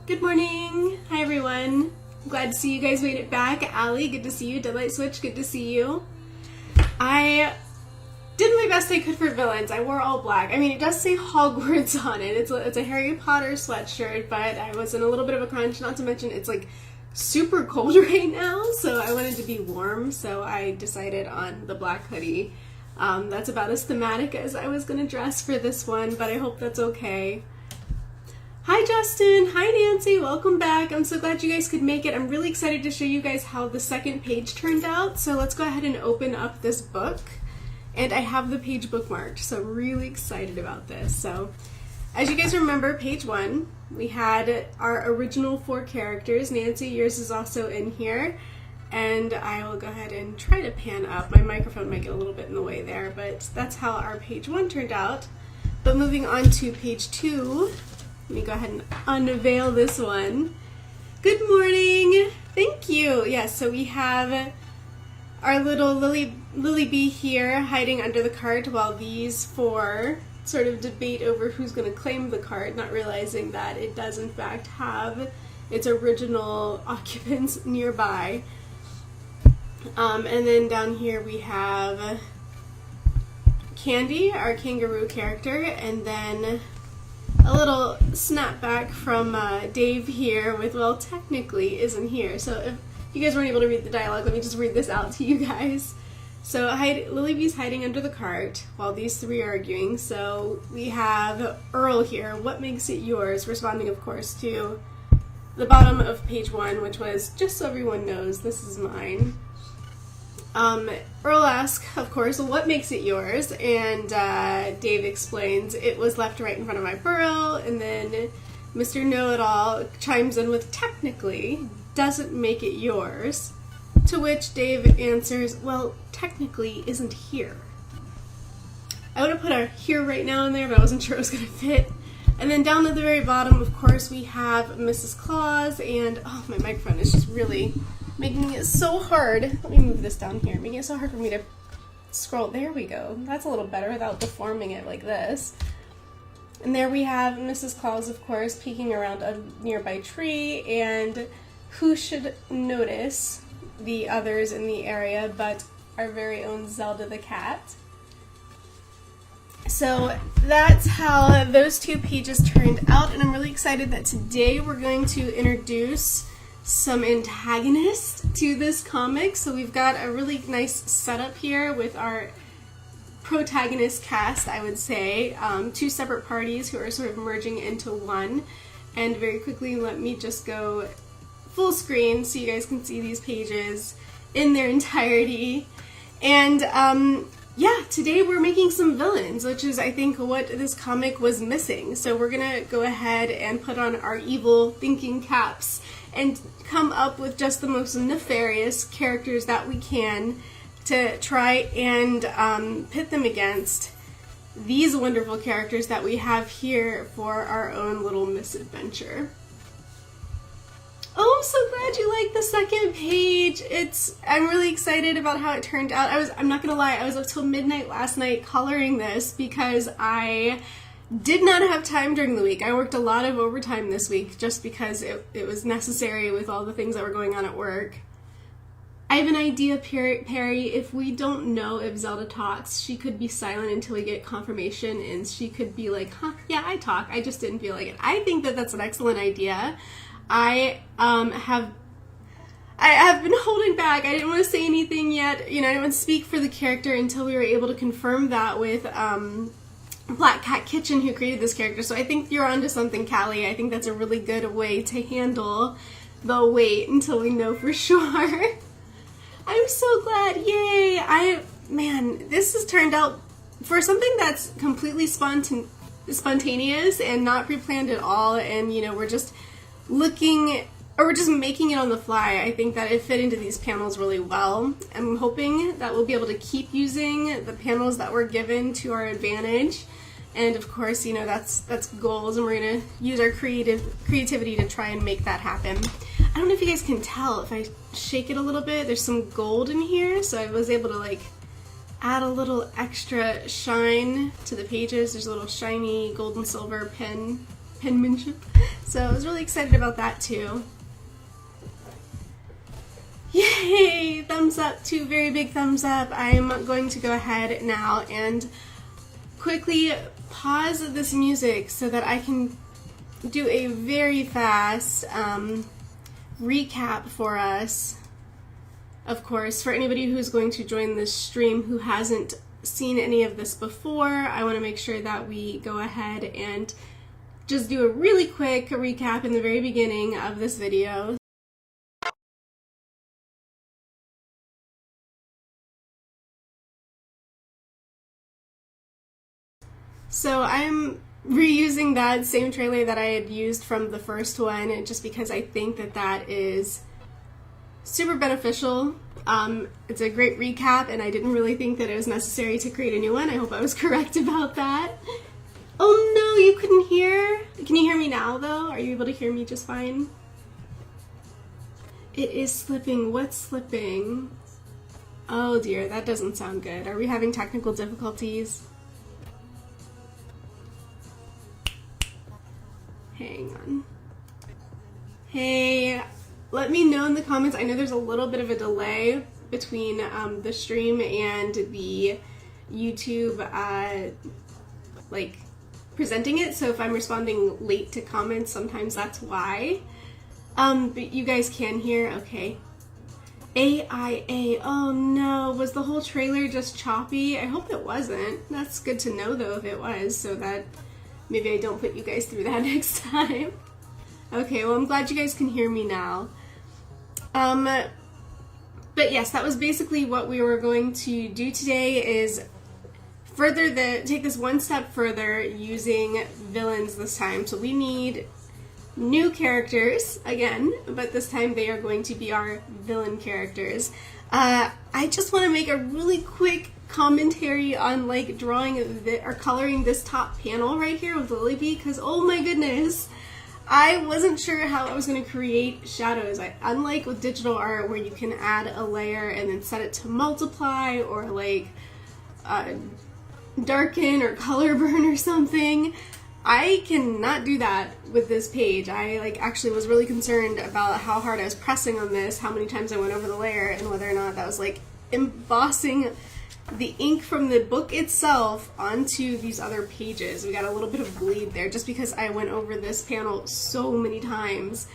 Good morning! Hi everyone! I'm glad to see you guys made it back. Allie, good to see you. Deadlight Switch, good to see you. I did my best I could for villains. I wore all black. I mean, it does say Hogwarts on it. It's a Harry Potter sweatshirt, but I was in a little bit of a crunch, not to mention it's like super cold right now, so I wanted to be warm, so I decided on the black hoodie. That's about as thematic as I was going to dress for this one, but I hope that's okay. Hi Justin! Hi Nancy! Welcome back! I'm so glad you guys could make it. I'm really excited to show you guys how the second page turned out, so let's go ahead and open up this book. And I have the page bookmarked, so I'm really excited about this. So, as you guys remember, page 1, we had our original 4 characters. Nancy, yours is also in here. And I will go ahead and try to pan up. My microphone might get a little bit in the way there, but that's how our page 1 turned out. But moving on to page 2, let me go ahead and unveil this one. Good morning! Thank you! Yes, so we have our little Lily Bee here hiding under the cart while these 4 sort of debate over who's going to claim the cart, not realizing that it does in fact have its original occupants nearby. And then down here we have Candy, our kangaroo character, and then a little snapback from Dave here with, well, technically isn't here. So if you guys weren't able to read the dialogue, let me just read this out to you guys. So Lily Bee's hiding under the cart while these 3 are arguing. So we have Earl here, what makes it yours? Responding, of course, to the bottom of page 1, which was, just so everyone knows, this is mine. Earl asks, of course, what makes it yours? And Dave explains, it was left right in front of my burrow. And then Mr. Know-It-All chimes in with, technically, doesn't make it yours. To which Dave answers, well, technically isn't here. I would have put a here right now in there, but I wasn't sure it was going to fit. And then down at the very bottom, of course, we have Mrs. Claus, and oh, my microphone is just really making it so hard. Let me move this down here. Making it so hard for me to scroll. There we go. That's a little better without deforming it like this. And there we have Mrs. Claus, of course, peeking around a nearby tree, and who should notice the others in the area but our very own Zelda the cat. So that's how those 2 pages turned out, and I'm really excited that today we're going to introduce some antagonists to this comic. So we've got a really nice setup here with our protagonist cast, I would say, 2 separate parties who are sort of merging into one. And very quickly, let me just go full screen so you guys can see these pages in their entirety. And yeah, today we're making some villains, which is, I think, what this comic was missing. So we're gonna go ahead and put on our evil thinking caps and come up with just the most nefarious characters that we can to try and pit them against these wonderful characters that we have here for our own little misadventure. Oh, I'm so glad you liked the second page. I'm really excited about how it turned out. I'm not gonna lie, I was up till midnight last night coloring this because I did not have time during the week. I worked a lot of overtime this week just because it was necessary with all the things that were going on at work. I have an idea, Perry. If we don't know if Zelda talks, she could be silent until we get confirmation, and she could be like, huh, yeah, I talk. I just didn't feel like it. I think that that's an excellent idea. I have been holding back. I didn't want to say anything yet. You know, I didn't want to speak for the character until we were able to confirm that with Black Cat Kitchen, who created this character. So I think you're onto something, Callie. I think that's a really good way to handle the wait until we know for sure. I'm so glad. Yay! Man, this has turned out for something that's completely spontaneous and not pre-planned at all, and you know, we're just we're just making it on the fly. I think that it fit into these panels really well. I'm hoping that we'll be able to keep using the panels that we're given to our advantage. And of course, you know, that's goals, and we're gonna use our creativity to try and make that happen. I don't know if you guys can tell, if I shake it a little bit, there's some gold in here, so I was able to like add a little extra shine to the pages. There's a little shiny gold and silver pin penmanship. So I was really excited about that too. Yay! Thumbs up, 2 very big thumbs up. I'm going to go ahead now and quickly pause this music so that I can do a very fast recap for us. Of course, for anybody who's going to join this stream who hasn't seen any of this before, I want to make sure that we go ahead and just do a really quick recap in the very beginning of this video. So I'm reusing that same trailer that I had used from the first one just because I think that that is super beneficial. It's a great recap and I didn't really think that it was necessary to create a new one. I hope I was correct about that. Oh no, you couldn't hear? Can you hear me now though? Are you able to hear me just fine? It is slipping. What's slipping? Oh dear, that doesn't sound good. Are we having technical difficulties? Hang on. Hey, let me know in the comments. I know there's a little bit of a delay between the stream and the YouTube like presenting it, so if I'm responding late to comments, sometimes that's why. But you guys can hear, okay. AIA, oh no, was the whole trailer just choppy? I hope it wasn't. That's good to know though if it was, so that maybe I don't put you guys through that next time. Okay, well I'm glad you guys can hear me now. But yes, that was basically what we were going to do today, is take this one step further using villains this time. So we need new characters again, but this time they are going to be our villain characters. I just want to make a really quick commentary on like drawing or coloring this top panel right here with Lily Bee, because oh my goodness, I wasn't sure how I was going to create shadows. Unlike with digital art where you can add a layer and then set it to multiply or like darken or color burn or something, I cannot do that with this page. I actually was really concerned about how hard I was pressing on this, how many times I went over the layer, and whether or not that was like embossing the ink from the book itself onto these other pages. We got a little bit of bleed there just because I went over this panel so many times.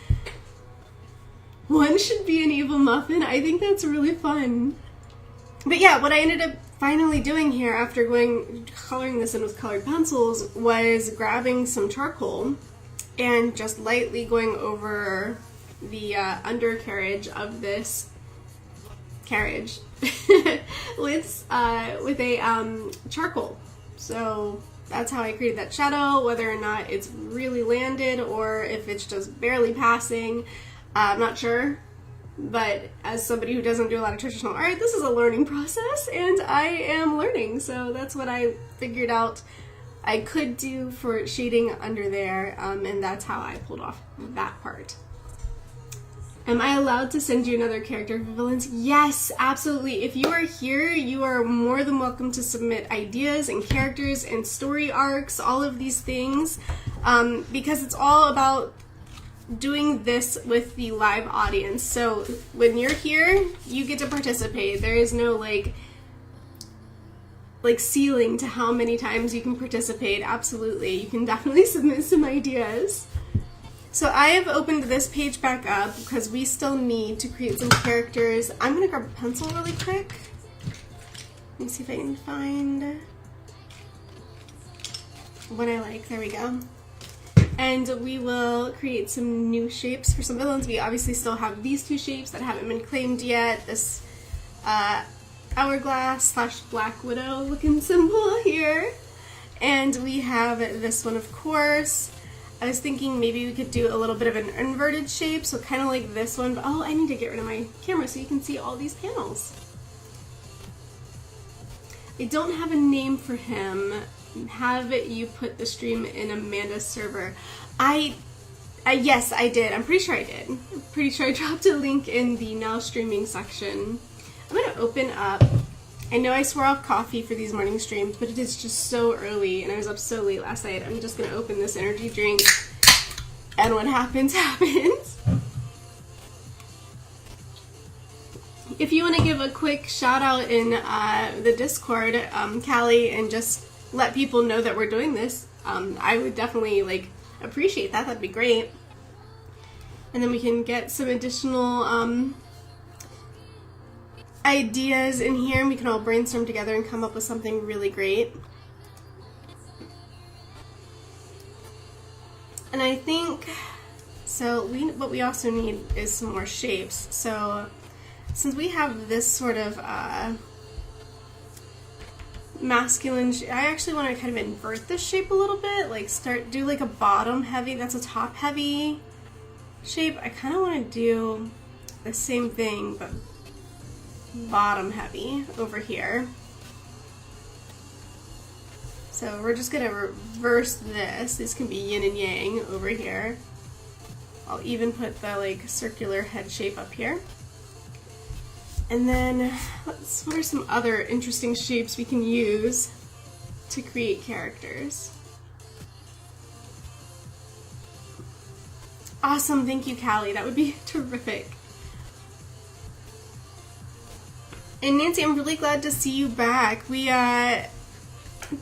One should be an evil muffin. I think that's really fun. But yeah, what I ended up finally doing here after coloring this in with colored pencils was grabbing some charcoal and just lightly going over the undercarriage of this carriage with a charcoal. So that's how I created that shadow. Whether or not it's really landed or if it's just barely passing, I'm not sure. But as somebody who doesn't do a lot of traditional art, this is a learning process and I am learning. So that's what I figured out I could do for shading under there, and that's how I pulled off that part. Am I allowed to send you another character for villains? Yes, absolutely. If you are here, you are more than welcome to submit ideas and characters and story arcs, all of these things, because it's all about doing this with the live audience. So when you're here, you get to participate. There is no like ceiling to how many times you can participate. Absolutely. You can definitely submit some ideas. So I have opened this page back up because we still need to create some characters. I'm going to grab a pencil really quick. Let me see if I can find what I like. There we go. And we will create some new shapes for some villains. We obviously still have these two shapes that haven't been claimed yet. This hourglass / Black Widow looking symbol here. And we have this one, of course. I was thinking maybe we could do a little bit of an inverted shape, so kind of like this one. But oh, I need to get rid of my camera so you can see all these panels. I don't have a name for him. Have you put the stream in Amanda's server? Yes, I did. I'm pretty sure I did. I'm pretty sure I dropped a link in the now streaming section. I'm going to open up. I know I swore off coffee for these morning streams, but it is just so early and I was up so late last night. I'm just going to open this energy drink and what happens, happens. If you want to give a quick shout out in the Discord, Callie, and just let people know that we're doing this, I would definitely like appreciate that. That'd be great. And then we can get some additional ideas in here, and we can all brainstorm together and come up with something really great. And I think, so what we also need is some more shapes. So since we have this sort of masculine, I actually want to kind of invert this shape a little bit, like do like a bottom heavy, that's a top heavy shape. I kind of want to do the same thing, but bottom heavy over here. So we're just going to reverse this. This can be yin and yang over here. I'll even put the like circular head shape up here. And then what are some other interesting shapes we can use to create characters? Awesome, thank you, Callie. That would be terrific. And Nancy, I'm really glad to see you back. We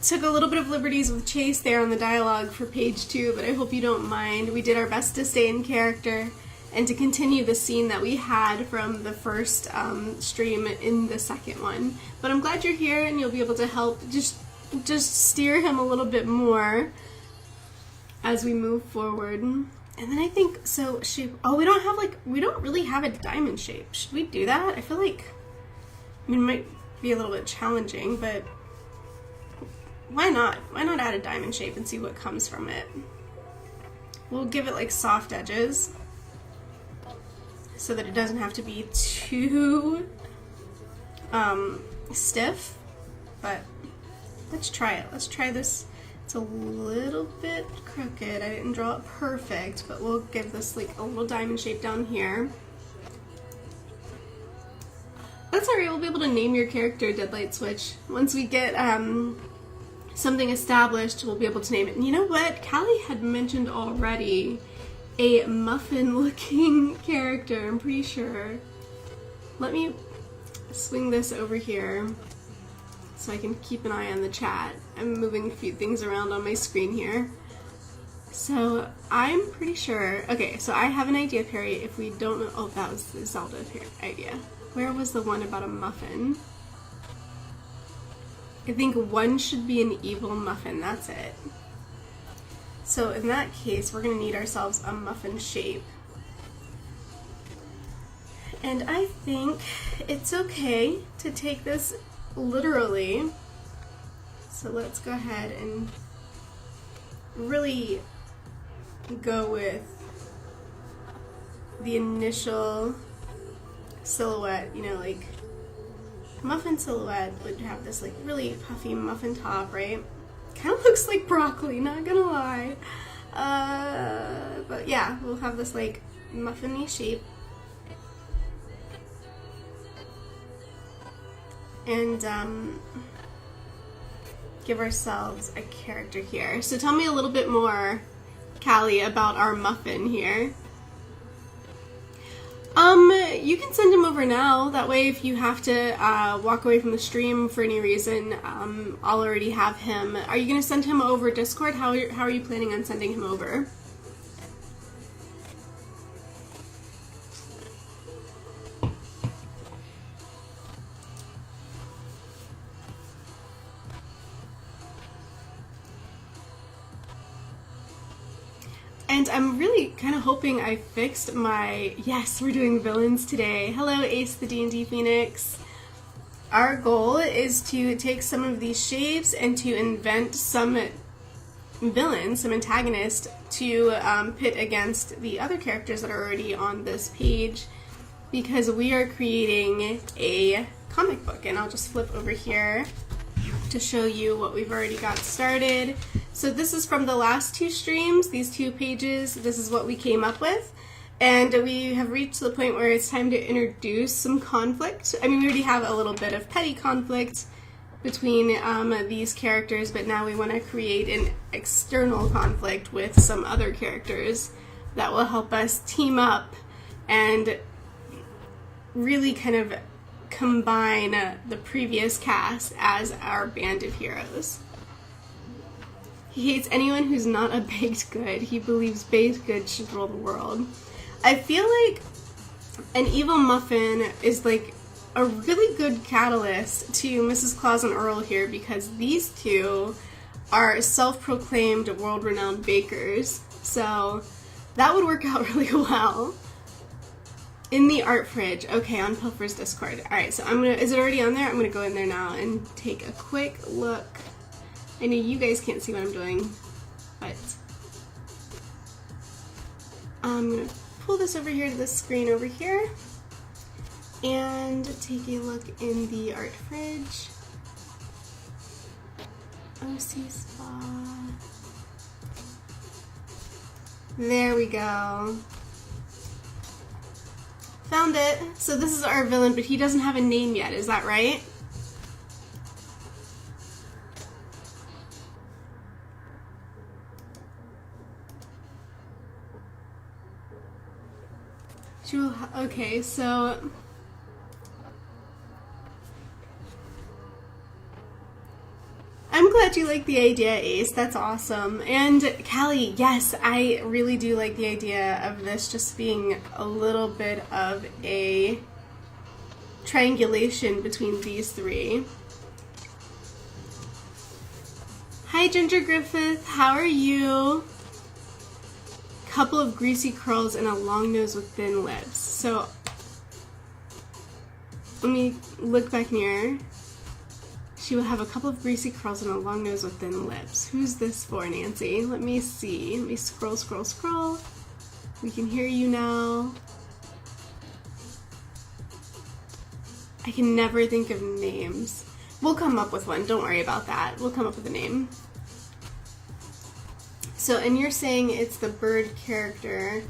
took a little bit of liberties with Chase there on the dialogue for page 2, but I hope you don't mind. We did our best to stay in character and to continue the scene that we had from the first stream in the second one. But I'm glad you're here and you'll be able to help just steer him a little bit more as we move forward. And then I think, so shape, oh, we don't really have a diamond shape. Should we do that? I feel like, I mean, it might be a little bit challenging, but why not? Why not add a diamond shape and see what comes from it? We'll give it like soft edges so that it doesn't have to be too stiff, but let's try it. Let's try this. It's a little bit crooked. I didn't draw it perfect, but we'll give this like a little diamond shape down here. That's alright, we'll be able to name your character Deadlight Switch. Once we get something established, we'll be able to name it. And you know what? Callie had mentioned already a muffin-looking character, I'm pretty sure. Let me swing this over here so I can keep an eye on the chat. I'm moving a few things around on my screen here. So I'm pretty sure, okay, so I have an idea, Perry, if we don't know, oh, that was the Zelda idea. Where was the one about a muffin? I think one should be an evil muffin, that's it. So in that case, we're going to need ourselves a muffin shape. And I think it's okay to take this literally. So let's go ahead and really go with the initial silhouette, you know, like muffin silhouette would have this like really puffy muffin top, right? Kind of looks like broccoli, not gonna lie. But yeah, we'll have this like muffin-y shape. And give ourselves a character here. So tell me a little bit more, Callie, about our muffin here. You can send him over now. That way, if you have to walk away from the stream for any reason, I'll already have him. Are you going to send him over Discord? How are you planning on sending him over? And I'm really kind of hoping I fixed my, yes, we're doing villains today. Hello, Ace the D&D Phoenix. Our goal is to take some of these shapes and to invent some villains, some antagonists, to pit against the other characters that are already on this page, because we are creating a comic book. And I'll just flip over here to show you what we've already got started. So this is from the last 2 streams, these 2 pages. This is what we came up with. And we have reached the point where it's time to introduce some conflict. I mean, we already have a little bit of petty conflict between these characters, but now we want to create an external conflict with some other characters that will help us team up and really kind of combine the previous cast as our band of heroes. He hates anyone who's not a baked good. He believes baked goods should rule the world. I feel like an evil muffin is like a really good catalyst to Mrs. Claus and Earl here, because these two are self-proclaimed world-renowned bakers. So that would work out really well. In the art fridge. Okay, on Pilfer's Discord. Alright, so is it already on there? I'm gonna go in there now and take a quick look. I know you guys can't see what I'm doing, but I'm gonna pull this over here to the screen over here and take a look in the art fridge. OC Spa. There we go. Found it. So this is our villain, but he doesn't have a name yet, is that right? Okay, so I'm glad you like the idea, Ace. That's awesome. And Callie, yes, I really do like the idea of this just being a little bit of a triangulation between these three. Hi, Ginger Griffith. How are you? Couple of greasy curls and a long nose with thin lips. So let me look back near. She will have a couple of greasy curls and a long nose with thin lips. Who's this for, Nancy? Let me see. Let me scroll, scroll, scroll. We can hear you now. I can never think of names. We'll come up with one. Don't worry about that. We'll come up with a name. So, and you're saying it's the bird character.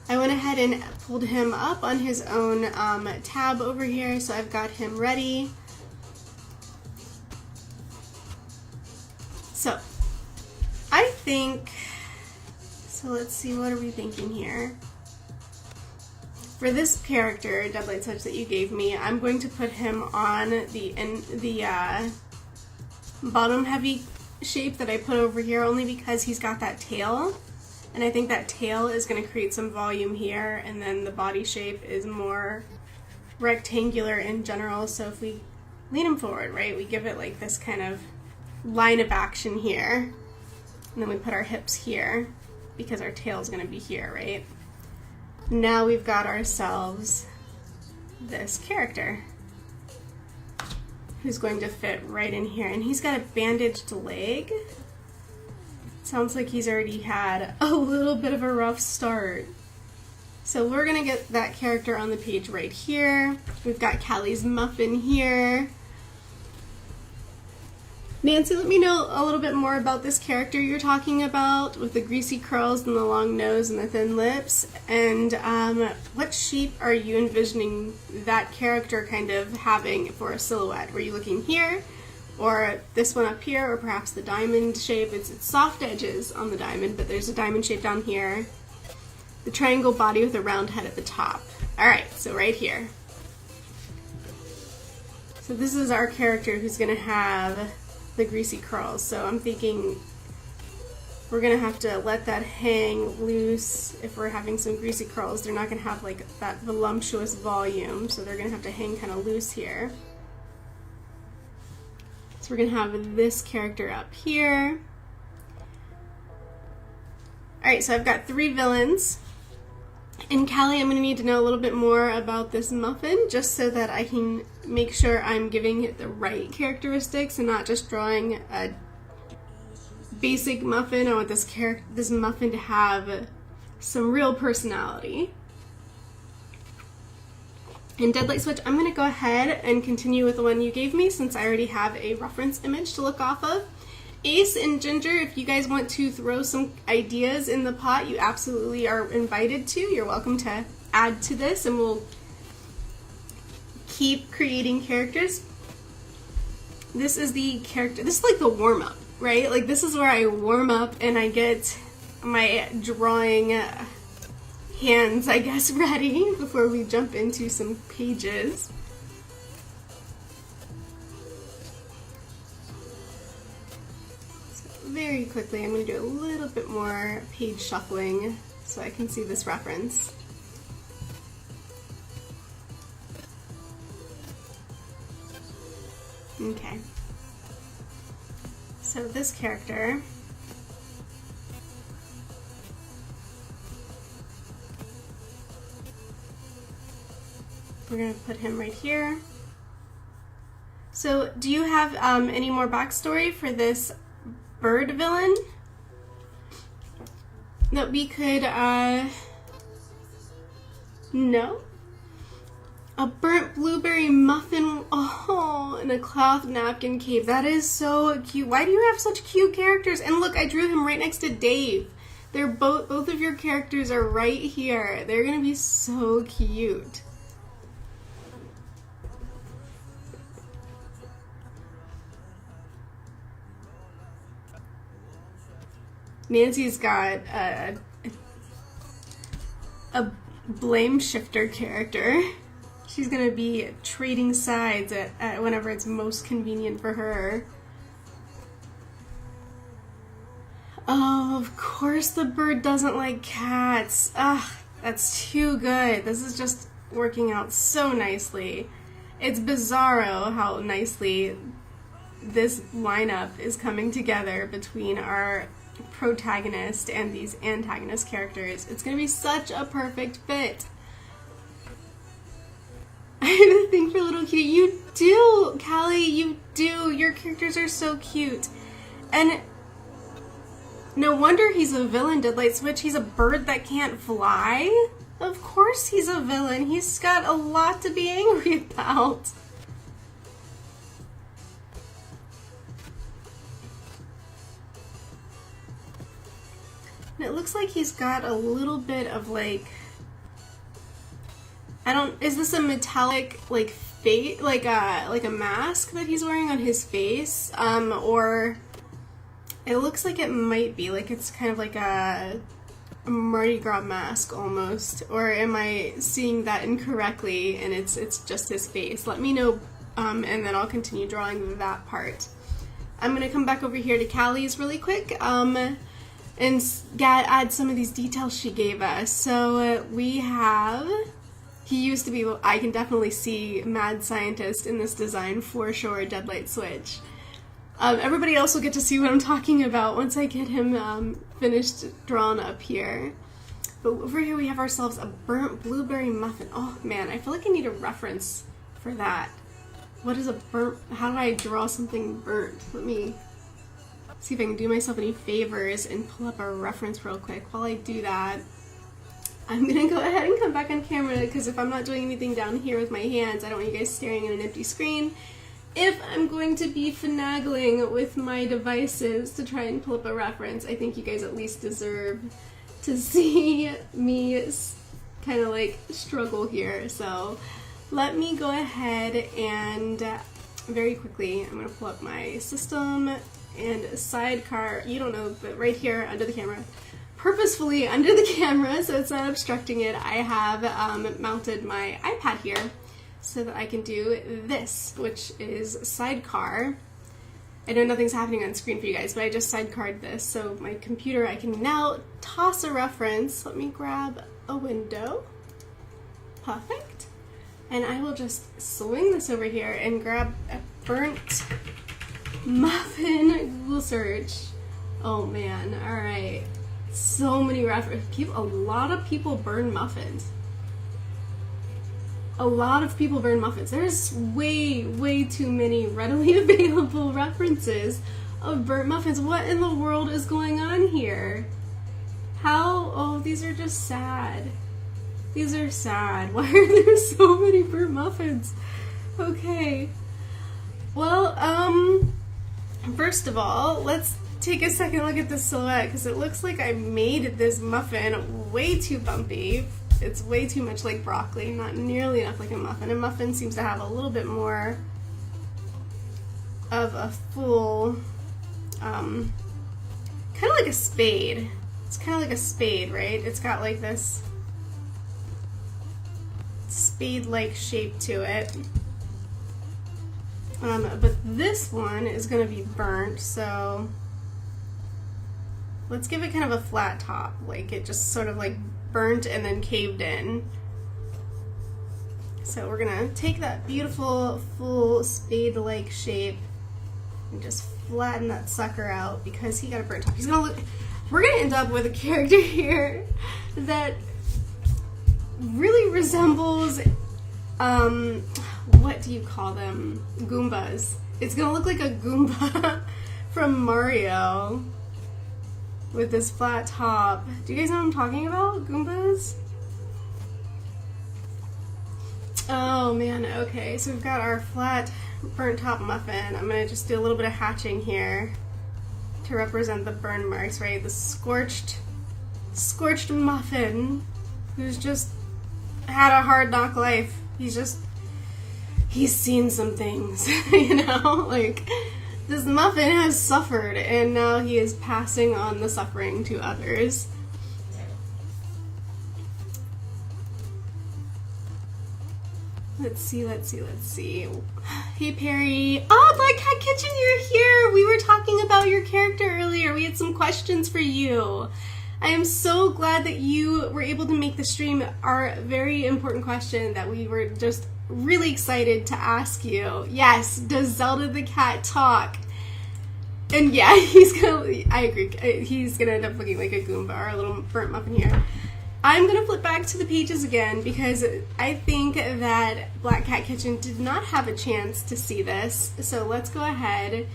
I went ahead and pulled him up on his own tab over here, so I've got him ready. So, I think, so let's see, what are we thinking here? For this character, Deadlight Touch, that you gave me, I'm going to put him on the bottom heavy shape that I put over here, only because he's got that tail. And I think that tail is going to create some volume here, and then the body shape is more rectangular in general. So if we lean him forward, right, we give it like this kind of line of action here, and then we put our hips here because our tail is going to be here, right? Now we've got ourselves this character who's going to fit right in here, and he's got a bandaged leg. Sounds like he's already had a little bit of a rough start. So we're gonna get that character on the page right here. We've got Callie's muffin here. Nancy, let me know a little bit more about this character you're talking about with the greasy curls and the long nose and the thin lips. And what shape are you envisioning that character kind of having for a silhouette? Were you looking here? Or this one up here, or perhaps the diamond shape? It's soft edges on the diamond, but there's a diamond shape down here. The triangle body with a round head at the top. Alright, so right here. So this is our character who's going to have the greasy curls. So I'm thinking we're going to have to let that hang loose. If we're having some greasy curls, they're not going to have like that voluptuous volume, so they're going to have to hang kind of loose here. So we're going to have this character up here. Alright, so I've got 3 villains. And Callie, I'm going to need to know a little bit more about this muffin, just so that I can make sure I'm giving it the right characteristics and not just drawing a basic muffin. I want this muffin to have some real personality. In Deadlight Switch, I'm going to go ahead and continue with the one you gave me, since I already have a reference image to look off of. Ace and Ginger, if you guys want to throw some ideas in the pot, you absolutely are invited to. You're welcome to add to this, and we'll keep creating characters. This is the character, this is like the warm-up. right? Like, this is where I warm up and I get my drawing hands, I guess, ready before we jump into some pages. So very quickly, I'm going to do a little bit more page shuffling so I can see this reference. Okay. So this character, we're going to put him right here. So do you have any more backstory for this bird villain that we could, no? A burnt blueberry muffin, oh, in a cloth napkin cape. That is so cute. Why do you have such cute characters? And look, I drew him right next to Dave. They're both of your characters are right here. They're gonna be so cute. Nancy's got a blame shifter character. She's gonna be trading sides at whenever it's most convenient for her. Oh, of course the bird doesn't like cats. Ugh, that's too good. This is just working out so nicely. It's bizarro how nicely this lineup is coming together between our protagonist and these antagonist characters. It's gonna be such a perfect fit. I have a thing for little kitty. You do, Callie, you do. Your characters are so cute. And no wonder he's a villain, Deadlight Switch. He's a bird that can't fly. Of course he's a villain. He's got a lot to be angry about. And it looks like he's got a little bit of like, is this a metallic like face, like a mask that he's wearing on his face? Or it looks like it might be like it's kind of like a Mardi Gras mask almost. Or am I seeing that incorrectly and it's just his face? Let me know, and then I'll continue drawing that part. I'm gonna come back over here to Callie's really quick, and add some of these details she gave us. So we have. He used to be, I can definitely see Mad Scientist in this design for sure, Deadlight Switch. Everybody else will get to see what I'm talking about once I get him finished drawn up here. But over here we have ourselves a burnt blueberry muffin. Oh man, I feel like I need a reference for that. What is a burnt, how do I draw something burnt? Let me see if I can do myself any favors and pull up a reference real quick. While I do that, I'm gonna go ahead and come back on camera because if I'm not doing anything down here with my hands, I don't want you guys staring at an empty screen. If I'm going to be finagling with my devices to try and pull up a reference, I think you guys at least deserve to see me kind of like struggle here. So let me go ahead and very quickly, I'm gonna pull up my system and sidecar, you don't know, but right here under the camera, purposefully under the camera so it's not obstructing it, I have mounted my iPad here so that I can do this, which is sidecar. I know nothing's happening on screen for you guys, but I just sidecarred this, so my computer, I can now toss a reference. Let me grab a window. Perfect. And I will just swing this over here and grab a burnt muffin Google search. Oh man, alright. So many references. A lot of people burn muffins. A lot of people burn muffins. There's way too many readily available references of burnt muffins. What in the world is going on here? How? Oh, these are just sad. These are sad. Why are there so many burnt muffins? Okay. Well, first of all, let's take a second look at the silhouette because it looks like I made this muffin way too bumpy. It's way too much like broccoli, not nearly enough like a muffin. A muffin seems to have a little bit more of a full kind of like a spade. It's kind of like a spade, right? It's got like this spade-like shape to it. But this one is going to be burnt, so let's give it kind of a flat top, like it just sort of like burnt and then caved in. So we're going to take that beautiful full spade-like shape and just flatten that sucker out because he got a burnt top. He's going to look, we're going to end up with a character here that really resembles what do you call them? Goombas. It's gonna look like a Goomba from Mario with this flat top. Do you guys know what I'm talking about? Goombas? Oh man, okay, so we've got our flat burnt top muffin. I'm gonna just do a little bit of hatching here to represent the burn marks, right? The scorched muffin who's just had a hard knock life. He's seen some things, you know, like this muffin has suffered and now he is passing on the suffering to others. Let's see. Hey Perry. Oh, Black Cat Kitchen, you're here. We were talking about your character earlier. We had some questions for you. I am so glad that you were able to make the stream our very important question that we were just really excited to ask you. Yes, does Zelda the cat talk? And yeah, I agree, he's gonna end up looking like a Goomba or a little burnt muffin here. I'm gonna flip back to the pages again because I think that Black Cat Kitchen did not have a chance to see this. So let's go ahead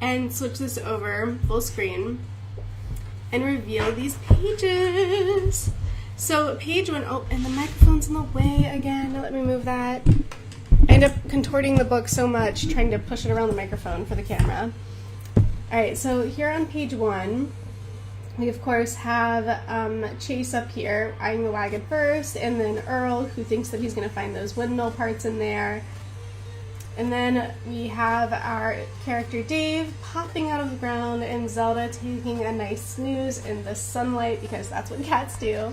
and switch this over full screen and reveal these pages. So page 1, oh, and the microphone's in the way again. Let me move that. I end up contorting the book so much trying to push it around the microphone for the camera. Alright, so here on page 1, we of course have Chase up here eyeing the wagon first, and then Earl, who thinks that he's going to find those windmill parts in there. And then we have our character Dave popping out of the ground and Zelda taking a nice snooze in the sunlight because that's what cats do.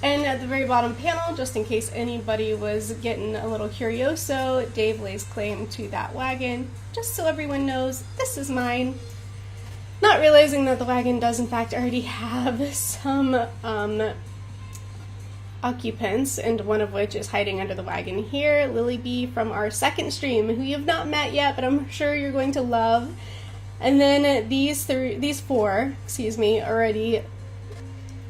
And at the very bottom panel, just in case anybody was getting a little curioso, Dave lays claim to that wagon, just so everyone knows this is mine. Not realizing that the wagon does in fact already have some occupants, and one of which is hiding under the wagon here, Lily B from our second stream, who you have not met yet, but I'm sure you're going to love. And then these four, already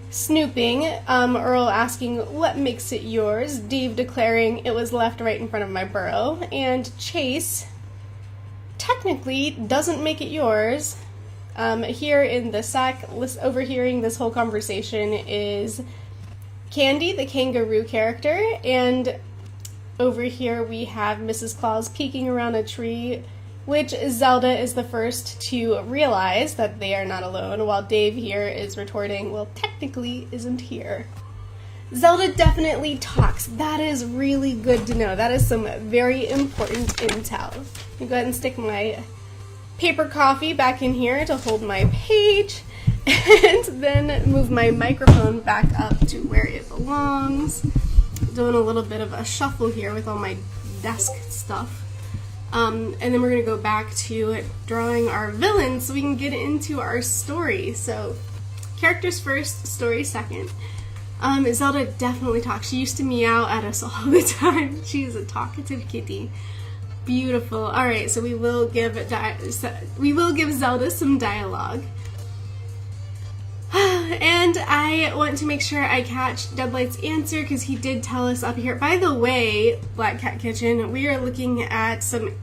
snooping. Earl asking, what makes it yours? Dave declaring, it was left right in front of my burrow. And Chase, technically, doesn't make it yours. Here in the sack, overhearing this whole conversation is Candy, the kangaroo character, and over here we have Mrs. Claus peeking around a tree, which Zelda is the first to realize that they are not alone, while Dave here is retorting, well, technically isn't here. Zelda definitely talks. That is really good to know. That is some very important intel. I'll go ahead and stick my paper coffee back in here to hold my page, and then move my microphone back up to where it belongs. Doing a little bit of a shuffle here with all my desk stuff. And then we're going to go back to drawing our villains so we can get into our story. So, characters first, story second. Zelda definitely talks. She used to meow at us all the time. She's a talkative kitty. Beautiful. Alright, so we will give Zelda some dialogue. And I want to make sure I catch Deadlight's answer because he did tell us up here. By the way, Black Cat Kitchen, we are looking at some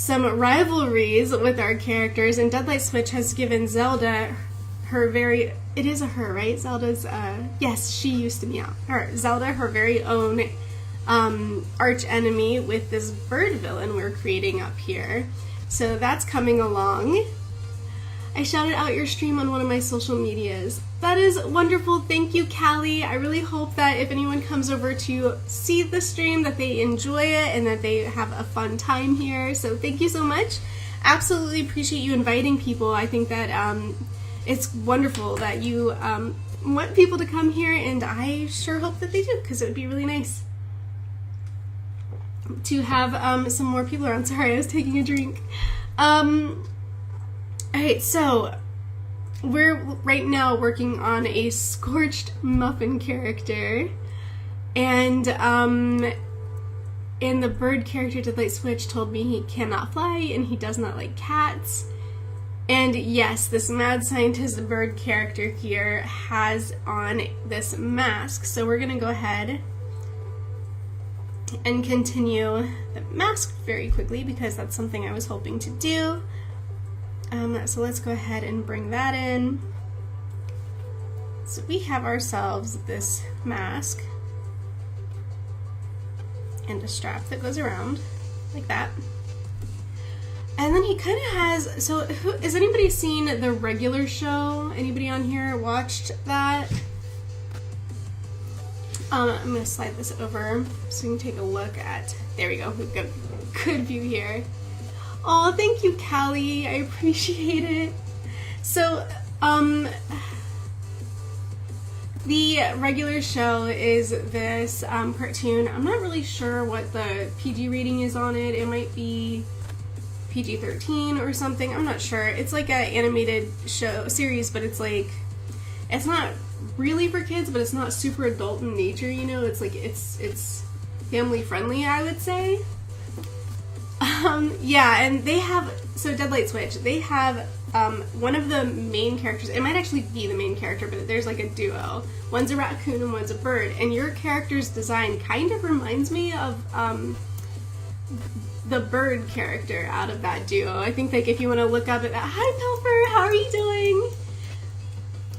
rivalries with our characters, and Deadlight Switch has given Zelda her very, it is a her, right? Zelda's, yes, she used to meow. Zelda, her very own arch enemy with this bird villain we're creating up here. So that's coming along. I shouted out your stream on one of my social medias. That is wonderful. Thank you, Callie. I really hope that if anyone comes over to see the stream that they enjoy it and that they have a fun time here. So thank you so much. absolutely appreciate you inviting people. I think that it's wonderful that you want people to come here, and I sure hope that they do, because it would be really nice to have some more people around. Sorry, I was taking a drink. Alright, so we're right now working on a scorched muffin character, and the bird character, Deadlight Switch, told me he cannot fly and he does not like cats. And yes, this mad scientist bird character here has on this mask, so we're gonna go ahead and continue the mask very quickly because that's something I was hoping to do. So let's go ahead and bring that in. So we have ourselves this mask and a strap that goes around like that. And then he kind of has, so has anybody seen the regular show? Anybody on here watched that? I'm going to slide this over so you can take a look at, there we go, we've got a good view here. Oh, thank you, Callie. I appreciate it. So, the regular show is this cartoon. I'm not really sure what the PG rating is on it. It might be PG-13 or something. I'm not sure. It's like an animated series, but it's like, it's not really for kids, but it's not super adult in nature, you know? It's like, it's family friendly, I would say. Yeah, and they have, so Deadlight Switch, they have one of the main characters, it might actually be the main character, but there's like a duo. One's a raccoon and one's a bird, and your character's design kind of reminds me of the bird character out of that duo. I think like if you want to look up at that, hi Pilfer, how are you doing?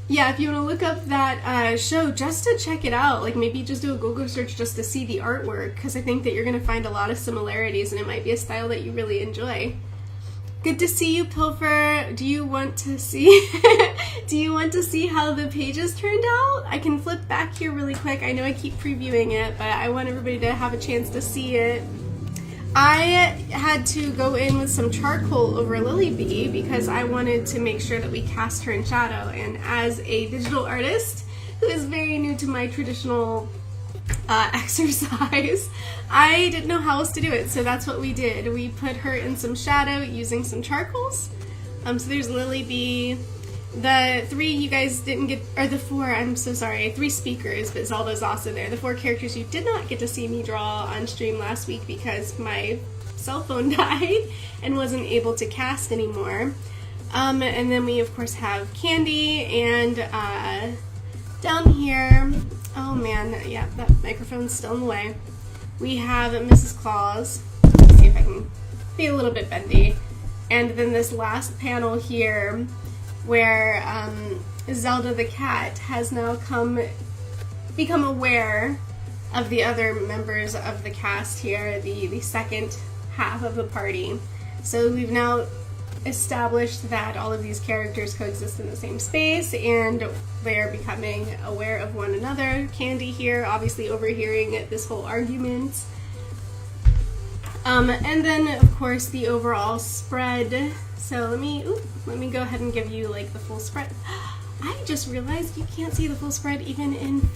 Yeah, if you want to look up that show just to check it out, like maybe just do a Google search just to see the artwork, because I think that you're going to find a lot of similarities and it might be a style that you really enjoy. Good to see you, Pilfer. Do you want to see do you want to see how the pages turned out? I can flip back here really quick. I know I keep previewing it, but I want everybody to have a chance to see it. I had to go in with some charcoal over Lily Bee because I wanted to make sure that we cast her in shadow, and as a digital artist who is very new to my traditional exercise, I didn't know how else to do it, so that's what we did. We put her in some shadow using some charcoals. So there's Lily Bee. The three you guys didn't get, or the four, I'm so sorry, 3 speakers, but Zelda's also there. The 4 characters you did not get to see me draw on stream last week because my cell phone died and wasn't able to cast anymore. And then we of course have Candy, and down here, oh man, yeah, that microphone's still in the way. We have Mrs. Claus. Let's see if I can be a little bit bendy. And then this last panel here, where Zelda the cat has now become aware of the other members of the cast here, the second half of the party. So we've now established that all of these characters coexist in the same space and they're becoming aware of one another. Candy here obviously overhearing this whole argument. And then of course the overall spread. So let me go ahead and give you like the full spread. I just realized you can't see the full spread even in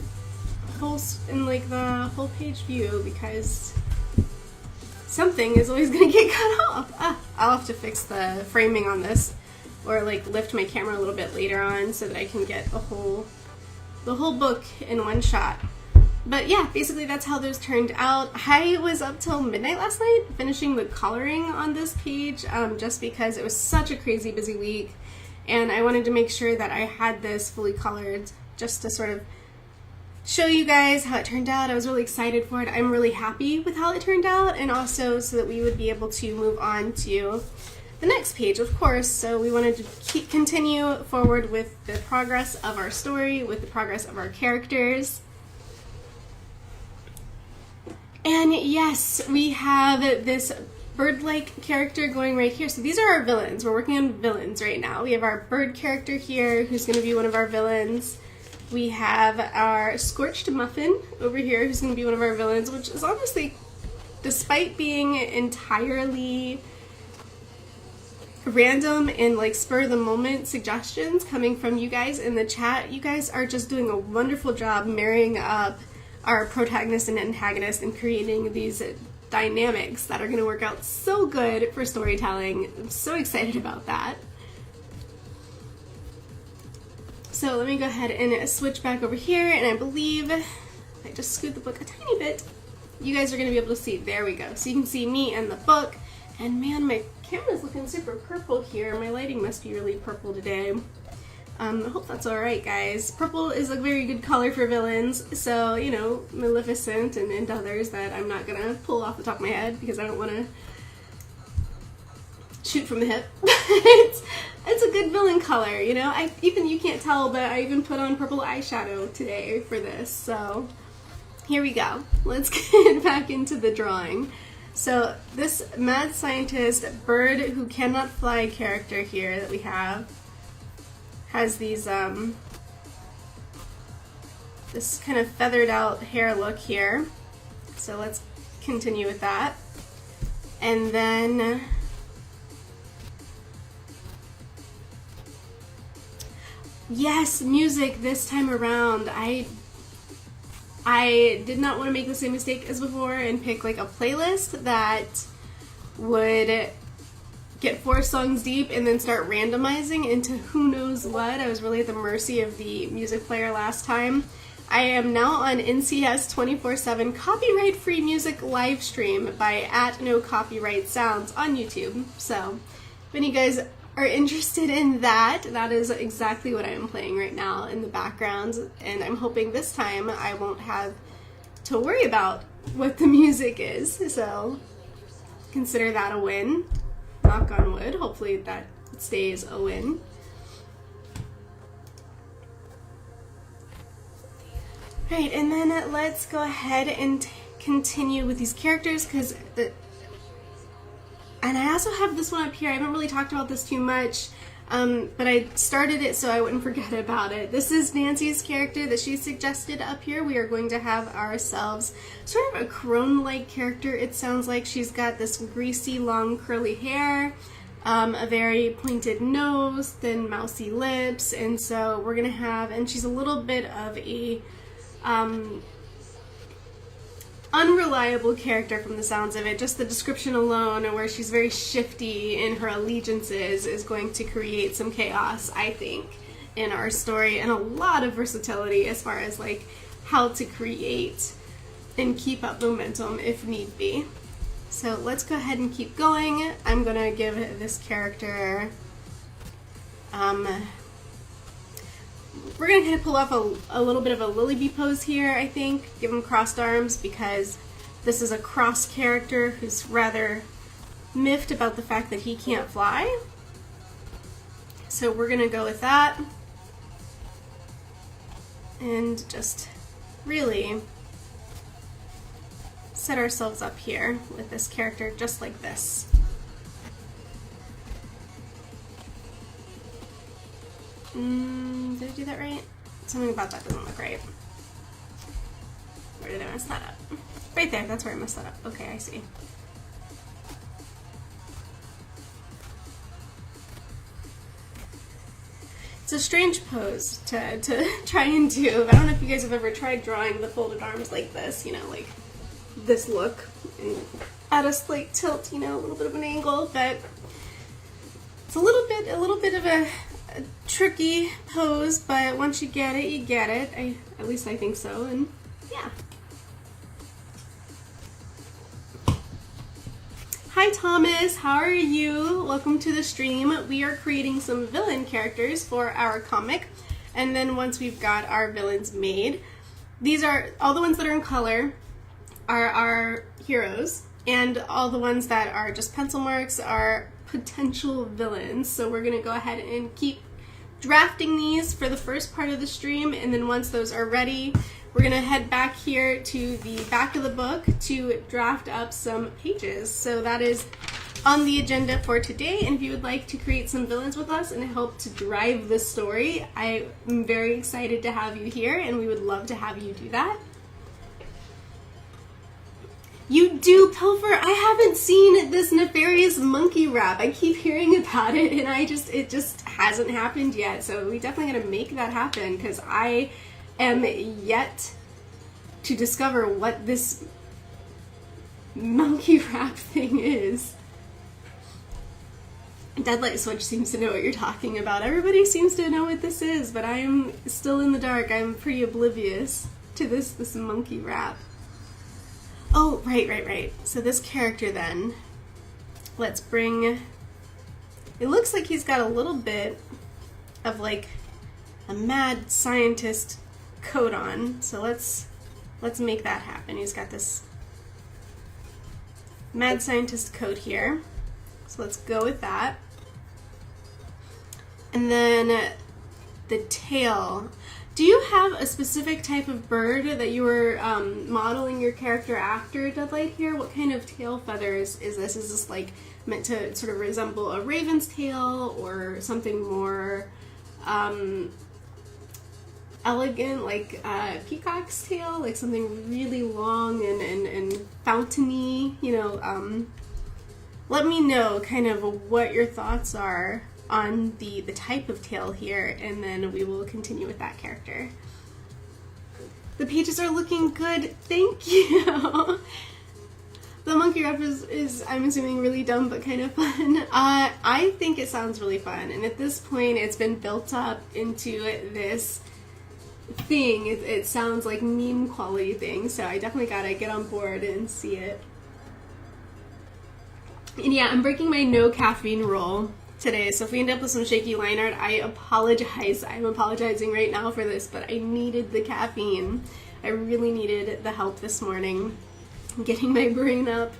like the whole page view because something is always gonna get cut off. I'll have to fix the framing on this, or like lift my camera a little bit later on so that I can get the whole book in one shot. But yeah, basically that's how those turned out. I was up till midnight last night finishing the coloring on this page just because it was such a crazy busy week and I wanted to make sure that I had this fully colored just to sort of show you guys how it turned out. I was really excited for it. I'm really happy with how it turned out, and also so that we would be able to move on to the next page, of course. So we wanted to continue forward with the progress of our story, with the progress of our characters. And yes, we have this bird-like character going right here. So these are our villains. We're working on villains right now. We have our bird character here, who's going to be one of our villains. We have our scorched muffin over here, who's going to be one of our villains, which is honestly, despite being entirely random and like spur of the moment suggestions coming from you guys in the chat. You guys are just doing a wonderful job marrying up our protagonist and antagonist and creating these dynamics that are going to work out so good for storytelling. I'm so excited about that. So let me go ahead and switch back over here, and I believe I just scoot the book a tiny bit. You guys are going to be able to see. There we go. So you can see me and the book. And man, my camera's looking super purple here. My lighting must be really purple today. I hope that's alright, guys. Purple is a very good color for villains. So, you know, Maleficent and others that I'm not going to pull off the top of my head because I don't want to shoot from the hip. It's a good villain color, you know. Even you can't tell, but I even put on purple eyeshadow today for this. So here we go. Let's get back into the drawing. So this mad scientist bird who cannot fly character here that we have has these this kind of feathered out hair look here. So let's continue with that. And then yes, music this time around. I did not want to make the same mistake as before and pick like a playlist that would get 4 songs deep and then start randomizing into who knows what. I was really at the mercy of the music player last time. I am now on NCS 24/7 copyright-free music live stream by @NoCopyrightSounds on YouTube. So if any of you guys are interested in that, that is exactly what I am playing right now in the background, and I'm hoping this time I won't have to worry about what the music is, so consider that a win. Knock on wood, hopefully that stays a win. Right, and then let's go ahead and continue with these characters, because and I also have this one up here. I haven't really talked about this too much, but I started it so I wouldn't forget about it. This is Nancy's character that she suggested up here. We are going to have ourselves sort of a crone-like character. It sounds like she's got this greasy, long, curly hair, a very pointed nose, thin, mousy lips, and so we're going to have, and she's a little bit of a unreliable character from the sounds of it. Just the description alone, where she's very shifty in her allegiances, is going to create some chaos, I think, in our story, and a lot of versatility as far as like how to create and keep up momentum if need be. So let's go ahead and keep going. I'm gonna give this character we're going to kind of pull off a little bit of a Lily Bee pose here, I think. Give him crossed arms because this is a cross character who's rather miffed about the fact that he can't fly. So we're going to go with that. And just really set ourselves up here with this character just like this. Did I do that right? Something about that doesn't look right. Where did I mess that up? Right there, that's where I messed that up. Okay, I see. It's a strange pose to try and do. I don't know if you guys have ever tried drawing the folded arms like this, you know, like this look, and at a slight tilt, you know, a little bit of an angle, but it's a little bit of a tricky pose, but once you get it, you get it. At least I think so, and yeah. Hi Thomas, how are you? Welcome to the stream. We are creating some villain characters for our comic, and then once we've got our villains made, these are all the ones that are in color are our heroes, and all the ones that are just pencil marks are potential villains. So we're gonna go ahead and keep drafting these for the first part of the stream, and then once those are ready, we're gonna head back here to the back of the book to draft up some pages. So that is on the agenda for today, and if you would like to create some villains with us and help to drive the story, I am very excited to have you here, and we would love to have you do that. You do, Pilfer. I haven't seen this nefarious monkey rat. wrap. I keep hearing about it, and it just hasn't happened yet. So we definitely gotta make that happen, because I am yet to discover what this monkey wrap thing is. Deadlight Switch seems to know what you're talking about. Everybody seems to know what this is, but I am still in the dark. I'm pretty oblivious to this monkey wrap. Oh, right. So this character then, let's bring, it looks like he's got a little bit of like a mad scientist coat on. So let's make that happen. He's got this mad scientist coat here. So let's go with that. And then the tail. Do you have a specific type of bird that you were modeling your character after, Deadlight, here? What kind of tail feathers is this? Is this like meant to sort of resemble a raven's tail, or something more elegant, like a peacock's tail, like something really long and fountainy? You know, let me know kind of what your thoughts are on the type of tail here, and then we will continue with that character. The pages are looking good, thank you! The monkey wrap is, I'm assuming, really dumb but kind of fun. I think it sounds really fun, and at this point it's been built up into this thing. It sounds like meme quality thing, so I definitely gotta get on board and see it. And yeah, I'm breaking my no caffeine rule today, so if we end up with some shaky line art, I apologize. I'm apologizing right now for this, but I needed the caffeine. I really needed the help this morning getting my brain up.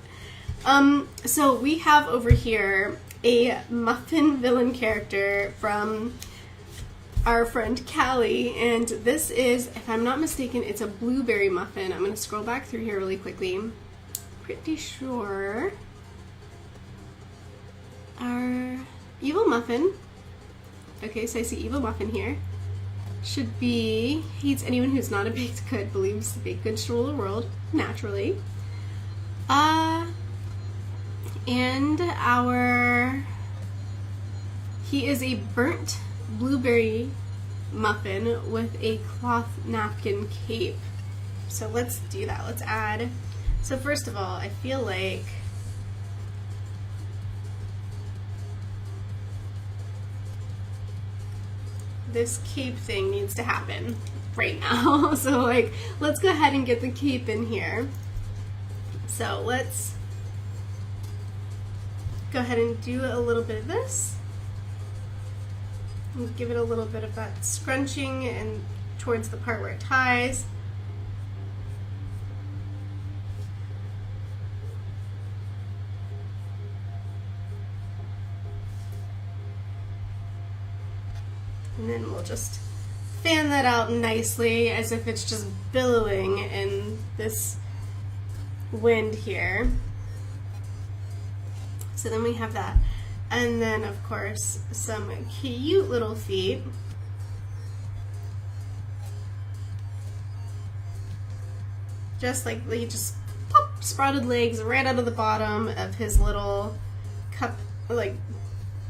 So we have over here a muffin villain character from our friend Callie, and this is, if I'm not mistaken, it's a blueberry muffin. I'm going to scroll back through here really quickly. Pretty sure our Evil Muffin, okay, so I see Evil Muffin here, should be, hates anyone who's not a baked good, believes the baked goods rule the world, naturally. And he is a burnt blueberry muffin with a cloth napkin cape. So let's do that, let's add, so first of all, I feel like this cape thing needs to happen right now. So like, let's go ahead and get the cape in here. So let's go ahead and do a little bit of this. And give it a little bit of that scrunching and towards the part where it ties. And then we'll just fan that out nicely as if it's just billowing in this wind here. So then we have that. And then, of course, some cute little feet. Just like, he just pop, sprouted legs right out of the bottom of his little cup, like,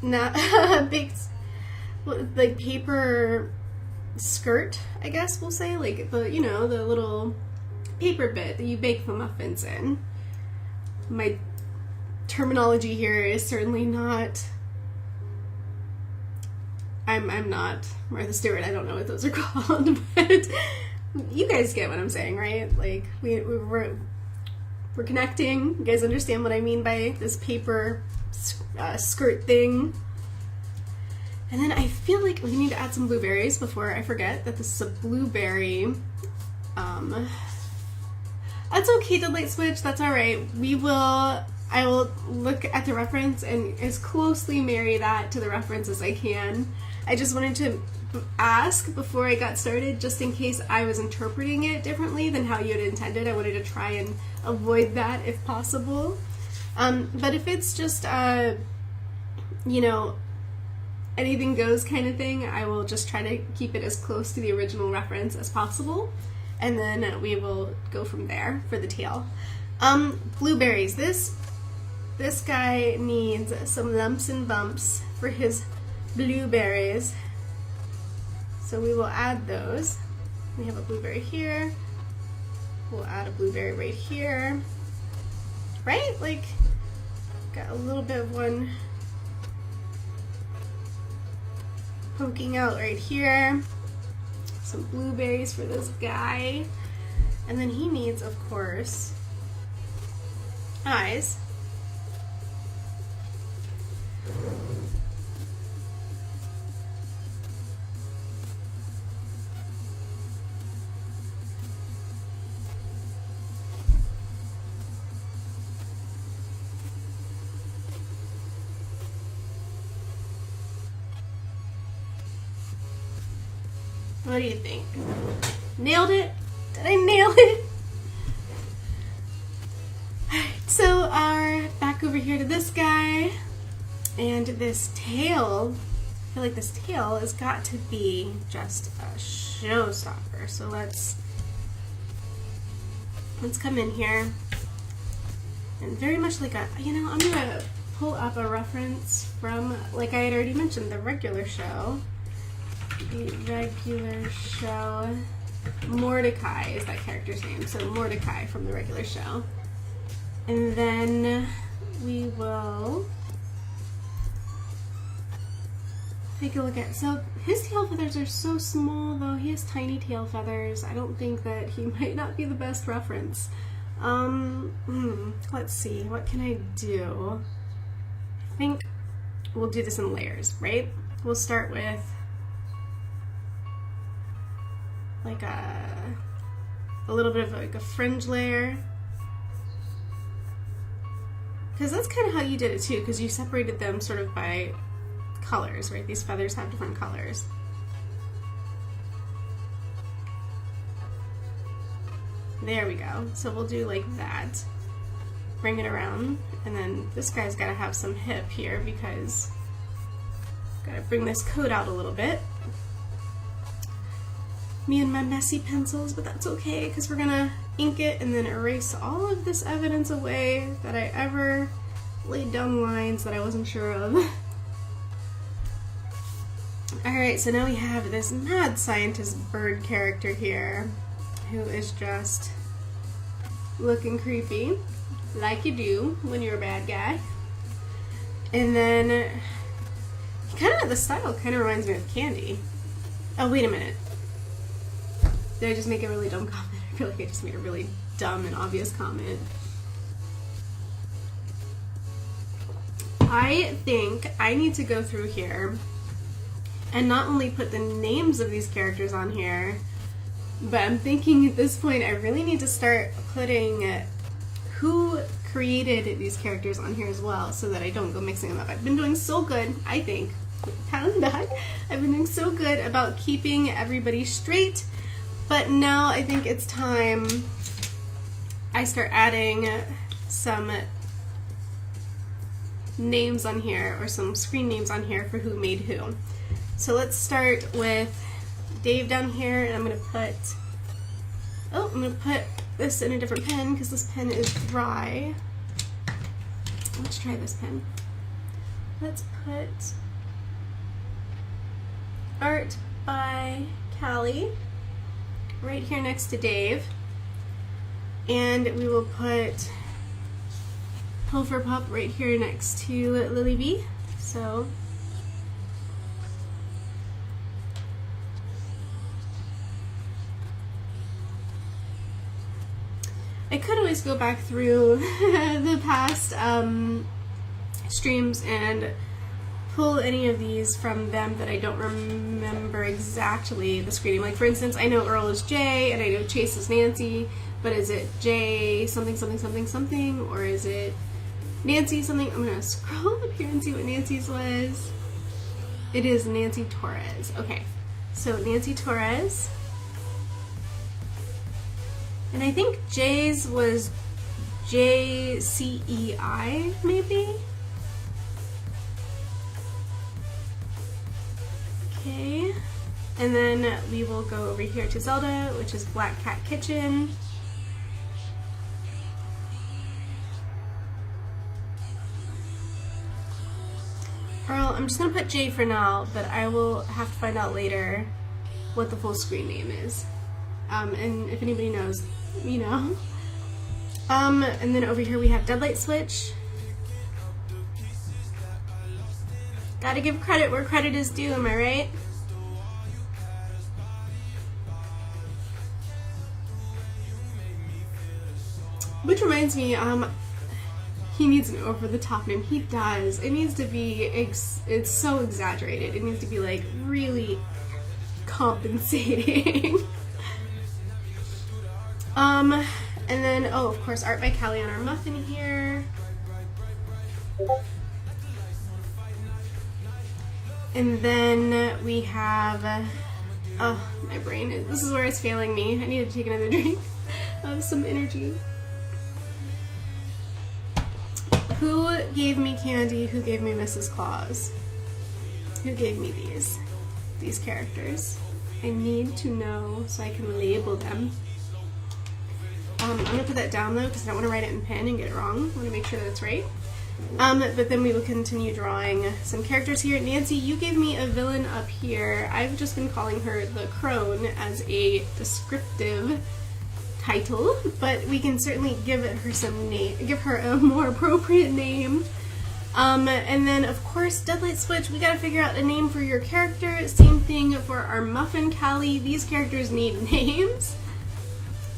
not big, like paper skirt, I guess we'll say, like the, you know, the little paper bit that you bake the muffins in. My terminology here is certainly not, I'm not Martha Stewart, I don't know what those are called, but you guys get what I'm saying, right? Like, we're connecting. You guys understand what I mean by this paper skirt thing. And then I feel like we need to add some blueberries before I forget that this is a blueberry. That's okay, Deadlight Switch, that's alright. I will look at the reference and as closely marry that to the reference as I can. I just wanted to ask before I got started, just in case I was interpreting it differently than how you had intended. I wanted to try and avoid that if possible. But if it's just, you know, anything goes kind of thing, I will just try to keep it as close to the original reference as possible, and then we will go from there for the tail. Blueberries. This this guy needs some lumps and bumps for his blueberries. So we will add those. We have a blueberry here. We'll add a blueberry right here. Right? Like, got a little bit of one poking out right here. Some blueberries for this guy. And then he needs, of course, eyes. What do you think? Nailed it? Did I nail it? Alright, so back over here to this guy. And this tail, I feel like this tail has got to be just a showstopper. So let's come in here. And very much like I'm gonna pull up a reference from, like I had already mentioned, the regular show. The regular show. Mordecai is that character's name. So Mordecai from the regular show. And then we will take a look at, so his tail feathers are so small though. He has tiny tail feathers. I don't think that he might not be the best reference. Let's see, what can I do? I think we'll do this in layers, right? We'll start with like a little bit of like a fringe layer, because that's kind of how you did it too, because you separated them sort of by colors, right? These feathers have different colors. There we go. So we'll do like that, bring it around, and then this guy's got to have some hip here because gotta bring this coat out a little bit. Me and my messy pencils, but that's okay because we're gonna ink it and then erase all of this evidence away that I ever laid down lines that I wasn't sure of. Alright, so now we have this mad scientist bird character here who is just looking creepy, like you do when you're a bad guy. And then the style kind of reminds me of Candy. Oh, wait a minute. Did I just make a really dumb comment? I feel like I just made a really dumb and obvious comment. I think I need to go through here and not only put the names of these characters on here, but I'm thinking at this point I really need to start putting who created these characters on here as well so that I don't go mixing them up. I've been doing so good, I think, pat on the back, I've been doing so good about keeping everybody straight. But now I think it's time I start adding some names on here, or some screen names on here for who made who. So let's start with Dave down here, and I'm going to put this in a different pen because this pen is dry. Let's try this pen. Let's put Art by Callie right here next to Dave, and we will put Pilfer Pup right here next to Lily B. So I could always go back through the past streams and pull any of these from them that I don't remember exactly the screening. Like for instance, I know Earl is Jay and I know Chase is Nancy, but is it Jay something something something something, or is it Nancy something? I'm gonna scroll up here and see what Nancy's was. It is Nancy Torres. Okay, so Nancy Torres. And I think Jay's was JCEI, maybe? Okay, and then we will go over here to Zelda, which is Black Cat Kitchen. Earl, I'm just gonna put J for now, but I will have to find out later what the full screen name is. And if anybody knows, you know. And then over here we have Deadlight Switch. Gotta give credit where credit is due, am I right? Which reminds me, he needs an over-the-top name. He does. It needs to be, it's so exaggerated. It needs to be like really compensating. And then, oh, of course, art by Callie on our muffin here. And then we have, oh, my brain, this is where it's failing me. I need to take another drink of some energy. Who gave me candy? Who gave me Mrs. Claus? Who gave me these characters? I need to know so I can label them. I'm gonna put that down though because I don't want to write it in pen and get it wrong. I want to make sure that it's right. But then we will continue drawing some characters here. Nancy, you gave me a villain up here. I've just been calling her the Crone as a descriptive title, but we can certainly give her some name, give her a more appropriate name. And then of course Deadlight Switch, we gotta figure out a name for your character. Same thing for our muffin Callie. These characters need names.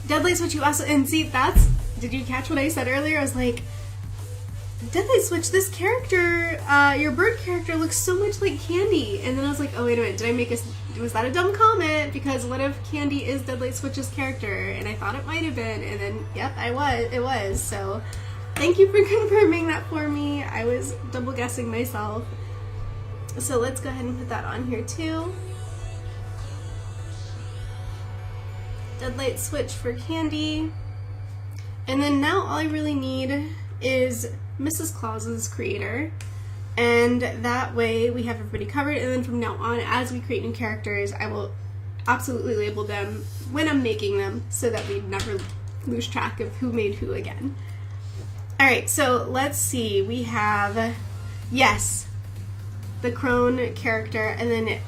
Deadlight Switch, you also, and see, that's, did you catch what I said earlier? I was like, Deadlight Switch, this character, your bird character looks so much like Candy. And then I was like, oh wait a minute, did I make was that a dumb comment? Because what if Candy is Deadlight Switch's character? And I thought it might have been, and then, yep, it was. So thank you for confirming that for me. I was double guessing myself. So let's go ahead and put that on here too. Deadlight Switch for Candy. And then now all I really need is Mrs. Claus's creator. And that way we have everybody covered, and then from now on, as we create new characters, I will absolutely label them when I'm making them so that we never lose track of who made who again. Alright, so let's see. We have, yes, the Crone character, and then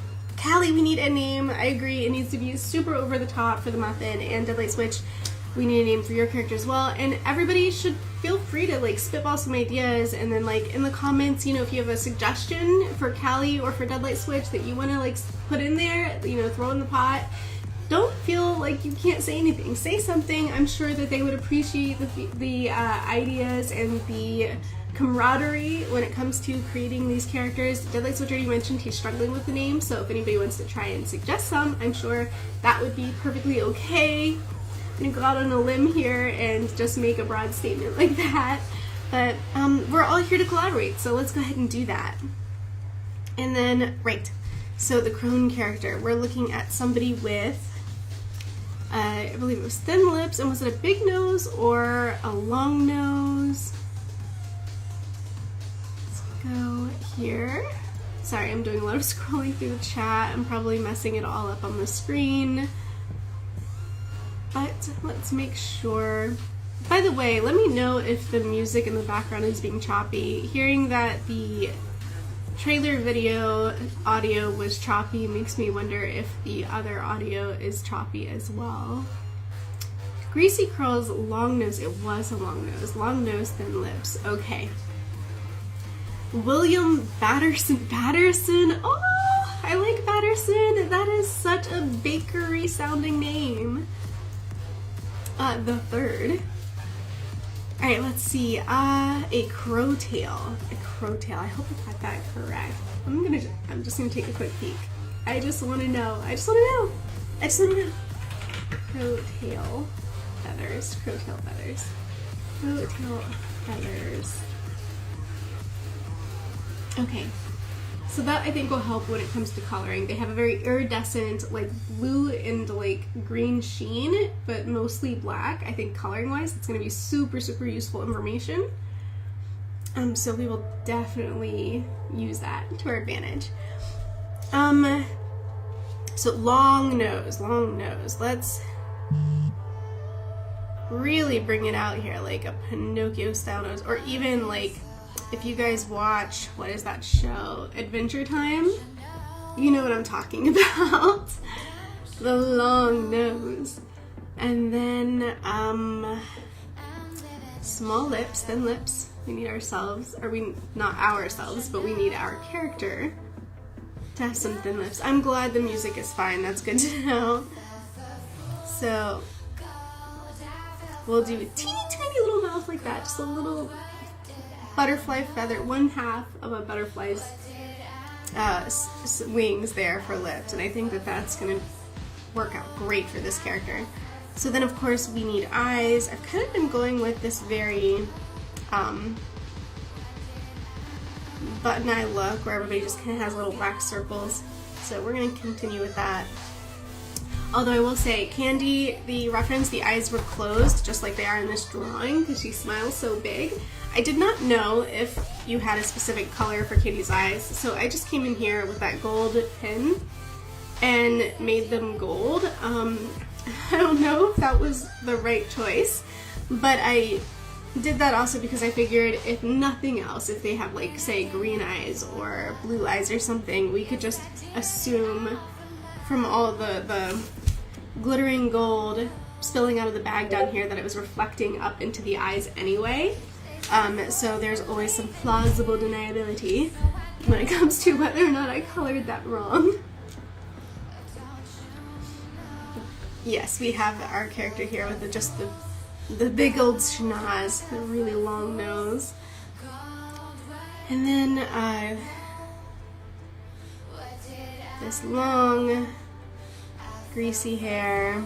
Callie, we need a name. I agree, it needs to be super over the top for the muffin, and Deadlight Switch, we need a name for your character as well. And everybody should feel free to like spitball some ideas, and then like in the comments, you know, if you have a suggestion for Callie or for Deadlight Switch that you want to like put in there, you know, throw in the pot, don't feel like you can't say anything. Say something. I'm sure that they would appreciate the ideas and the camaraderie when it comes to creating these characters. Deadlight Switch already mentioned he's struggling with the name, so if anybody wants to try and suggest some, I'm sure that would be perfectly okay. I'm gonna go out on a limb here and just make a broad statement like that, but we're all here to collaborate, so let's go ahead and do that. And then, right, so the Crone character, we're looking at somebody with, I believe it was thin lips, and was it a big nose or a long nose? Let's go here. Sorry, I'm doing a lot of scrolling through the chat. I'm probably messing it all up on the screen. But let's make sure. By the way, let me know if the music in the background is being choppy. Hearing that the trailer video audio was choppy makes me wonder if the other audio is choppy as well. Greasy Curls, long nose. It was a long nose. Long nose, thin lips. Okay. William Batterson. Batterson. Oh, I like Batterson. That is such a bakery sounding name. The third. Alright, let's see. A crowtail. A crowtail. I hope I got that correct. I'm just gonna take a quick peek. I just wanna know. I just wanna know. Crowtail feathers. Crowtail feathers. Crowtail feathers. Okay. So that I think will help when it comes to coloring. They have a very iridescent, like blue and like green sheen, but mostly black. I think coloring wise, it's going to be super, super useful information. So we will definitely use that to our advantage. So long nose. Let's really bring it out here, like a Pinocchio style nose, or even like if you guys watch, what is that show? Adventure Time? You know what I'm talking about. The long nose. And then, small lips, thin lips. We need ourselves, or we, not ourselves, but we need our character to have some thin lips. I'm glad the music is fine, that's good to know. So, we'll do a teeny tiny little mouth like that, just a little butterfly feather, 1/2 of a butterfly's wings there for lips, and I think that that's gonna work out great for this character. So then of course we need eyes. I've kind of been going with this very button eye look where everybody just kind of has little black circles. So we're going to continue with that. Although I will say, Candy, the reference, the eyes were closed just like they are in this drawing because she smiles so big. I did not know if you had a specific color for Kitty's eyes, so I just came in here with that gold pen and made them gold. I don't know if that was the right choice, but I did that also because I figured if nothing else, if they have like say green eyes or blue eyes or something, we could just assume from all the glittering gold spilling out of the bag down here that it was reflecting up into the eyes anyway. So there's always some plausible deniability when it comes to whether or not I colored that wrong. Yes, we have our character here with just the big old schnoz, the really long nose. And then this long, greasy hair.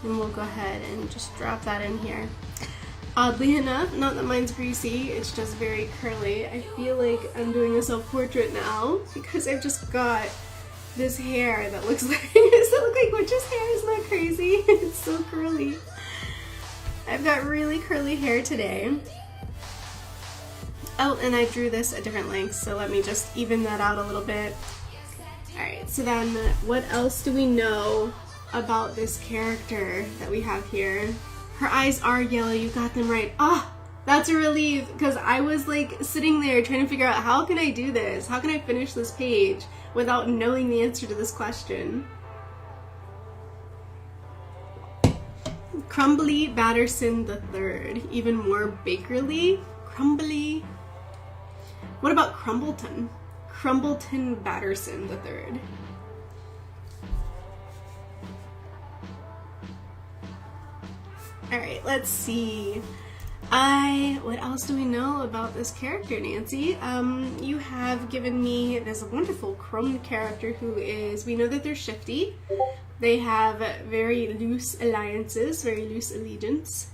And we'll go ahead and just drop that in here. Oddly enough, not that mine's greasy, it's just very curly. I feel like I'm doing a self-portrait now because I've just got this hair that looks like, does it look like witch's hair? Isn't that crazy? It's so curly. I've got really curly hair today. Oh, and I drew this at different lengths, so let me just even that out a little bit. Alright, so then what else do we know about this character that we have here? Her eyes are yellow, you got them right. Ah, that's a relief, because I was like sitting there trying to figure out how can I do this? How can I finish this page without knowing the answer to this question? Crumbly Batterson III, even more bakerly. Crumbly. What about Crumbleton? Crumbleton Batterson III. Alright, let's see. What else do we know about this character, Nancy? You have given me this wonderful Chrome character who is, we know that they're shifty. They have very loose alliances, very loose allegiance.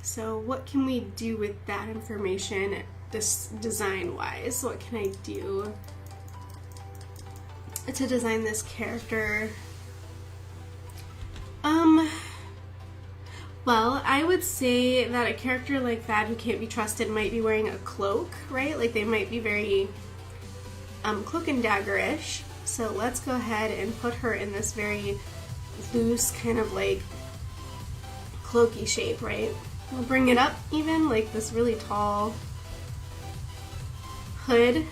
So what can we do with that information design-wise? What can I do to design this character? Well, I would say that a character like that who can't be trusted might be wearing a cloak, right? Like they might be very cloak and dagger-ish. So let's go ahead and put her in this very loose kind of like cloaky shape, right? We'll bring it up even, like this really tall hood,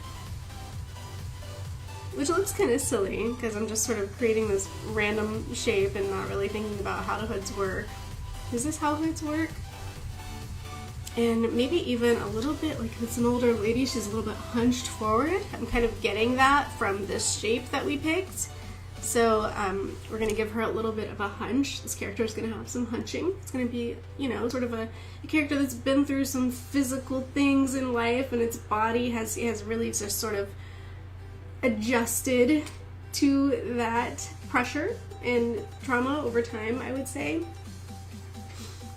which looks kind of silly because I'm just sort of creating this random shape and not really thinking about how the hoods work. Is this how hoods work? And maybe even a little bit, like if it's an older lady, she's a little bit hunched forward. I'm kind of getting that from this shape that we picked. So we're going to give her a little bit of a hunch. This character is going to have some hunching. It's going to be, you know, sort of a character that's been through some physical things in life, and its body has really just sort of adjusted to that pressure and trauma over time, I would say.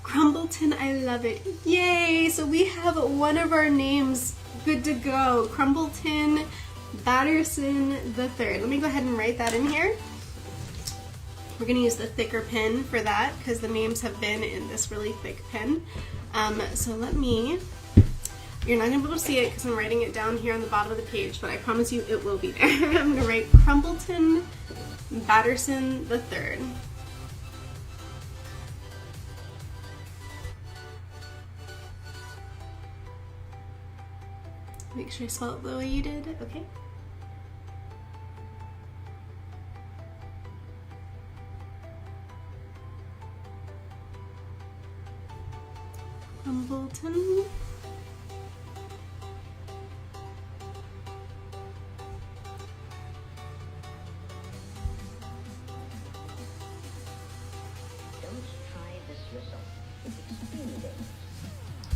Crumbleton, I love it. Yay! So we have one of our names good to go. Crumbleton Batterson III. Let me go ahead and write that in here. We're going to use the thicker pen for that because the names have been in this really thick pen. So let me, you're not going to be able to see it because I'm writing it down here on the bottom of the page, but I promise you it will be there. I'm going to write Crumbleton Batterson III. Make sure I spell it the way you did. Okay. Crumbleton.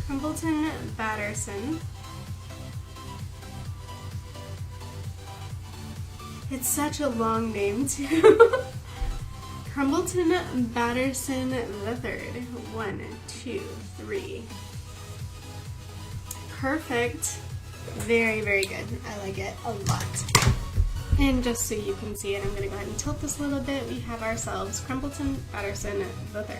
Crumbleton Batterson. It's such a long name too. Crumbleton Batterson the third. 1, 2, 3. Perfect. Very, very good. I like it a lot. And just so you can see it, I'm going to go ahead and tilt this a little bit. We have ourselves Crumbleton Batterson the third.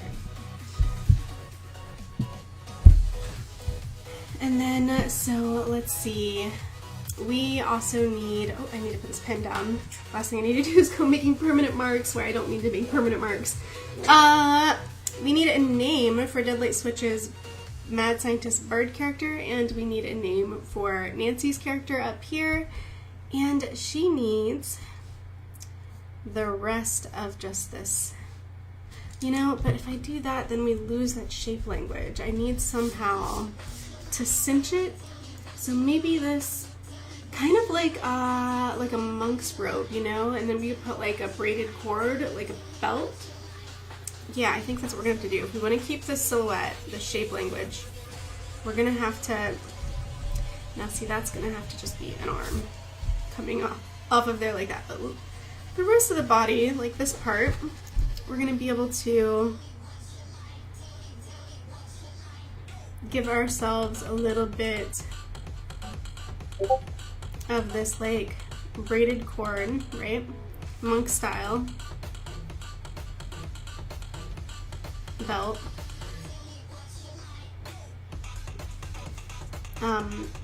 And then, so let's see. We also need, oh, I need to put this pen down. Last thing I need to do is go making permanent marks where I don't need to make permanent marks. We need a name for Deadlight Switch's Mad Scientist Bird character, and we need a name for Nancy's character up here, and she needs the rest of just this. You know, but if I do that, then we lose that shape language. I need somehow to cinch it, so maybe this kind of like a monk's robe, you know, and then we put like a braided cord, like a belt. Yeah, I think that's what we're gonna have to do. If we want to keep this silhouette, the shape language, we're gonna have to, now see, that's gonna have to just be an arm coming off of there like that, but the rest of the body, like this part, we're gonna be able to give ourselves a little bit of this like braided cord, right? Monk style belt.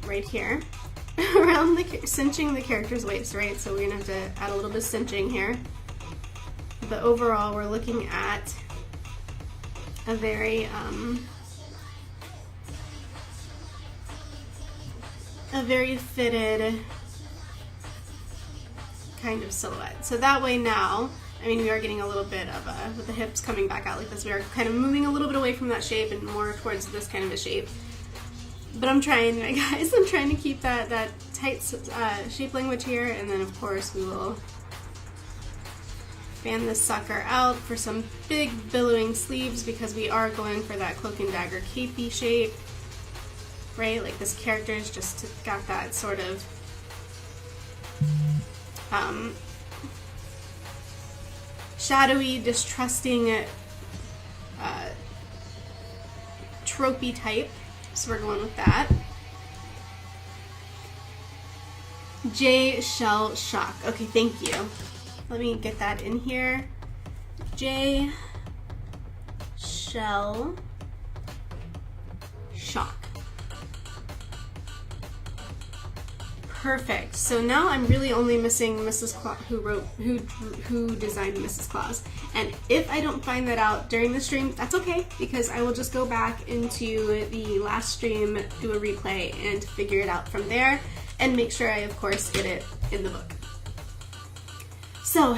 Right here around the cinching the character's waist, right? So we're gonna have to add a little bit of cinching here. But overall, we're looking at a very fitted kind of silhouette. So that way now, I mean, we are getting a little bit of with the hips coming back out like this, we are kind of moving a little bit away from that shape and more towards this kind of a shape. But I'm trying, guys, I'm trying to keep that tight shape language here, and then of course we will fan this sucker out for some big billowing sleeves because we are going for that cloak and dagger capey shape. Right, like this character's just got that sort of shadowy, distrusting, tropey type. So we're going with that. J Shell Shock. Okay, thank you. Let me get that in here. J Shell Shock. Perfect. So now I'm really only missing Mrs. Claus, who designed Mrs. Claus. And if I don't find that out during the stream, that's okay, because I will just go back into the last stream, do a replay, and figure it out from there, and make sure I, of course, get it in the book. So,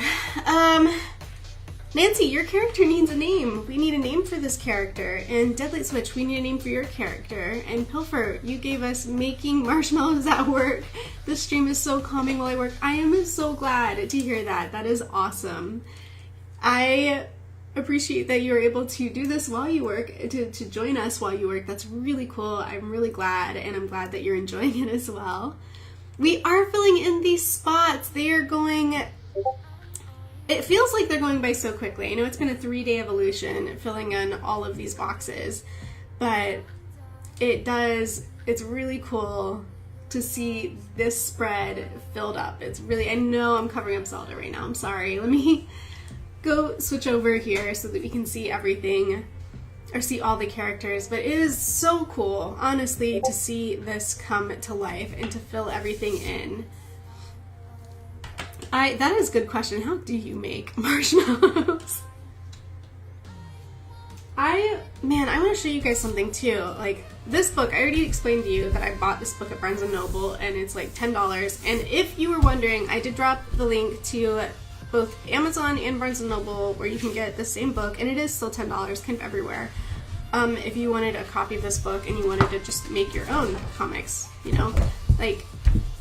Nancy, your character needs a name. We need a name for this character. And Deadlight Switch, we need a name for your character. And Pilfer, you gave us making marshmallows at work. This stream is so calming while I work. I am so glad to hear that. That is awesome. I appreciate that you were able to do this while you work, to join us while you work. That's really cool. I'm really glad, and I'm glad that you're enjoying it as well. We are filling in these spots. They are going... It feels like they're going by so quickly. I know it's been a 3-day evolution filling in all of these boxes, but it's really cool to see this spread filled up. It's really, I know I'm covering up Zelda right now. I'm sorry. Let me go switch over here so that we can see everything, or see all the characters. But it is so cool, honestly, to see this come to life and to fill everything in. That is a good question. How do you make marshmallows? Man, I want to show you guys something too. Like, this book, I already explained to you that I bought this book at Barnes & Noble, and it's like $10. And if you were wondering, I did drop the link to both Amazon and Barnes & Noble where you can get the same book, and it is still $10 kind of everywhere. If you wanted a copy of this book and you wanted to just make your own comics, you know, like,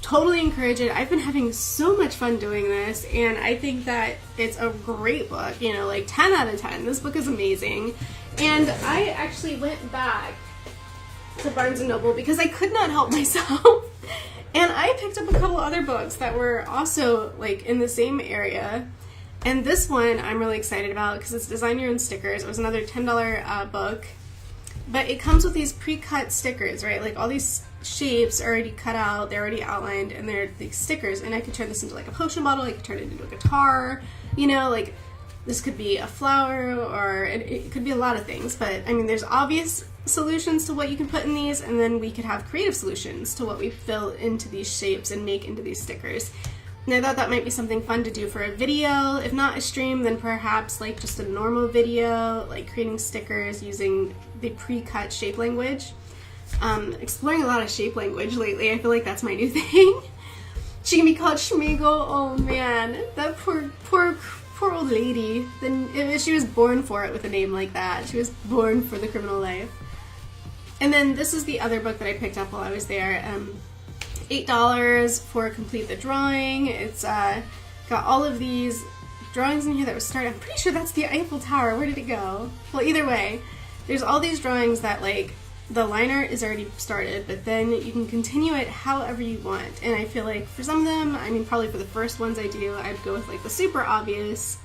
totally encourage it. I've been having so much fun doing this, and I think that it's a great book, you know, like 10 out of 10. This book is amazing. And I actually went back to Barnes & Noble because I could not help myself. And I picked up a couple other books that were also like in the same area. And this one I'm really excited about because it's Design Your Own Stickers. It was another $10 book. But it comes with these pre-cut stickers, right? Like all these shapes are already cut out, they're already outlined, and they're these stickers. And I could turn this into like a potion bottle, I could turn it into a guitar, you know, like this could be a flower, or it could be a lot of things. But I mean, there's obvious solutions to what you can put in these, and then we could have creative solutions to what we fill into these shapes and make into these stickers. And I thought that might be something fun to do for a video. If not a stream, then perhaps like just a normal video, like creating stickers using the pre-cut shape language. Exploring a lot of shape language lately. I feel like that's my new thing. She can be called Schmeagle. Oh man, that poor old lady. Then she was born for it with a name like that. She was born for the criminal life. And then this is the other book that I picked up while I was there. $8 for Complete the Drawing. It's got all of these drawings in here that was started. I'm pretty sure that's the Eiffel Tower. Where did it go? Well, either way, there's all these drawings that like the liner is already started, but then you can continue it however you want. And I feel like for some of them, I mean, probably for the first ones I do, I'd go with like the super obvious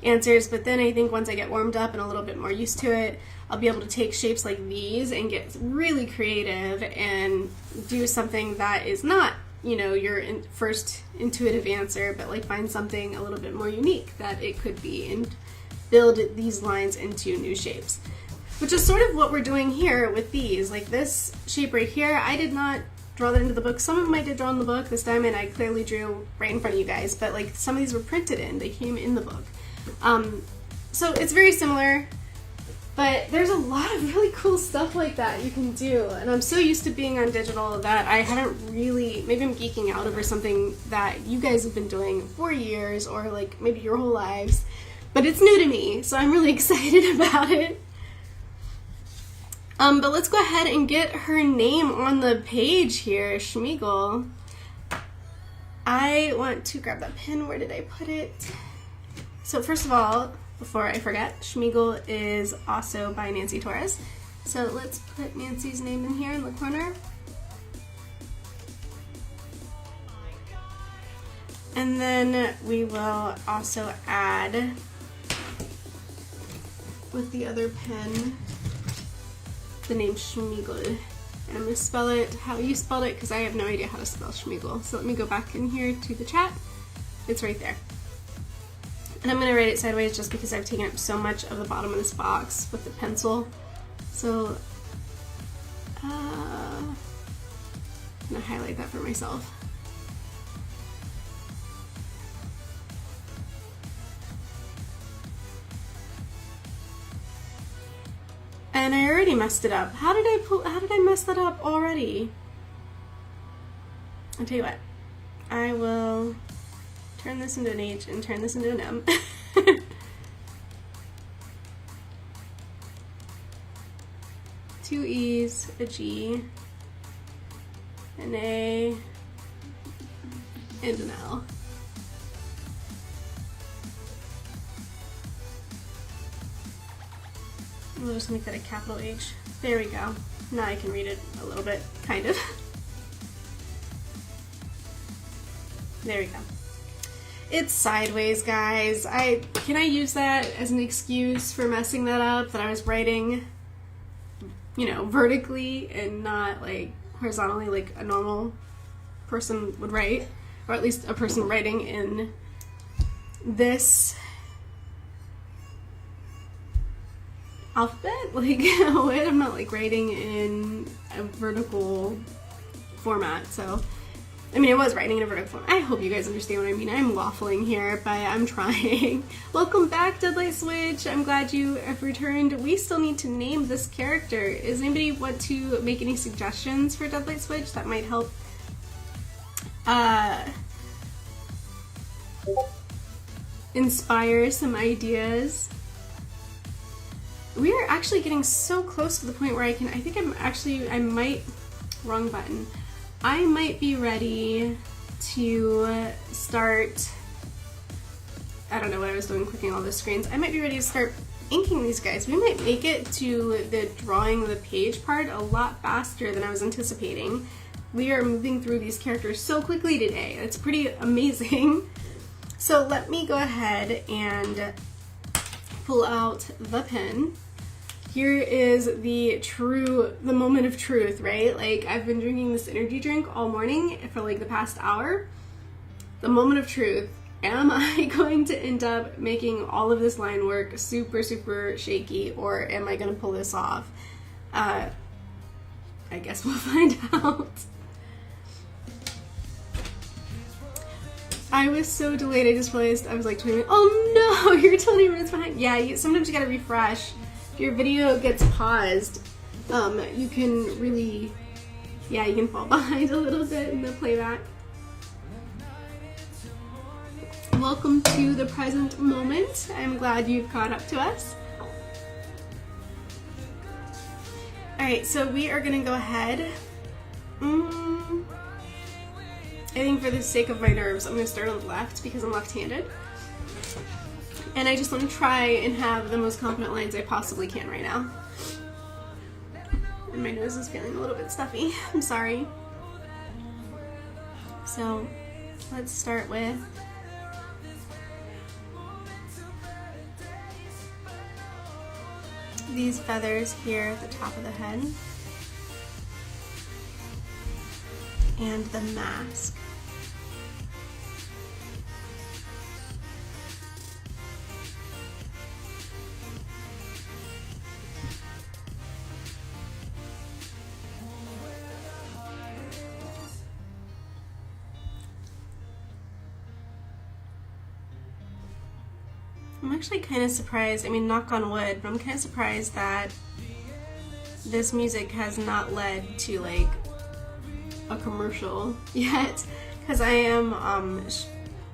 answers, but then I think once I get warmed up and a little bit more used to it, I'll be able to take shapes like these and get really creative and do something that is not, you know, your first intuitive answer, but like find something a little bit more unique that it could be and build these lines into new shapes. Which is sort of what we're doing here with these. Like this shape right here, I did not draw that into the book. Some of them I did draw in the book this time, and I clearly drew right in front of you guys, but like some of these were printed in, they came in the book. So it's very similar, but there's a lot of really cool stuff like that you can do, and I'm so used to being on digital that I haven't really, maybe I'm geeking out over something that you guys have been doing for years, or like maybe your whole lives, but it's new to me, so I'm really excited about it. But let's go ahead and get her name on the page here, Schmeagle. I want to grab that pen. Where did I put it? So first of all, before I forget, Schmeagle is also by Nancy Torres. So let's put Nancy's name in here in the corner. And then we will also add, with the other pen, the name Schmeagle. And I'm going to spell it how you spelled it because I have no idea how to spell Schmeagle. So let me go back in here to the chat. It's right there. And I'm going to write it sideways just because I've taken up so much of the bottom of this box with the pencil. So I'm going to highlight that for myself. And I already messed it up. How did I mess that up already? I'll tell you what. I will turn this into an H and turn this into an M. Two E's, a G, an A, and an L. We'll just make that a capital H. There we go. Now I can read it a little bit, kind of. There we go. It's sideways, guys. Can I use that as an excuse for messing that up? That I was writing, you know, vertically and not like horizontally like a normal person would write, or at least a person writing in this alphabet. Like, what? I'm not like writing in a vertical format, so I mean, I was writing in a vertical form. I hope you guys understand what I mean. I'm waffling here, but I'm trying. Welcome back, Deadlight Switch. I'm glad you have returned. We still need to name this character. Does anybody want to make any suggestions for Deadlight Switch that might help inspire some ideas? We are actually getting so close to the point where I might be ready to start, I don't know what I was doing clicking all the screens. I might be ready to start inking these guys. We might make it to the drawing the page part a lot faster than I was anticipating. We are moving through these characters so quickly today. It's pretty amazing. So let me go ahead and pull out the pen. Here is the moment of truth, right? Like, I've been drinking this energy drink all morning for like the past hour. The moment of truth. Am I going to end up making all of this line work super, super shaky, or am I going to pull this off? I guess we'll find out. I was so delayed, I just realized I was like 20 minutes. Oh no, you're 20 minutes behind. Yeah, sometimes you gotta refresh. If your video gets paused, you can really, you can fall behind a little bit in the playback. Welcome to the present moment. I'm glad you've caught up to us. Alright, so we are gonna go ahead. I think for the sake of my nerves, I'm gonna start on the left because I'm left-handed. And I just want to try and have the most confident lines I possibly can right now. And my nose is feeling a little bit stuffy. I'm sorry. So let's start with these feathers here at the top of the head. And the mask. I'm actually kind of surprised, I mean, knock on wood, but I'm kind of surprised that this music has not led to like a commercial yet, because I am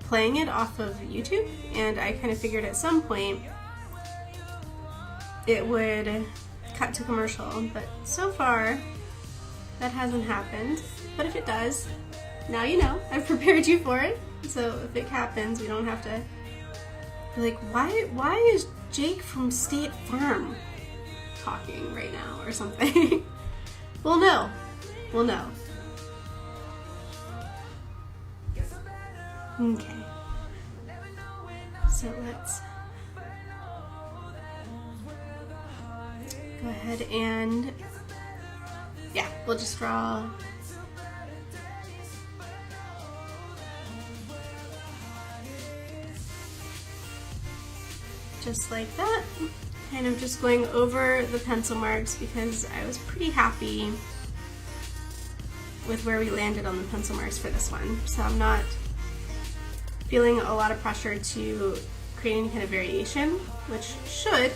playing it off of YouTube, and I kind of figured at some point it would cut to commercial, but so far that hasn't happened. But if it does, now you know, I've prepared you for it, so if it happens, we don't have to be like, why is Jake from State Farm talking right now or something? We'll know. Okay, so let's go ahead and, we'll just draw just like that, kind of just going over the pencil marks because I was pretty happy with where we landed on the pencil marks for this one, so I'm not feeling a lot of pressure to create any kind of variation, which should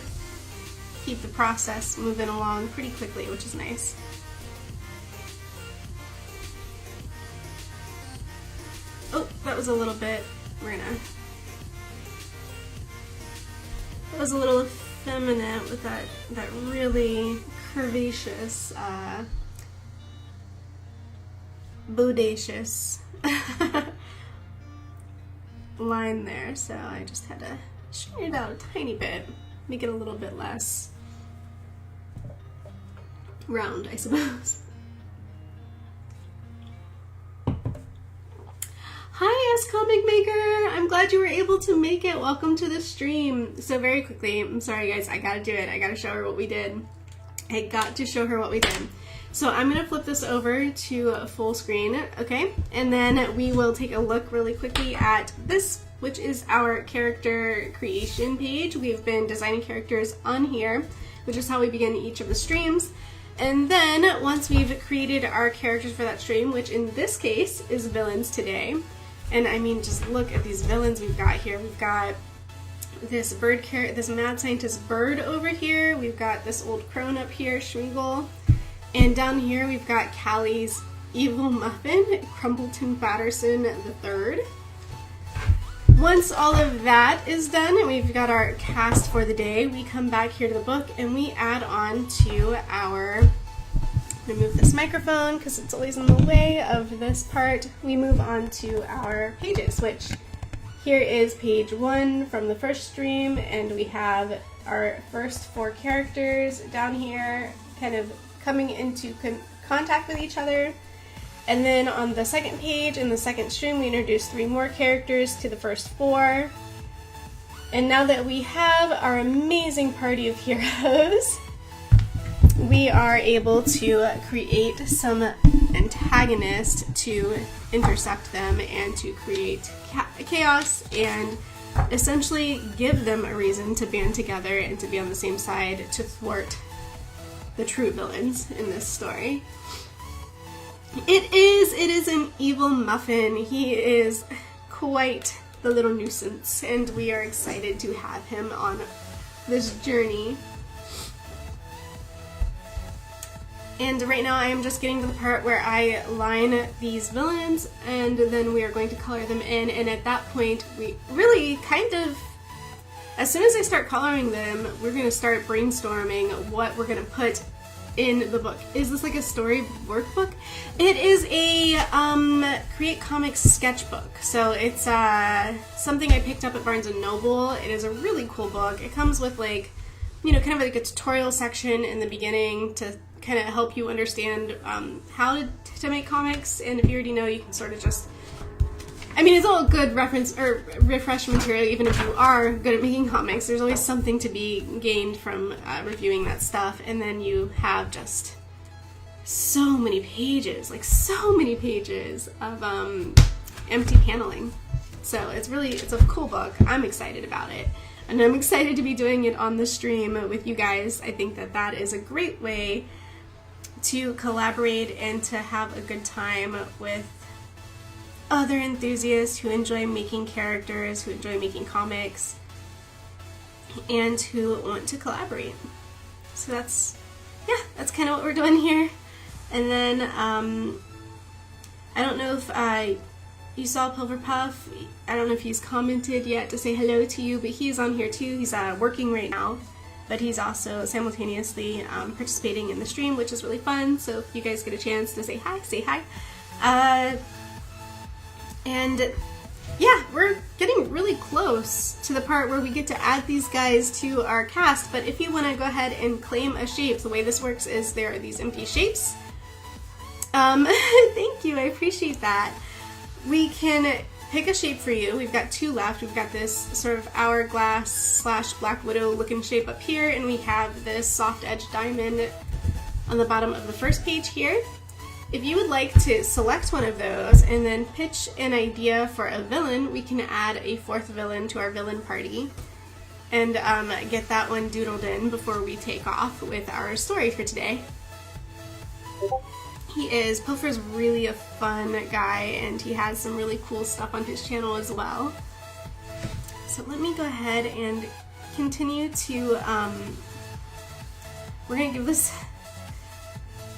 keep the process moving along pretty quickly, which is nice. Oh, that was a little bit, that was a little effeminate with that really curvaceous, bodacious line there, so I just had to straighten it out a tiny bit, make it a little bit less round, I suppose. Hi, S-Comic Maker! I'm glad you were able to make it. Welcome to the stream. So very quickly, I'm sorry guys, I gotta do it. I gotta show her what we did. I got to show her what we did. So I'm gonna flip this over to full screen, okay? And then we will take a look really quickly at this, which is our character creation page. We've been designing characters on here, which is how we begin each of the streams. And then once we've created our characters for that stream, which in this case is villains today, and I mean, just look at these villains we've got here. We've got this this mad scientist bird over here. We've got this old crone up here, Schmeagle. And down here we've got Callie's evil muffin, Crumpleton Patterson III. Once all of that is done and we've got our cast for the day, we come back here to the book and we add on to our, I'm gonna move this microphone because it's always in the way of this part. We move on to our pages, which here is page 1 from the first stream, and we have our first 4 characters down here kind of coming into contact with each other. And then on the second page in the second stream, we introduce 3 more characters to the first 4. And now that we have our amazing party of heroes, we are able to create some antagonists to intercept them and to create chaos and essentially give them a reason to band together and to be on the same side to thwart the true villains in this story. It is an evil muffin. He is quite the little nuisance, and we are excited to have him on this journey. And right now I am just getting to the part where I line these villains, and then we are going to color them in, and at that point we really kind of, as soon as I start coloring them, we're going to start brainstorming what we're going to put in the book. Is this like a story workbook? It is a Create Comics sketchbook. So it's something I picked up at Barnes & Noble. It is a really cool book. It comes with like, you know, kind of like a tutorial section in the beginning to kind of help you understand how to make comics, and if you already know, you can sort of just, I mean, it's all good reference or refresh material. Even if you are good at making comics, there's always something to be gained from reviewing that stuff. And then you have just so many pages, like so many pages of empty paneling. So it's a cool book. I'm excited about it, and I'm excited to be doing it on the stream with you guys. I think that that is a great way to collaborate and to have a good time with other enthusiasts who enjoy making characters, who enjoy making comics, and who want to collaborate. So that's kind of what we're doing here. And then I don't know if you saw Pulverpuff. I don't know if he's commented yet to say hello to you, but he's on here too. He's working right now, but he's also simultaneously participating in the stream, which is really fun. So if you guys get a chance to say hi, say hi. And yeah, we're getting really close to the part where we get to add these guys to our cast. But if you want to go ahead and claim a shape, the way this works is there are these empty shapes. Thank you, I appreciate that. We can pick a shape for you. We've got 2 left. We've got this sort of hourglass / Black Widow looking shape up here, and we have this soft edge diamond on the bottom of the first page here. If you would like to select one of those and then pitch an idea for a villain, we can add a 4th villain to our villain party and get that one doodled in before we take off with our story for today. Pilfer's really a fun guy, and he has some really cool stuff on his channel as well. So let me go ahead and continue to, we're gonna give this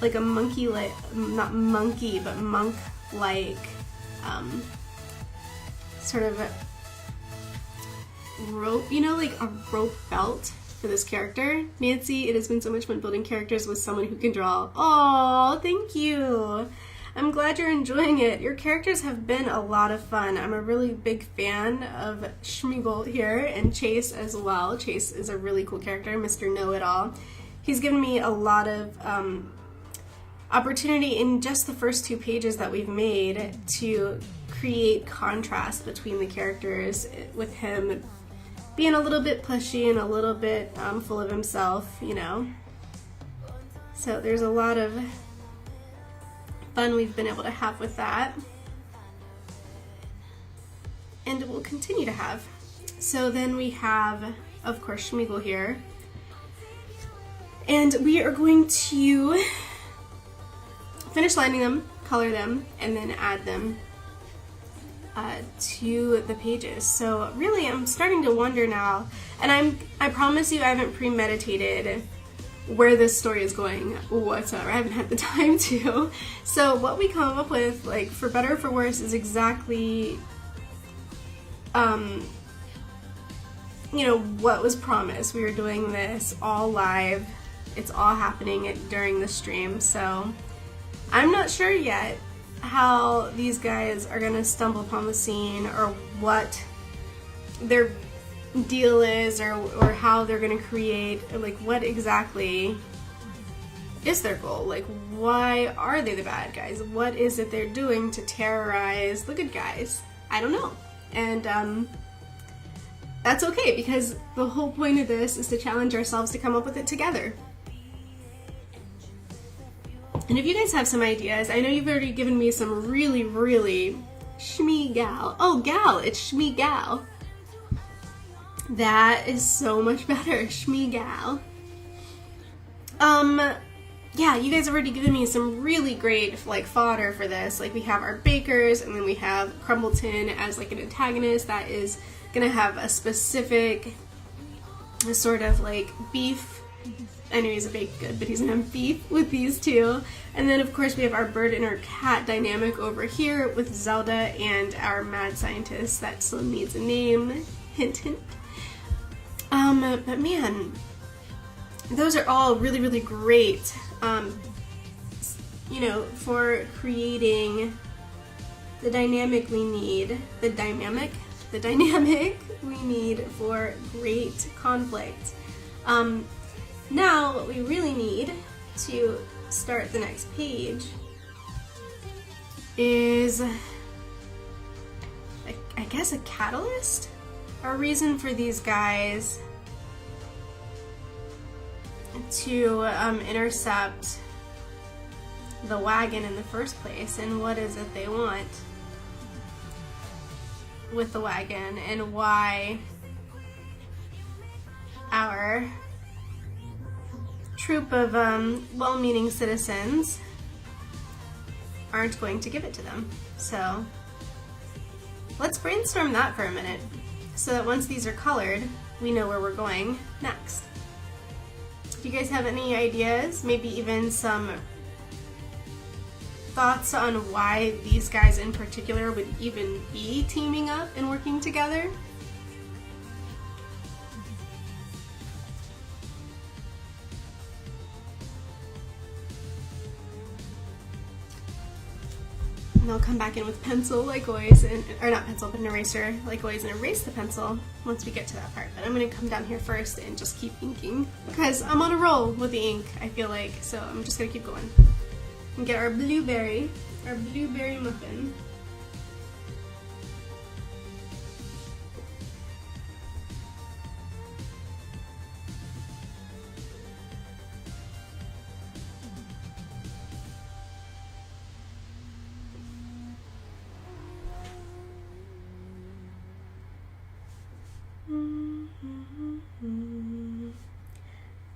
like a monkey-like, not monkey, but monk-like sort of a rope, you know, like a rope belt for this character. Nancy, it has been so much fun building characters with someone who can draw. Oh, thank you. I'm glad you're enjoying it. Your characters have been a lot of fun. I'm a really big fan of Schmeagle here, and Chase as well. Chase is a really cool character, Mr. Know-It-All. He's given me a lot of opportunity in just the first 2 pages that we've made to create contrast between the characters, with him being a little bit pushy and a little bit full of himself, you know. So there's a lot of fun we've been able to have with that, and we'll continue to have. So then we have, of course, Schmeagle here. And we are going to finish lining them, color them, and then add them to the pages. So really, I'm starting to wonder now, and I promise you I haven't premeditated where this story is going whatsoever. I haven't had the time to. So what we come up with, like, for better or for worse, is exactly you know, what was promised. We were doing this all live. It's all happening during the stream, so I'm not sure yet how these guys are gonna stumble upon the scene, or what their deal is, or how they're gonna create, or like what exactly is their goal. Like, why are they the bad guys? What is it they're doing to terrorize the good guys? I don't know. And that's okay, because the whole point of this is to challenge ourselves to come up with it together. And if you guys have some ideas, I know you've already given me some really, really shmee gal. Oh, gal, it's shmee gal. That is so much better, shmee gal. Yeah, you guys have already given me some really great, like, fodder for this. Like, we have our bakers, and then we have Crumbleton as, like, an antagonist that is gonna have a specific sort of, like, beef. I know he's a baked good, but he's gonna have beef with these two. And then, of course, we have our bird and our cat dynamic over here with Zelda and our mad scientist that still needs a name. Hint, hint. But man, those are all really, really great, you know, for creating the dynamic we need, the dynamic we need for great conflict. Now, what we really need to start the next page is, I guess, a catalyst? A reason for these guys to intercept the wagon in the first place, and what is it they want with the wagon, and why our troop of well-meaning citizens aren't going to give it to them. So let's brainstorm that for a minute, so that once these are colored, we know where we're going next. Do you guys have any ideas? Maybe even some thoughts on why these guys in particular would even be teaming up and working together? And I'll come back in with pencil like always, or not pencil, but an eraser like always, and erase the pencil once we get to that part. But I'm going to come down here first and just keep inking, because I'm on a roll with the ink, I feel like, so I'm just going to keep going. And get our blueberry muffin.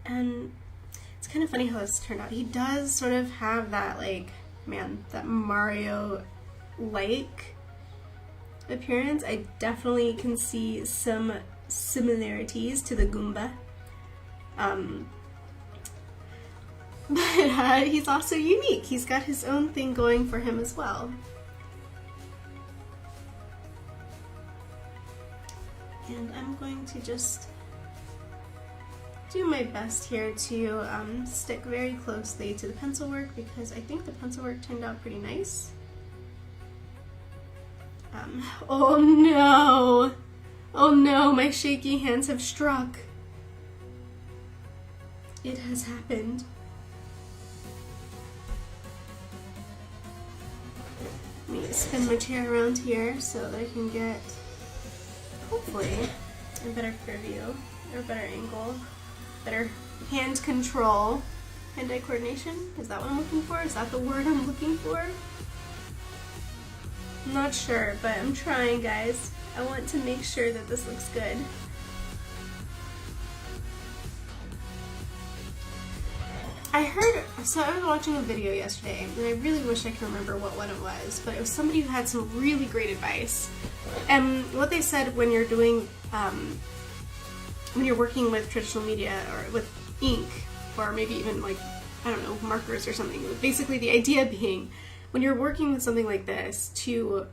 And it's kind of funny how this turned out. He does sort of have that, like, man, that Mario-like appearance. I definitely can see some similarities to the Goomba. But he's also unique. He's got his own thing going for him as well. And I'm going to just do my best here to stick very closely to the pencil work, because I think the pencil work turned out pretty nice. Oh no! Oh no, my shaky hands have struck. It has happened. Let me spin my chair around here so that I can get, hopefully, a better preview, or a better angle. Better hand control. Hand-eye coordination? Is that what I'm looking for? Is that the word I'm looking for? I'm not sure, but I'm trying, guys. I want to make sure that this looks good. I heard, so I was watching a video yesterday, and I really wish I could remember what one it was, but it was somebody who had some really great advice. And what they said when you're doing, when you're working with traditional media or with ink, or maybe even like, I don't know, markers or something, basically the idea being, when you're working with something like this, to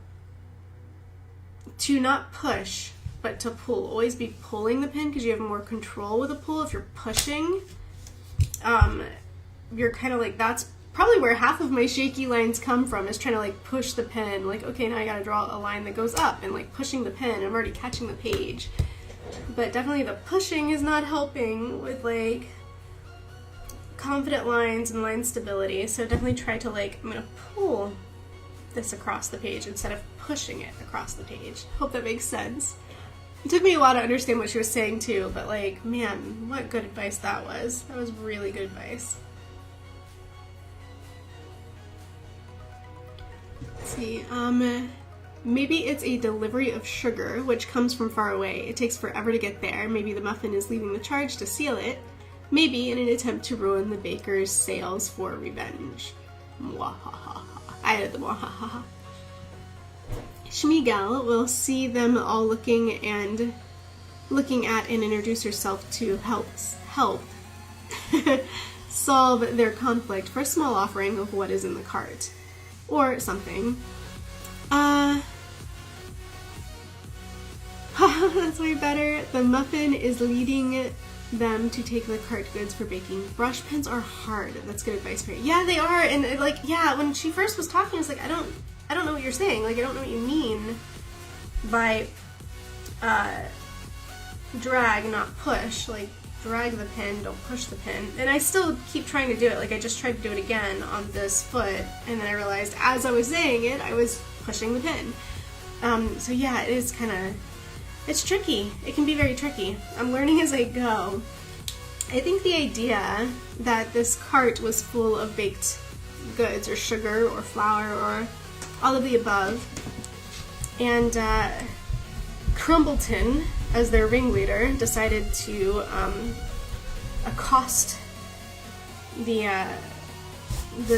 not push, but to pull. Always be pulling the pen because you have more control with a pull. If you're pushing, you're kind of like, that's probably where half of my shaky lines come from, is trying to like push the pen, like, okay, now I gotta draw a line that goes up, and like pushing the pen. I'm already catching the page. But definitely the pushing is not helping with like confident lines and line stability. So definitely try to like, I'm gonna pull this across the page instead of pushing it across the page. Hope that makes sense. It took me a while to understand what she was saying too, but like, man, what good advice that was. That was really good advice. Let's see, maybe it's a delivery of sugar, which comes from far away. It takes forever to get there. Maybe the muffin is leaving the charge to seal it. Maybe in an attempt to ruin the baker's sales for revenge. Mwahaha. I added the mwahaha. Schmiegel will see them all looking at and introduce herself to help solve their conflict for a small offering of what is in the cart. Or something. That's way better. The muffin is leading them to take the cart goods for baking. Brush pens are hard. That's good advice for you. Yeah, they are. And like, yeah, when she first was talking, I was like, I don't know what you're saying. Like, I don't know what you mean by drag, not push. Like, drag the pen, don't push the pen. And I still keep trying to do it. Like, I just tried to do it again on this foot, and then I realized as I was saying it, I was pushing the pen. So yeah, it is kind of, it's tricky. It can be very tricky. I'm learning as I go. I think the idea that this cart was full of baked goods, or sugar, or flour, or all of the above, and Crumbleton, as their ringleader, decided to accost the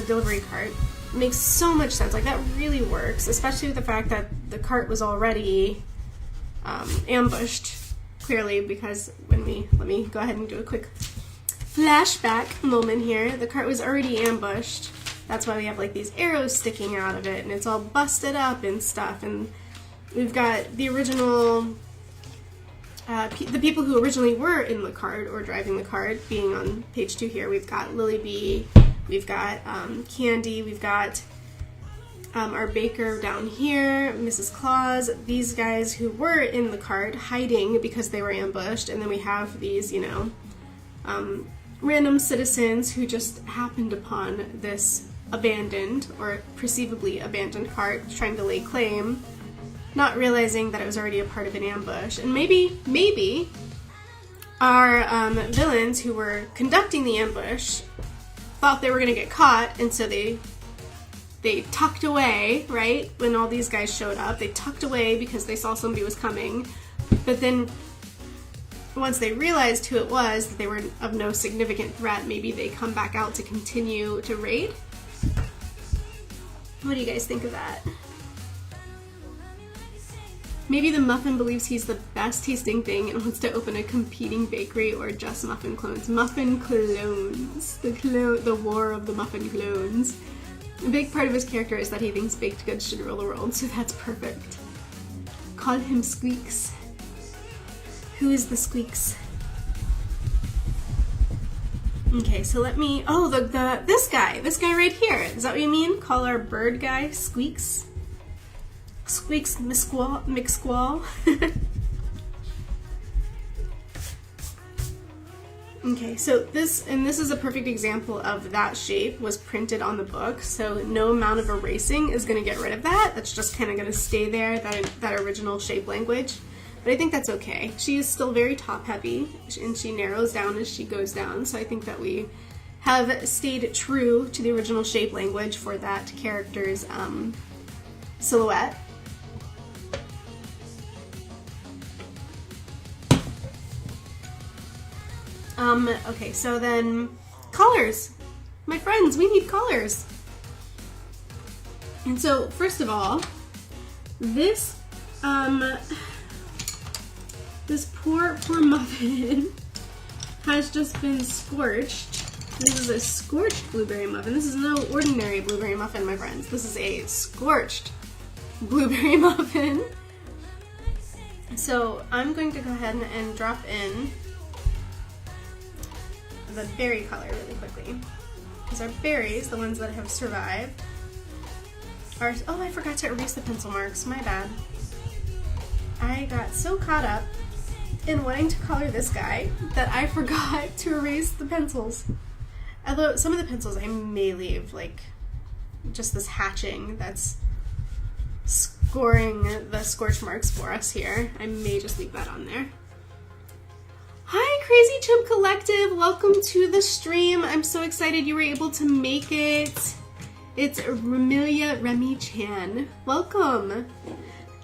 delivery cart. Makes so much sense. Like, that really works, especially with the fact that the cart was already ambushed, clearly, because let me go ahead and do a quick flashback moment here. The cart was already ambushed. That's why we have like these arrows sticking out of it, and it's all busted up and stuff. And we've got the original, the people who originally were in the cart or driving the cart being on page 2 here. We've got Lily Bee, we've got Candy, we've got our baker down here, Mrs. Claus, these guys who were in the cart hiding because they were ambushed, and then we have these, you know, random citizens who just happened upon this abandoned or perceivably abandoned cart trying to lay claim, not realizing that it was already a part of an ambush. And maybe our villains who were conducting the ambush thought they were going to get caught, and so they tucked away, right? When all these guys showed up, they tucked away because they saw somebody was coming. But then once they realized who it was, that they were of no significant threat, maybe they come back out to continue to raid. What do you guys think of that? Maybe the muffin believes he's the best tasting thing and wants to open a competing bakery, or just muffin clones. Muffin clones. The war of the muffin clones. A big part of his character is that he thinks baked goods should rule the world, so that's perfect. Call him Squeaks. Who is the Squeaks? Okay, so let me, oh, this guy right here. Is that what you mean? Call our bird guy Squeaks? Squeaks McSquall? Okay, so this is a perfect example of that shape was printed on the book, so no amount of erasing is going to get rid of that. That's just kind of going to stay there, that original shape language. But I think that's okay. She is still very top heavy, and she narrows down as she goes down, so I think that we have stayed true to the original shape language for that character's silhouette. Okay, so then colors. My friends, we need colors. And so, first of all, this poor muffin has just been scorched. This is a scorched blueberry muffin. This is no ordinary blueberry muffin, my friends. This is a scorched blueberry muffin. So I'm going to go ahead and drop in the berry color really quickly. These are berries, the ones that have survived. Oh, I forgot to erase the pencil marks. My bad. I got so caught up in wanting to color this guy that I forgot to erase the pencils. Although some of the pencils I may leave, like just this hatching that's scoring the scorch marks for us here. I may just leave that on there. Hi, Crazy Chimp Collective. Welcome to the stream. I'm so excited you were able to make it. It's Remy Chan. Welcome.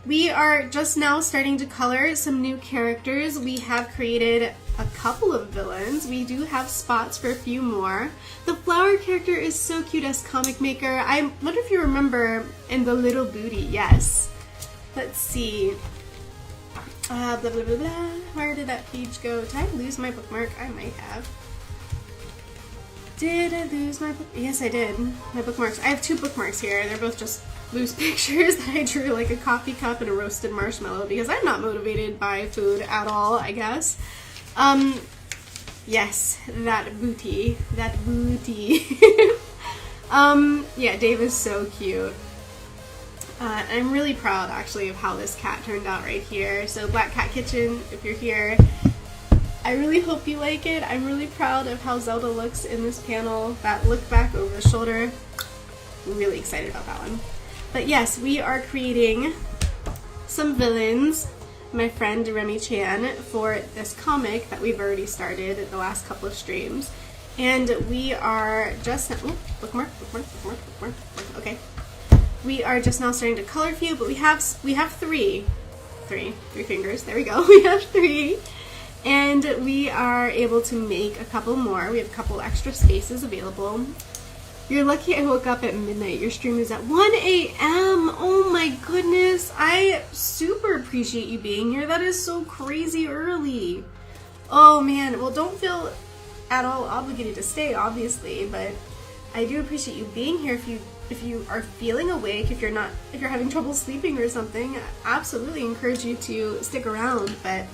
We are just now starting to color some new characters. We have created a couple of villains. We do have spots for a few more. The flower character is so cute as Comic Maker. I wonder if you remember in The Little Booty. Yes. Let's see. Blah, blah, blah, blah. Where did that page go? Did I lose my bookmark? I might have. Did I lose my book? Yes, I did. My bookmarks. I have two bookmarks here. They're both just loose pictures that I drew, like a coffee cup and a roasted marshmallow, because I'm not motivated by food at all, I guess. Yes, that booty. That booty. Yeah, Dave is so cute. I'm really proud, actually, of how this cat turned out right here. So, Black Cat Kitchen, if you're here, I really hope you like it. I'm really proud of how Zelda looks in this panel. That look back over the shoulder. I'm really excited about that one. But yes, we are creating some villains, my friend Remy Chan, for this comic that we've already started at the last couple of streams. And we are just now, bookmark, okay. We are just now starting to color a few, but we have three fingers, there we go. We have three. And we are able to make a couple more. We have a couple extra spaces available. You're lucky I woke up at midnight. Your stream is at 1 a.m. Oh my goodness. I super appreciate you being here. That is so crazy early. Oh man. Well, don't feel at all obligated to stay, obviously, but I do appreciate you being here. If you are feeling awake, if you're having trouble sleeping or something, I absolutely encourage you to stick around. But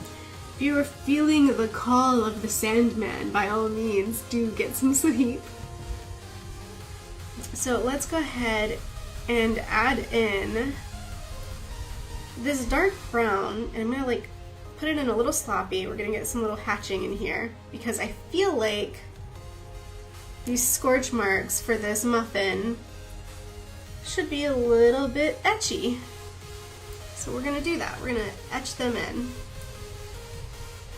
if you are feeling the call of the Sandman, by all means, do get some sleep. So let's go ahead and add in this dark brown, and I'm gonna like put it in a little sloppy. We're gonna get some little hatching in here because I feel like these scorch marks for this muffin should be a little bit etchy. So we're gonna do that. We're gonna etch them in.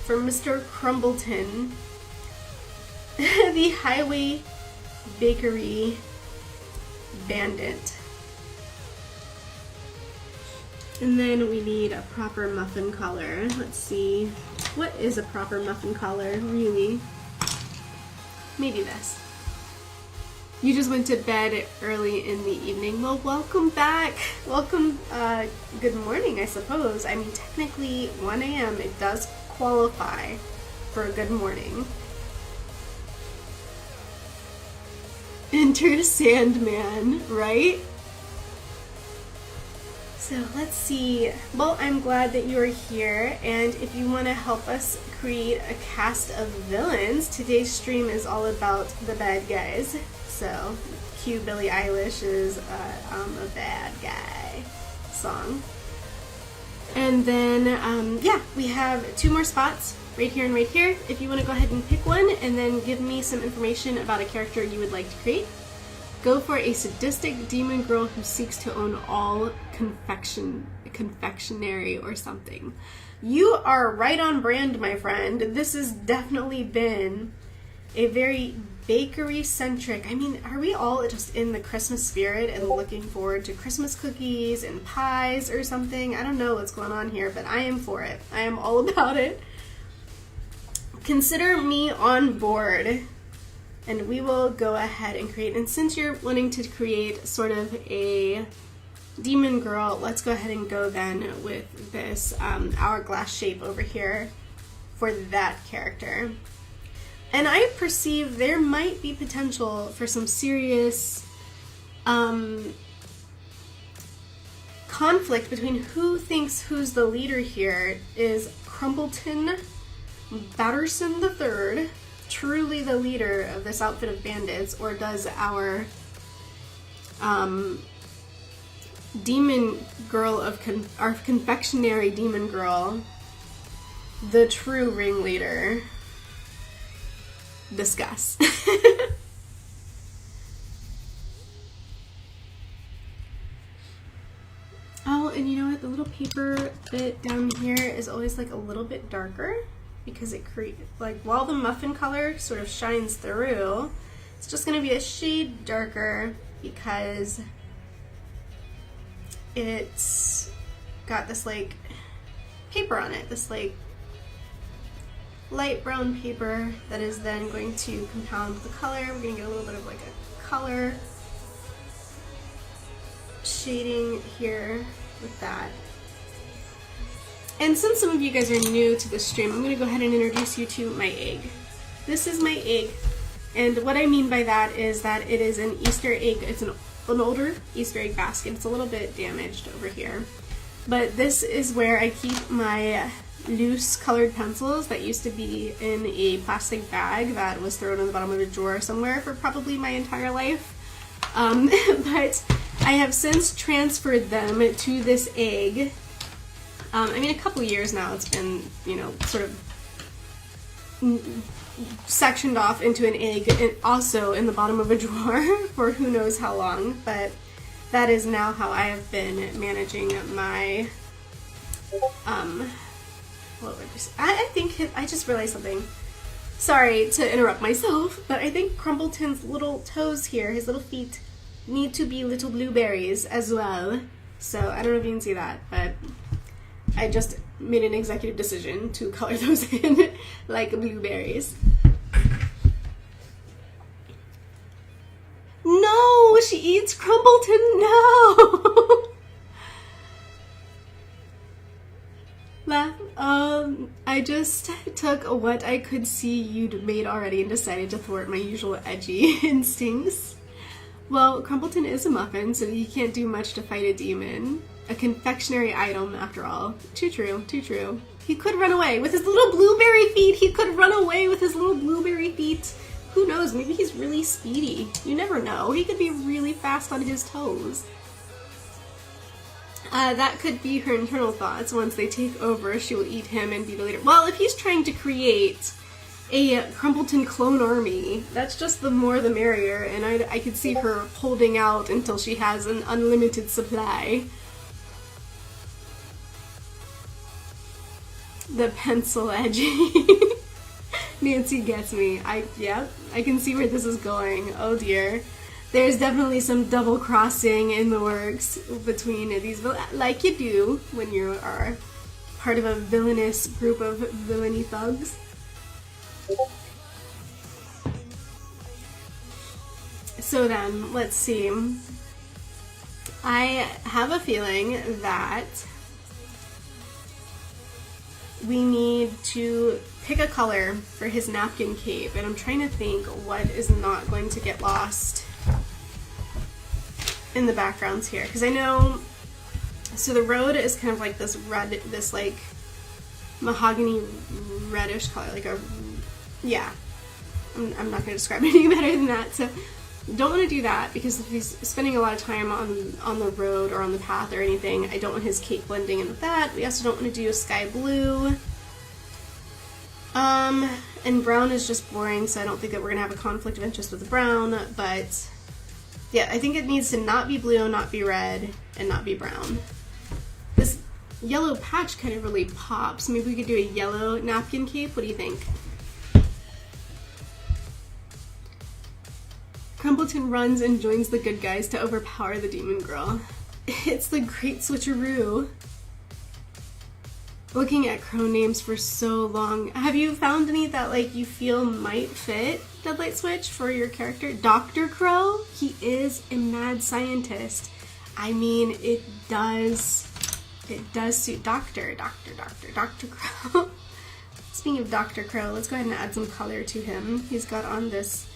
For Mr. Crumbleton, the Highway Bakery Bandit. And then we need a proper muffin color. Let's see. What is a proper muffin color, really? Maybe this. You just went to bed early in the evening. Well, welcome back. Welcome, good morning, I suppose. I mean, technically 1 a.m. it does qualify for a good morning. Enter Sandman, right? So let's see. Well, I'm glad that you are here, and if you want to help us create a cast of villains, today's stream is all about the bad guys. So, cue Billie Eilish's I'm a Bad Guy song. And then, yeah, we have two more spots, right here and right here. If you want to go ahead and pick one and then give me some information about a character you would like to create. Go for a sadistic demon girl who seeks to own all confectionery or something. You are right on brand, my friend. This has definitely been a very bakery-centric. I mean, are we all just in the Christmas spirit and looking forward to Christmas cookies and pies or something? I don't know what's going on here, but I am for it. I am all about it. Consider me on board. And we will go ahead and create, and since you're wanting to create sort of a demon girl, let's go ahead and go then with this hourglass shape over here for that character. And I perceive there might be potential for some serious conflict between who thinks who's the leader here. Is Crumpleton Batterson III truly the leader of this outfit of bandits, or does our demon girl of our confectionery demon girl, the true ringleader, discuss? Oh, and you know what? The little paper bit down here is always like a little bit darker because it creates, like, while the muffin color sort of shines through, it's just going to be a shade darker because it's got this like paper on it, this like light brown paper that is then going to compound the color. We're going to get a little bit of like a color shading here with that. And since some of you guys are new to this stream, I'm going to go ahead and introduce you to my egg. This is my egg, and what I mean by that is that it is an Easter egg. It's an older Easter egg basket. It's a little bit damaged over here, but this is where I keep my loose colored pencils that used to be in a plastic bag that was thrown in the bottom of a drawer somewhere for probably my entire life. But I have since transferred them to this egg. I mean, a couple years now it's been, you know, sort of sectioned off into an egg and also in the bottom of a drawer for who knows how long, but that is now how I have been managing my, what would you say? I think, I just realized something. Sorry to interrupt myself, but I think Crumpleton's little toes here, his little feet, need to be little blueberries as well. So I don't know if you can see that, but I just made an executive decision to color those in like blueberries. No, she eats Crumpleton, no! I just took what I could see you'd made already and decided to thwart my usual edgy instincts. Well, Crumpleton is a muffin, so he can't do much to fight a demon. A confectionery item, after all. Too true, too true. He could run away with his little blueberry feet. He could run away with his little blueberry feet. Who knows, maybe he's really speedy. You never know. He could be really fast on his toes. That could be her internal thoughts. Once they take over, she will eat him and be the leader. Well, if he's trying to create a Crumpleton clone army, that's just the more the merrier, and I could see her holding out until she has an unlimited supply. The pencil edgy. Nancy gets me. Yeah, I can see where this is going. Oh dear. There's definitely some double crossing in the works between these, like you do when you are part of a villainous group of villainy thugs. So then, let's see. I have a feeling that we need to pick a color for his napkin cape, and I'm trying to think what is not going to get lost in the backgrounds here, because I know, so the road is kind of like this red, this like mahogany reddish color, like a, yeah, I'm not going to describe it any better than that, so don't want to do that, because if he's spending a lot of time on the road or on the path or anything, I don't want his cape blending in with that. We also don't want to do sky blue. And brown is just boring, so I don't think that we're going to have a conflict of interest with the brown, but yeah, I think it needs to not be blue, not be red, and not be brown. This yellow patch kind of really pops. Maybe we could do a yellow napkin cape. What do you think? Crumpleton runs and joins the good guys to overpower the demon girl. It's the great switcheroo. Looking at crone names for so long. Have you found any that like you feel might fit deadlight switch for your character. Dr. Crow, he is a mad scientist. I mean, it does suit Dr. Crow. Speaking of Dr. Crow, let's go ahead and add some color to him. He's got on this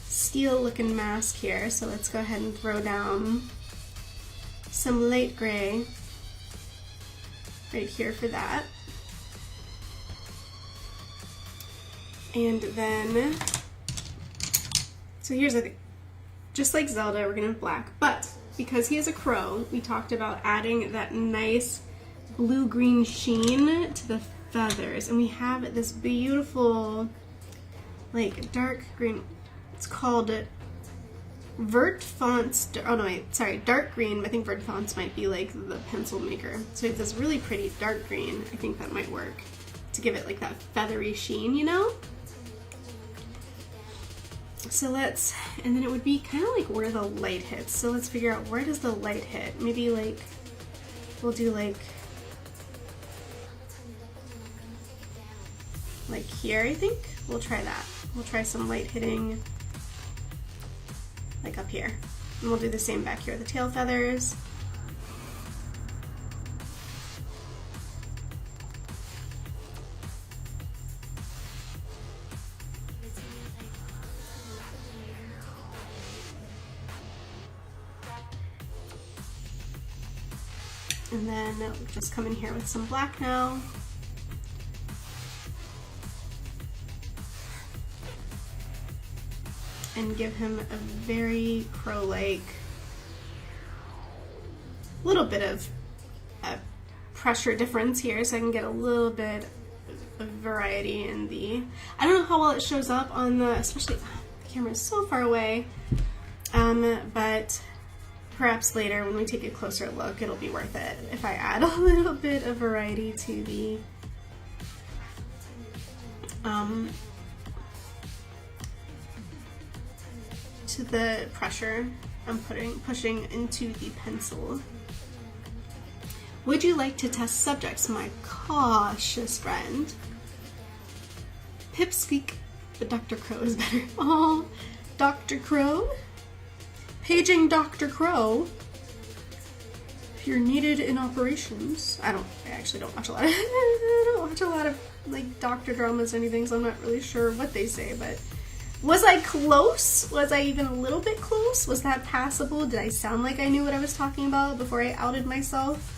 steel looking mask here, so let's go ahead and throw down some light gray right here for that. And then, so here's the thing. Just like Zelda, we're gonna have black, but because he is a crow, we talked about adding that nice blue-green sheen to the feathers, and we have this beautiful, like, dark green. It's called Vert Fonts. Oh no, wait, sorry, dark green. I think Vert Fonts might be like the pencil maker. So it's this really pretty dark green. I think that might work to give it like that feathery sheen, you know? So let's, and then it would be kind of like where the light hits. So let's figure out, where does the light hit? Maybe like, we'll do like here, I think. We'll try that. We'll try some light hitting like up here. And we'll do the same back here, the tail feathers. And then we'll just come in here with some black now. And give him a very crow-like, little bit of pressure difference here, so I can get a little bit of variety in the, I don't know how well it shows up on the, especially, the camera is so far away, but perhaps later when we take a closer look, it'll be worth it if I add a little bit of variety to the pressure I'm pushing into the pencil. Would you like to test subjects, my cautious friend? Pipsqueak, but Dr. Crow is better. Oh, Dr. Crow? Paging Dr. Crow. If you're needed in operations. I actually don't watch a lot of I don't watch a lot of like doctor dramas or anything, so I'm not really sure what they say, but was I close? Was I even a little bit close? Was that passable? Did I sound like I knew what I was talking about before I outed myself?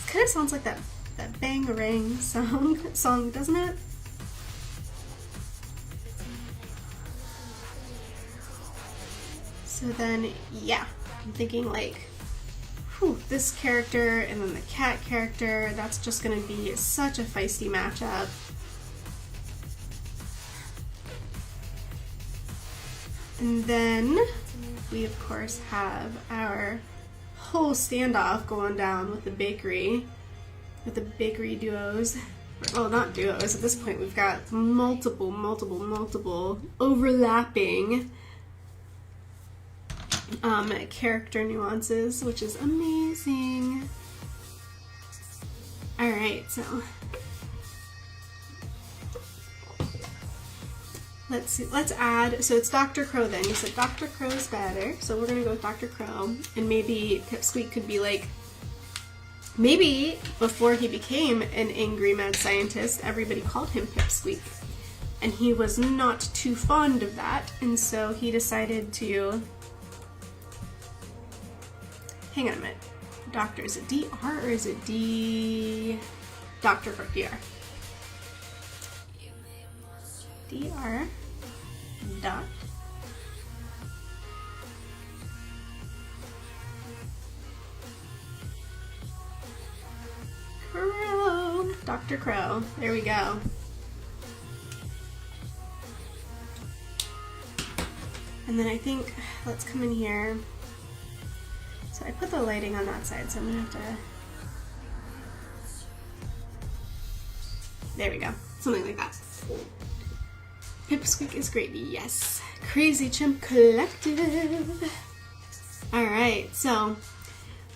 It kind of sounds like that Bangarang song, doesn't it? So then, yeah, I'm thinking like, whew, this character and then the cat character, that's just gonna be such a feisty matchup. And then we of course have our whole standoff going down with the bakery duos. Well, not duos, at this point we've got multiple overlapping character nuances, which is amazing. Alright, so let's see, let's add, so it's Dr. Crow then. You said Dr. Crow's better, so we're gonna go with Dr. Crow, and maybe Pipsqueak could be like, maybe before he became an angry mad scientist, everybody called him Pipsqueak, and he was not too fond of that, and so he decided to, hang on a minute, Doctor, is it DR or is it D, Dr. Crow, DR. DR dot Crow, Dr. Crow, there we go. And then I think, let's come in here. So I put the lighting on that side, so I'm gonna have to, there we go, something like that. Pipsqueak is great, yes. Crazy Chimp Collective. Alright, so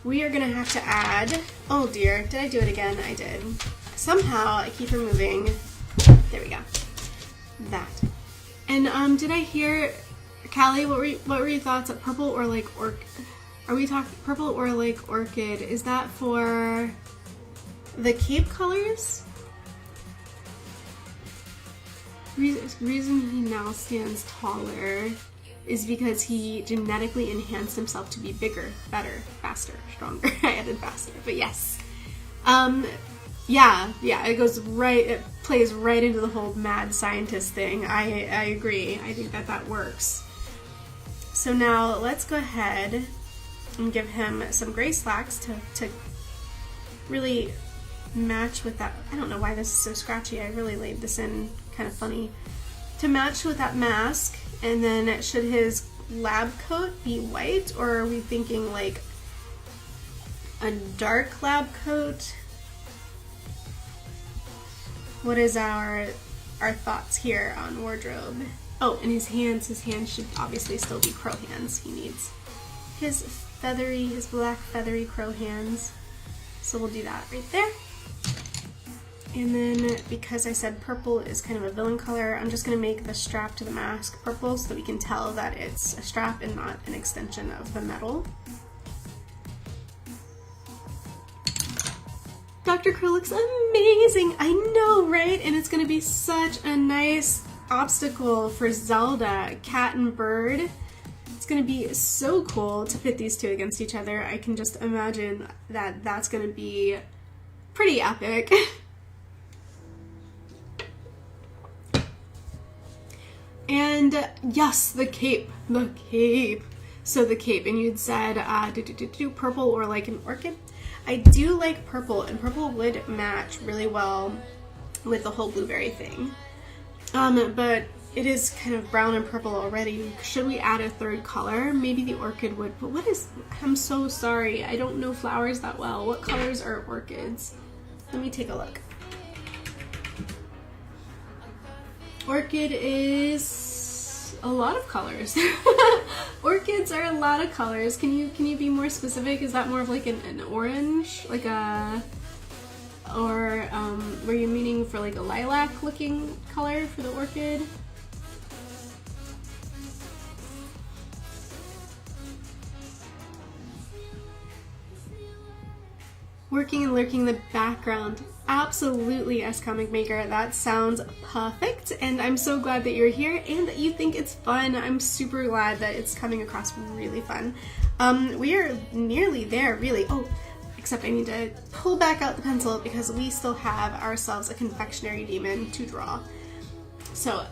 we are gonna have to add, oh dear, did I do it again? I did. Somehow I keep removing, there we go. that. And did I hear, Callie, what were your thoughts of purple or like are we talking purple or like orchid? Is that for the cape colors? Reason he now stands taller is because he genetically enhanced himself to be bigger, better, faster, stronger. I added faster, but yes. Yeah, it plays right into the whole mad scientist thing. I agree. I think that works. So now let's go ahead and give him some gray slacks to really match with that. I don't know why this is so scratchy. I really laid this in kind of funny. To match with that mask, and then should his lab coat be white, or are we thinking like a dark lab coat? What is our thoughts here on wardrobe? Oh, and his hands should obviously still be crow hands. He needs his black feathery crow hands. So we'll do that right there. And then because I said purple is kind of a villain color, I'm just gonna make the strap to the mask purple so that we can tell that it's a strap and not an extension of the metal. Dr. Crow looks amazing, I know, right? And it's gonna be such a nice obstacle for Zelda, cat and bird. It's gonna be so cool to pit these two against each other. I can just imagine that that's gonna be pretty epic. And yes, the cape. So the cape, and you'd said purple or like an orchid. I do like purple, and purple would match really well with the whole blueberry thing. But it is kind of brown and purple already. Should we add a third color? Maybe the orchid would, but I'm so sorry, I don't know flowers that well. What colors are orchids? Let me take a look. Orchid is a lot of colors. Orchids are a lot of colors. Can you be more specific? Is that more of like an orange, like or were you meaning for like a lilac looking color for the orchid? Working and lurking in the background. Absolutely, S Comic Maker. That sounds perfect, and I'm so glad that you're here and that you think it's fun. I'm super glad that it's coming across really fun. We are nearly there, really. Oh, except I need to pull back out the pencil because we still have ourselves a confectionery demon to draw. So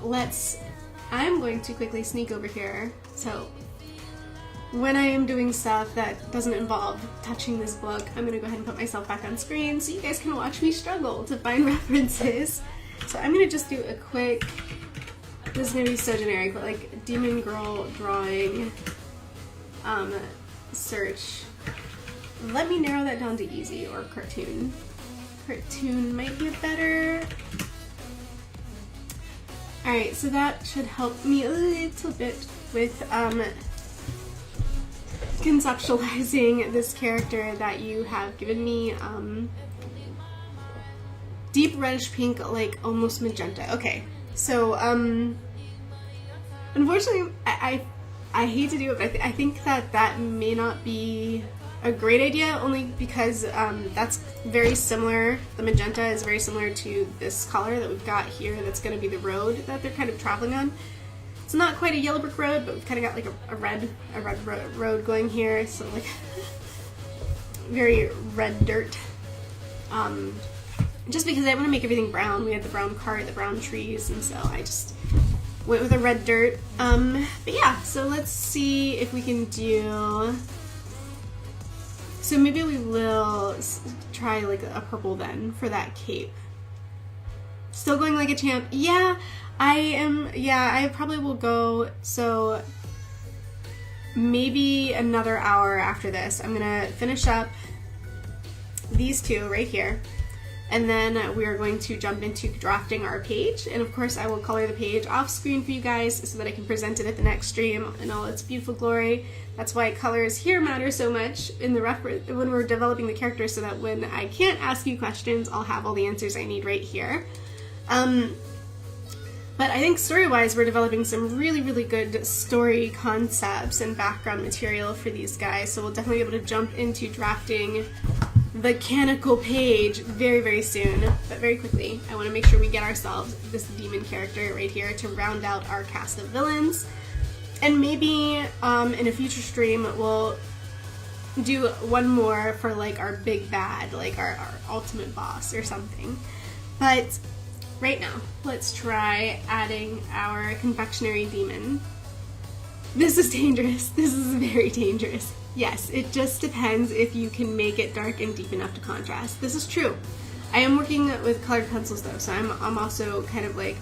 I'm going to quickly sneak over here. So when I am doing stuff that doesn't involve touching this book, I'm gonna go ahead and put myself back on screen so you guys can watch me struggle to find references. So I'm gonna just do a quick, this is gonna be so generic, but like demon girl drawing search. Let me narrow that down to easy or cartoon. Cartoon might be better. Alright, so that should help me a little bit with conceptualizing this character that you have given me. Deep reddish pink, like almost magenta. Okay, so unfortunately I hate to do it, but I think that may not be a great idea, only because that's very similar. The magenta is very similar to this color that we've got here that's going to be the road that they're kind of traveling on. It's not quite a yellow brick road, but we've kind of got like a red road going here, so like very red dirt. Just because I want to make everything brown. We had the brown cart, the brown trees, and so I just went with a red dirt. But yeah, so let's see if we can do. So maybe we will try like a purple then for that cape. Still going like a champ. Yeah. I probably will go, so maybe another hour after this. I'm gonna finish up these two right here, and then we are going to jump into drafting our page, and of course I will color the page off screen for you guys so that I can present it at the next stream in all its beautiful glory. That's why colors here matter so much in the when we're developing the character, so that when I can't ask you questions, I'll have all the answers I need right here. But I think story-wise, we're developing some really, really good story concepts and background material for these guys, so we'll definitely be able to jump into drafting the canonical page very, very soon. But very quickly, I want to make sure we get ourselves this demon character right here to round out our cast of villains. And maybe in a future stream, we'll do one more for like our big bad, like our ultimate boss or something. But right now, let's try adding our confectionery demon. This is dangerous. This is very dangerous. Yes, it just depends if you can make it dark and deep enough to contrast. This is true. I am working with colored pencils though, so I'm also kind of like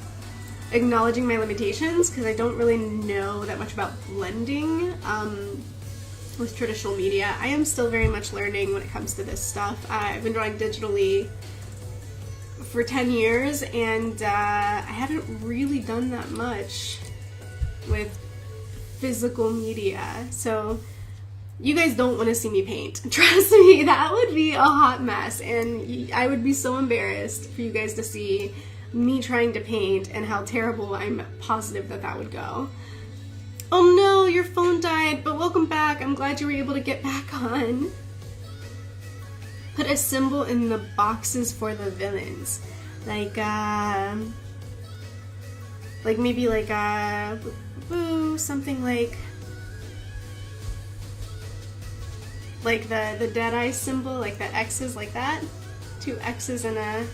acknowledging my limitations because I don't really know that much about blending with traditional media. I am still very much learning when it comes to this stuff. I've been drawing digitally for 10 years and I haven't really done that much with physical media, so you guys don't want to see me paint. Trust me, that would be a hot mess, and I would be so embarrassed for you guys to see me trying to paint and how terrible I'm positive that that would go. Oh no, your phone died, but welcome back. I'm glad you were able to get back on. Put a symbol in the boxes for the villains. Like maybe like something like the dead eye symbol, like the X's, like that. 2 X's and a.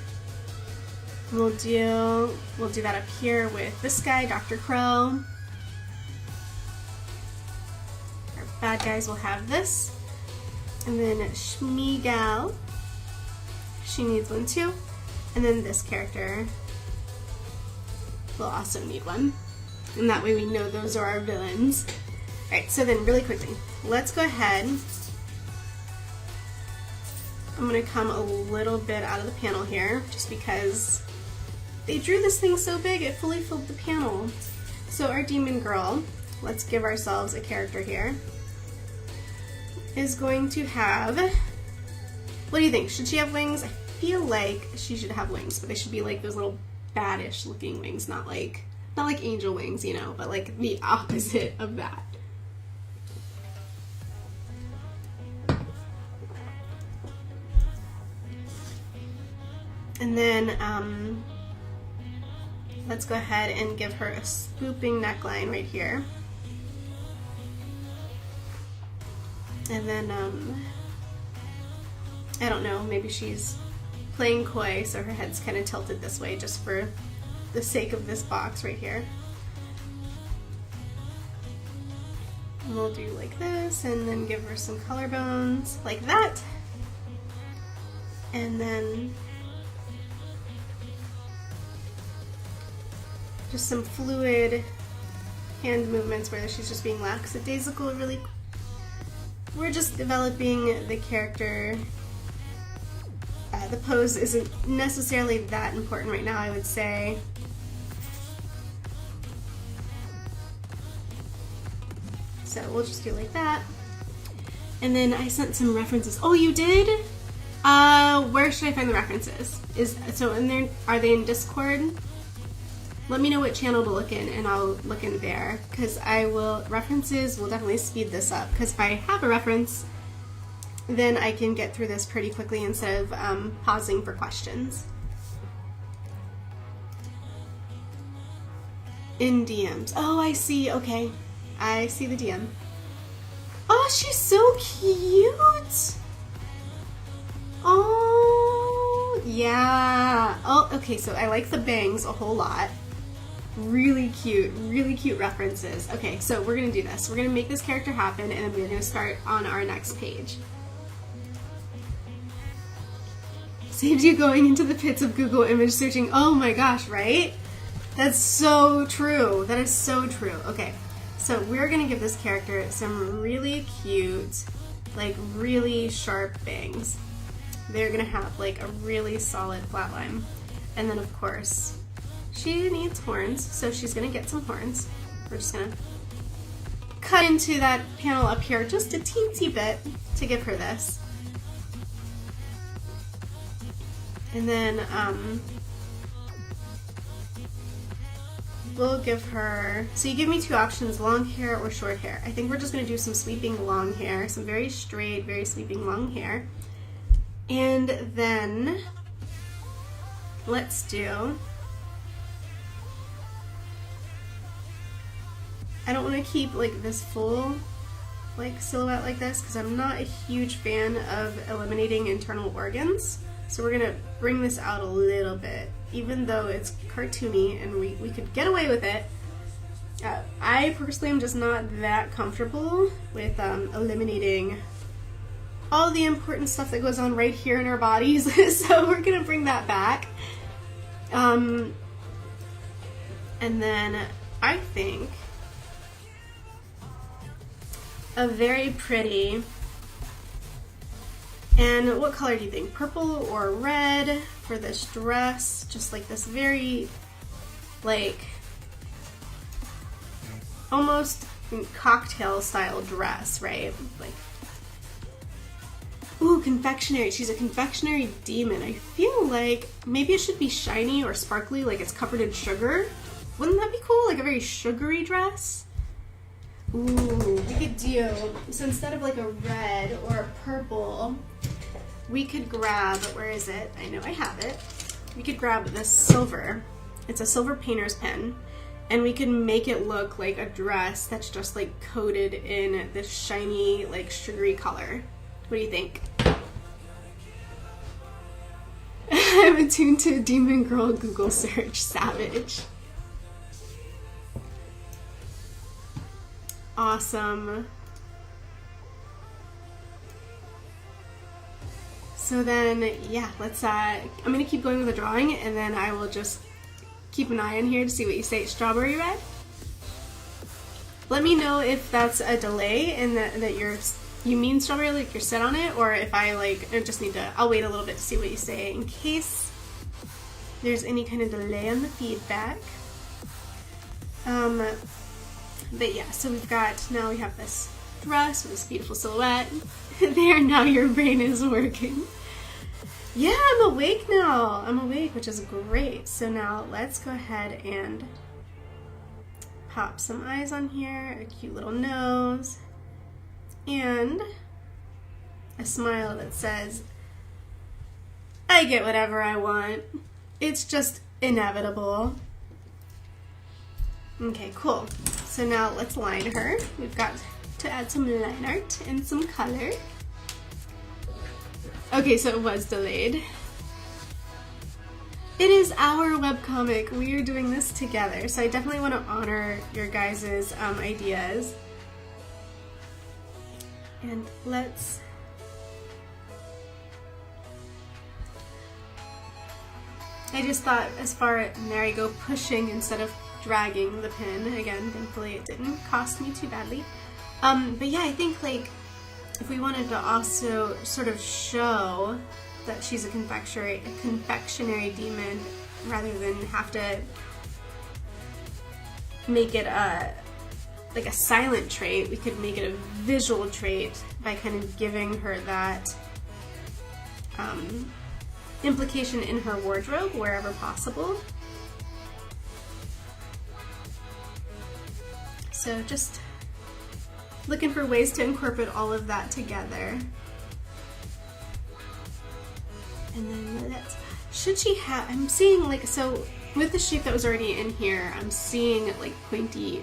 We'll do that up here with this guy, Dr. Crow. Our bad guys will have this, and then Schmeegal. She needs one too, and then this character will also need one, and that way we know those are our villains. All right, so then really quickly, let's go ahead. I'm going to come a little bit out of the panel here, just because they drew this thing so big it fully filled the panel. So our demon girl, let's give ourselves a character here, is going to have, what do you think? Should she have wings? I feel like she should have wings, but they should be like those little baddish looking wings, not like angel wings, you know, but like the opposite of that. And then let's go ahead and give her a swooping neckline right here. And then, I don't know, maybe she's playing coy, so her head's kind of tilted this way just for the sake of this box right here. And we'll do like this, and then give her some collarbones like that. And then just some fluid hand movements where she's just being lackadaisical. Really, we're just developing the character. The pose isn't necessarily that important right now, I would say. So we'll just do like that. And then I sent some references. Oh, you did? Where should I find the references? Are they in Discord? Let me know what channel to look in, and I'll look in there, because references will definitely speed this up, because if I have a reference, then I can get through this pretty quickly instead of pausing for questions. In DMs. Oh, I see. Okay. I see the DM. Oh, she's so cute! Oh, yeah. Oh, okay, so I like the bangs a whole lot. Really cute references. Okay, so we're gonna do this. We're gonna make this character happen, and then we're gonna start on our next page. Saves you going into the pits of Google image searching. Oh my gosh, right? That's so true. That is so true. Okay, so we're gonna give this character some really cute, like really sharp bangs. They're gonna have like a really solid flat line. And then of course, she needs horns, so she's gonna get some horns. We're just gonna cut into that panel up here just a teensy bit to give her this. And then we'll give her, so you give me two options, long hair or short hair. I think we're just gonna do some sweeping long hair, some very straight, very sweeping long hair. And then let's do, I don't wanna keep like this full like silhouette like this because I'm not a huge fan of eliminating internal organs. So we're gonna bring this out a little bit, even though it's cartoony and we could get away with it. I personally am just not that comfortable with eliminating all the important stuff that goes on right here in our bodies. So we're gonna bring that back. And then I think a very pretty, and what color do you think? Purple or red for this dress? Just like this very, like, almost cocktail style dress, right? Like, ooh, confectionery. She's a confectionery demon. I feel like maybe it should be shiny or sparkly, like it's covered in sugar. Wouldn't that be cool? Like a very sugary dress? Ooh, we could do, so instead of like a red or a purple, we could grab, where is it? I know I have it. We could grab this silver. It's a silver painter's pen. And we can make it look like a dress that's just like coated in this shiny, like sugary color. What do you think? I'm attuned to a demon girl Google search. Savage. Awesome. So then, yeah, let's, I'm gonna keep going with the drawing and then I will just keep an eye on here to see what you say. Strawberry red? Let me know if that's a delay and that you mean strawberry, like you're set on it, or if I just need to, I'll wait a little bit to see what you say in case there's any kind of delay on the feedback. But yeah, so now we have this dress with this beautiful silhouette. There, now your brain is working. Yeah, I'm awake now. I'm awake, which is great. So now let's go ahead and pop some eyes on here, a cute little nose, and a smile that says, I get whatever I want. It's just inevitable. Okay, cool. So now let's line her. We've got to add some line art and some color. Okay, so it was delayed. It is our webcomic. We are doing this together, so I definitely want to honor your guys' ideas. And let's... I just thought as far as there I go, pushing instead of dragging the pin. Again, thankfully it didn't cost me too badly. But yeah, I think like if we wanted to also sort of show that she's a confectionery demon rather than have to make it like a silent trait, we could make it a visual trait by kind of giving her that implication in her wardrobe wherever possible. So just looking for ways to incorporate all of that together. And then should she have, I'm seeing like, so with the shape that was already in here, I'm seeing like pointy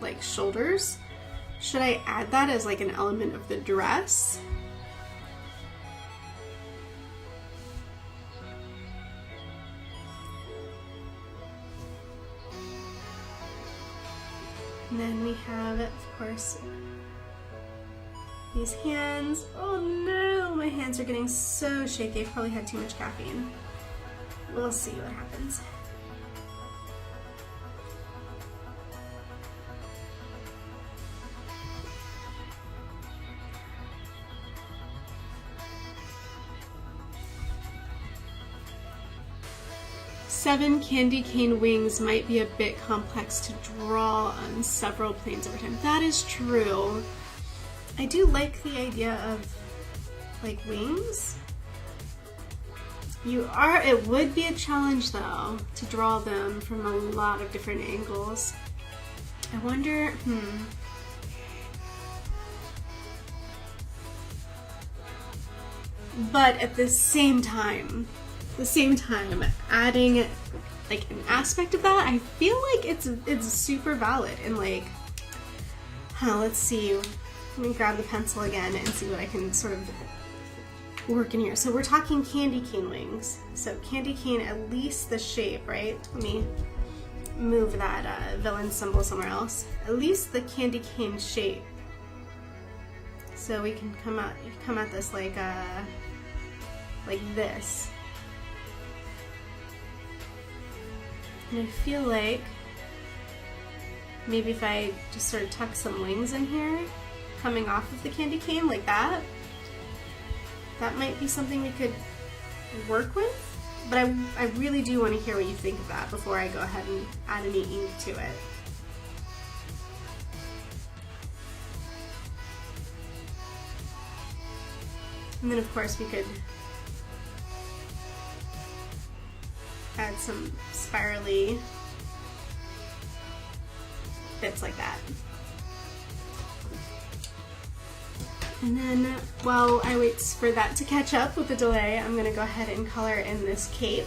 like shoulders. Should I add that as like an element of the dress? And then we have, of course, these hands. Oh no, my hands are getting so shaky. I've probably had too much caffeine. We'll see what happens. Seven candy cane wings might be a bit complex to draw on several planes over time. That is true. I do like the idea of like wings. You are, it would be a challenge though, to draw them from a lot of different angles. I wonder, But at the same time, adding like an aspect of that, I feel like it's super valid. And like, let's see, let me grab the pencil again and see what I can sort of work in here. So we're talking candy cane wings. So candy cane, at least the shape, right? Let me move that villain symbol somewhere else. At least the candy cane shape. So we can come at this like this. And I feel like maybe if I just sort of tuck some wings in here, coming off of the candy cane like that, that might be something we could work with. But I really do want to hear what you think of that before I go ahead and add any ink to it. And then of course we could add some spirally bits like that. And then while I wait for that to catch up with the delay, I'm going to go ahead and color in this cape.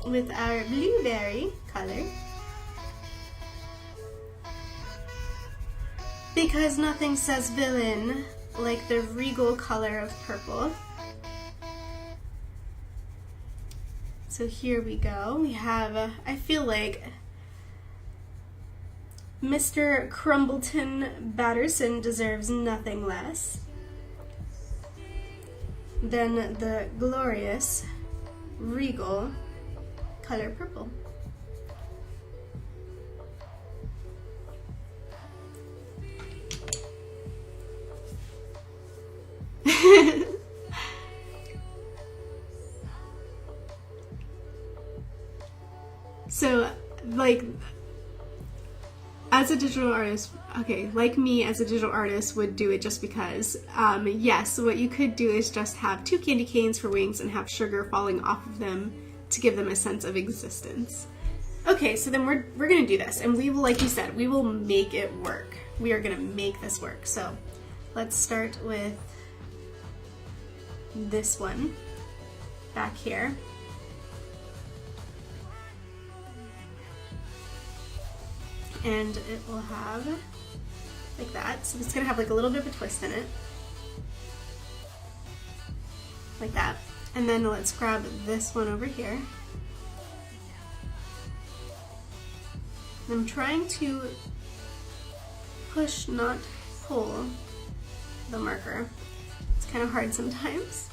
With our blueberry color. Because nothing says villain like the regal color of purple. So here we go. We have, I feel like Mr. Crumbleton Batterson deserves nothing less than the glorious regal color purple. So, like, as a digital artist, okay, like me as a digital artist would do it just because, yes, what you could do is just have 2 candy canes for wings and have sugar falling off of them to give them a sense of existence. Okay, so then we're gonna do this, and we will, like you said, we will make it work. We are gonna make this work. So let's start with this one back here. And it will have like that. So it's gonna have like a little bit of a twist in it. Like that. And then let's grab this one over here. I'm trying to push, not pull the marker. It's kind of hard sometimes.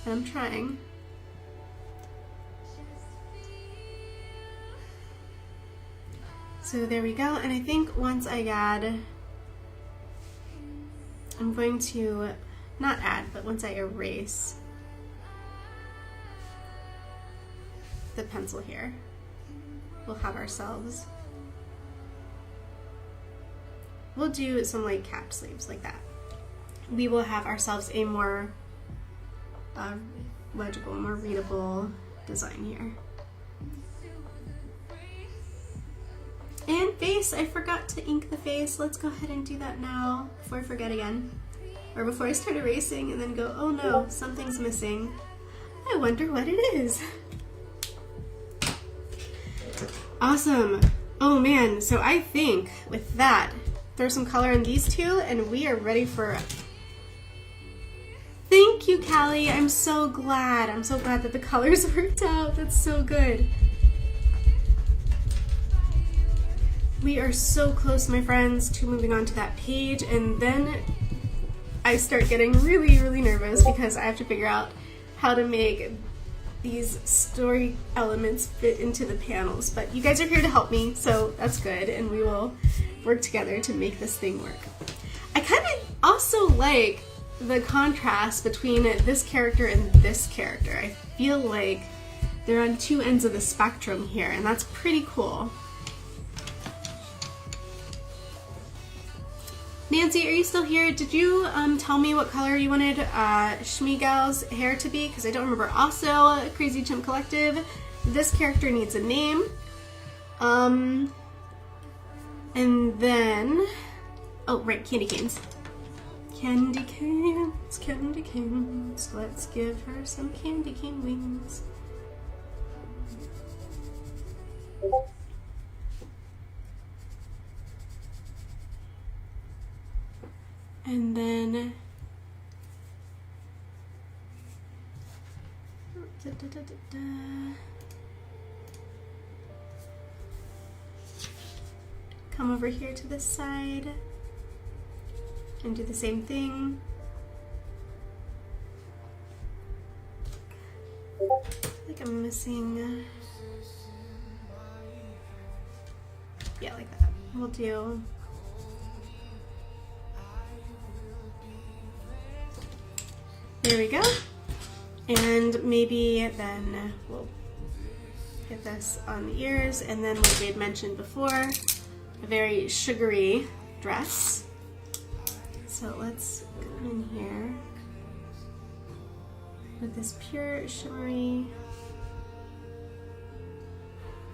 But I'm trying. So there we go, and I think once I add, I'm going to, not add, but once I erase the pencil here, we'll have ourselves, we'll do some like cap sleeves like that. We will have ourselves a more legible, more readable design here. And face, I forgot to ink the face. Let's go ahead and do that now before I forget again. Or before I start erasing and then go, oh no, something's missing. I wonder what it is. Awesome. Oh man, so I think with that, throw some color in these two and we are ready for... Thank you, Callie. I'm so glad. I'm so glad that the colors worked out. That's so good. We are so close, my friends, to moving on to that page, and then I start getting really, really nervous because I have to figure out how to make these story elements fit into the panels. But you guys are here to help me, so that's good, and we will work together to make this thing work. I kind of also like the contrast between this character and this character. I feel like they're on 2 ends of the spectrum here, and that's pretty cool. Nancy, are you still here? Did you tell me what color you wanted Schmiegal's hair to be? Because I don't remember. Also, Crazy Chimp Collective, this character needs a name. And then, oh right, candy canes. Candy canes, candy canes. Let's give her some candy cane wings. And then come over here to this side and do the same thing. I think I'm missing, yeah, like that. We'll do there we go. And maybe then we'll get this on the ears, and then like we had mentioned before, a very sugary dress. So let's come in here with this pure shimmery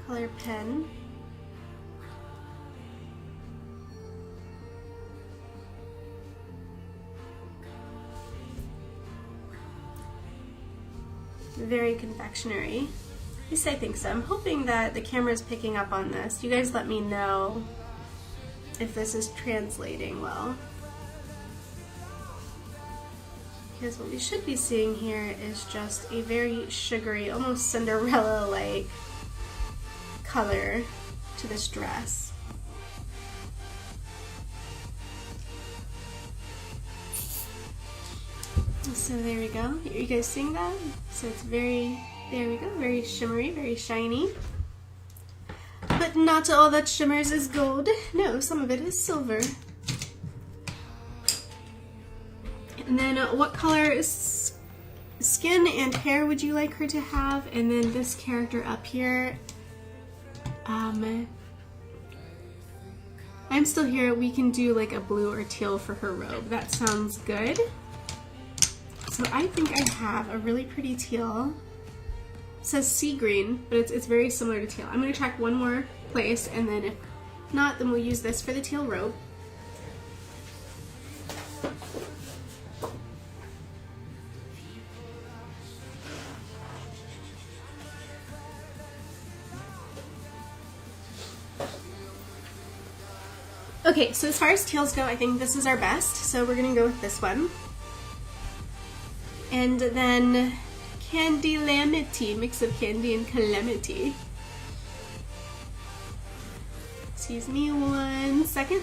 color pen. Very confectionery. At least I think so. I'm hoping that the camera is picking up on this. You guys let me know if this is translating well. Because what we should be seeing here is just a very sugary, almost Cinderella-like color to this dress. So there we go. Are you guys seeing that? So it's very, there we go, very shimmery, very shiny. But not all that shimmers is gold. No, some of it is silver. And then what color skin and hair would you like her to have? And then this character up here, I'm still here. We can do like a blue or teal for her robe. That sounds good. So I think I have a really pretty teal. It says sea green, but it's very similar to teal. I'm going to check one more place, and then if not, then we'll use this for the teal robe. Okay, so as far as teals go, I think this is our best, so we're going to go with this one. And then Candy Calamity, mix of candy and calamity. Excuse me 1 second.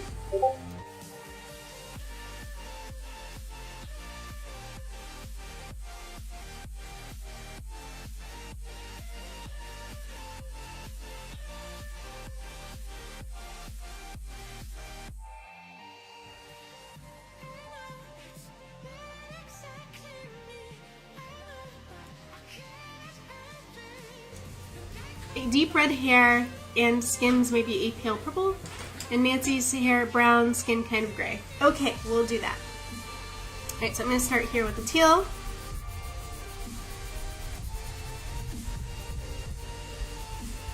Deep red hair and skin's maybe a pale purple, and Nancy's hair brown, skin kind of gray. Okay, we'll do that. Alright, so I'm going to start here with the teal.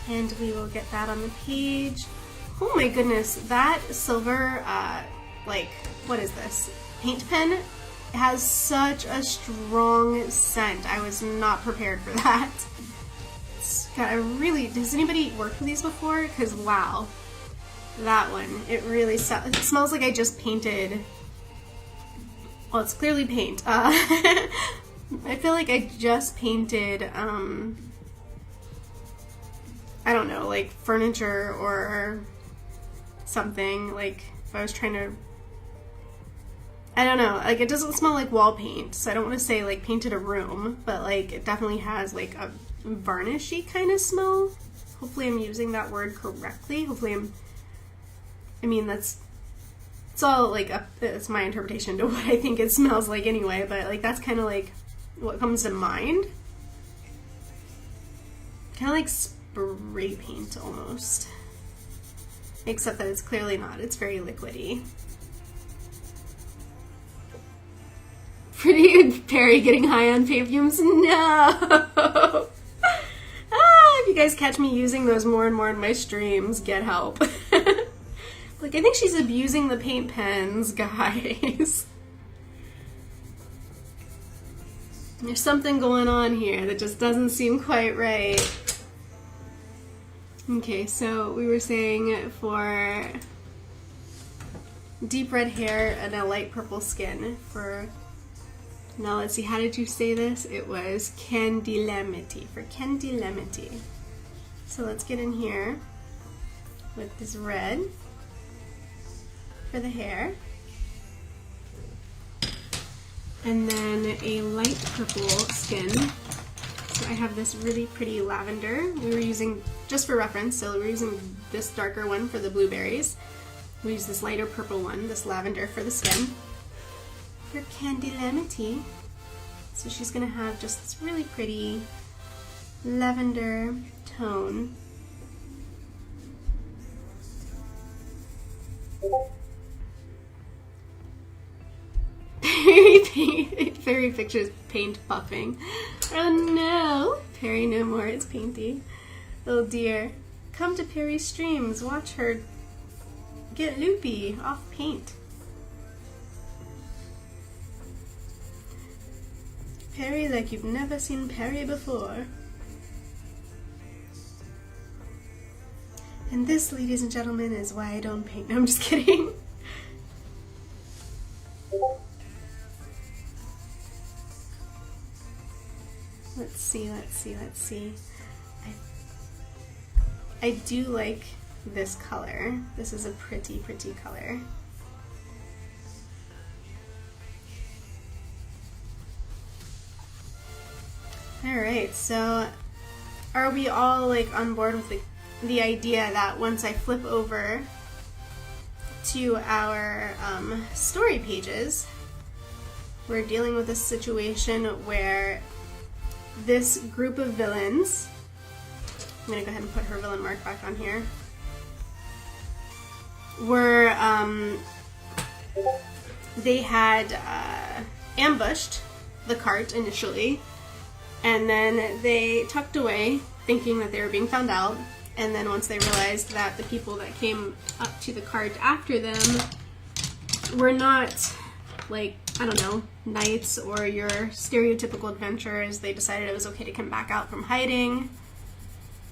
And we will get that on the page. Oh my goodness, that silver, like, what is this? Paint pen has such a strong scent. I was not prepared for that. God, does anybody work with these before? Because wow, that one, it really it smells like I just painted, well, it's clearly paint. I feel like I just painted, I don't know, like furniture or something, like if I was trying to, I don't know, like it doesn't smell like wall paint, so I don't want to say like painted a room, but like it definitely has like a varnishy kind of smell. Hopefully I'm using that word correctly. Hopefully I mean it's all like it's my interpretation to what I think it smells like anyway, but like that's kind of like what comes to mind. Kind of like spray paint almost, except that it's clearly not. It's very liquidy. pretty Perry getting high on paint fumes. No! If you guys catch me using those more and more in my streams, get help. Like, I think she's abusing the paint pens, guys. There's something going on here that just doesn't seem quite right. Okay, so we were saying for deep red hair and a light purple skin for, now let's see, how did you say this? It was Candilemity, for Candilemity. So let's get in here with this red for the hair. And then a light purple skin. So I have this really pretty lavender. We were using, just for reference, so we're using this darker one for the blueberries. We use this lighter purple one, this lavender, for the skin. For Candilemity. So she's gonna have just this really pretty lavender tone. PerryPictures paint puffing. Oh no! Perry no more, it's painty. Oh dear. Come to Perry's streams, watch her get loopy off paint. Perry like you've never seen Perry before. And this, ladies and gentlemen, is why I don't paint. No, I'm just kidding. Let's see, let's see, let's see. I do like this color. This is a pretty, pretty color. Alright, so are we all like on board with the idea that once I flip over to our story pages, we're dealing with a situation where this group of villains, I'm going to go ahead and put her villain mark back on here, were, they had ambushed the cart initially, and then they tucked away thinking that they were being found out, and then once they realized that the people that came up to the cart after them were not, like, I don't know, knights or your stereotypical adventurers, they decided it was okay to come back out from hiding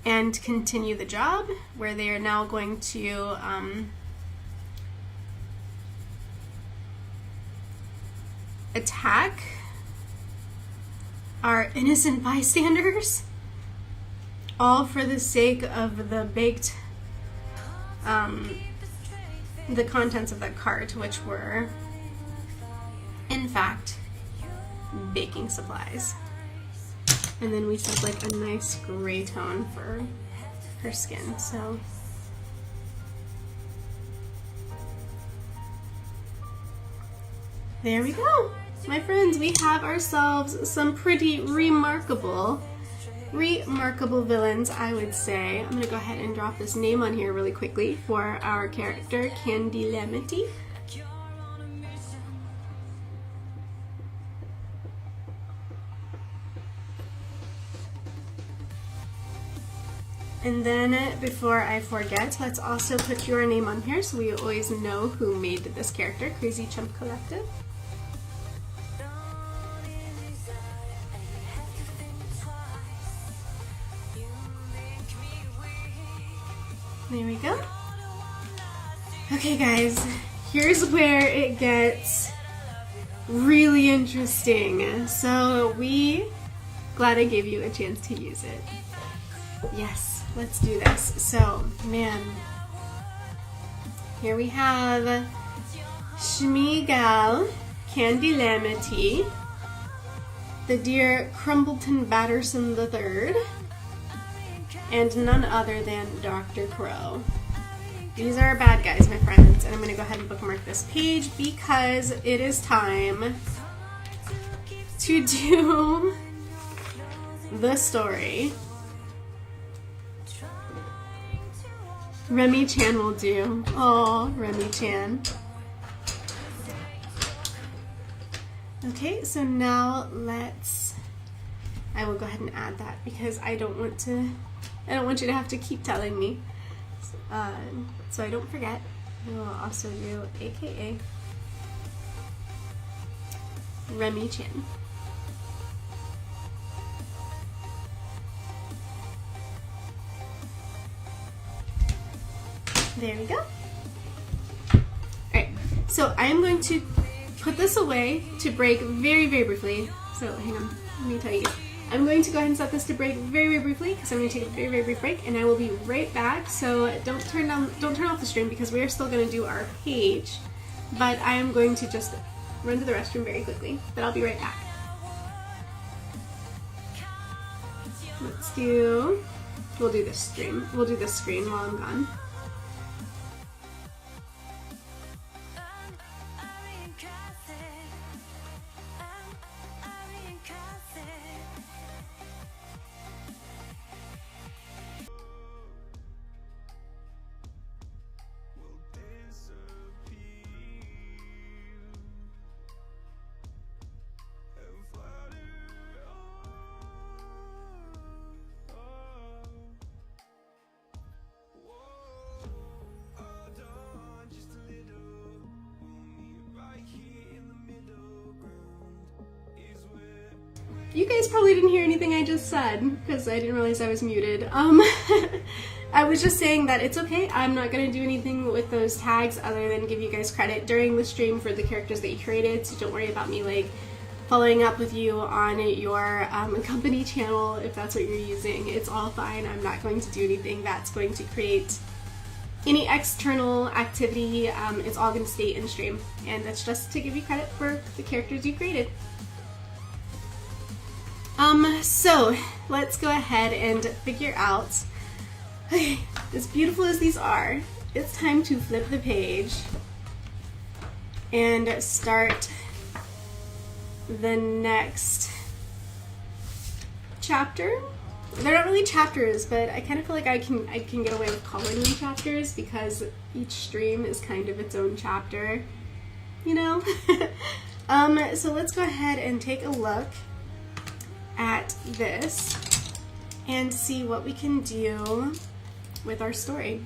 and continue the job, where they are now going to attack our innocent bystanders, all for the sake of the baked, the contents of that cart, which were, in fact, baking supplies. And then we took like a nice gray tone for her skin, so. There we go. My friends, we have ourselves some pretty remarkable villains, I would say. I'm gonna go ahead and drop this name on here really quickly for our character, Candilemity. And then, before I forget, let's also put your name on here so we always know who made this character, Crazy Chump Collective. There we go. Okay guys, here's where it gets really interesting. So glad I gave you a chance to use it. Yes, let's do this. So, man, here we have Shmigal Candilemity, the dear Crumbleton Batterson III, and none other than Dr. Crow. These are our bad guys, my friends, and I'm going to go ahead and bookmark this page because it is time to do the story. Remy Chan will do. Oh, Remy Chan. Okay, so now I will go ahead and add that because I don't want you to have to keep telling me. So I don't forget. We'll also do AKA Remy Chan. There we go. Alright, so I am going to put this away to break very, very briefly. So hang on, let me tell you. I'm going to go ahead and set this to break very, very briefly because I'm going to take a very, very brief break, and I will be right back. So don't turn off the stream because we are still going to do our page, but I am going to just run to the restroom very quickly. But I'll be right back. We'll do this stream. We'll do this screen while I'm gone. You guys probably didn't hear anything I just said because I didn't realize I was muted. I was just saying that it's okay. I'm not going to do anything with those tags other than give you guys credit during the stream for the characters that you created, so don't worry about me like following up with you on your company channel if that's what you're using. It's all fine. I'm not going to do anything that's going to create any external activity. It's all going to stay in stream, and that's just to give you credit for the characters you created. So let's go ahead and figure out, okay, as beautiful as these are, it's time to flip the page and start the next chapter. They're not really chapters, but I kind of feel like I can get away with calling them chapters because each stream is kind of its own chapter, you know? So let's go ahead and take a look at this and see what we can do with our story.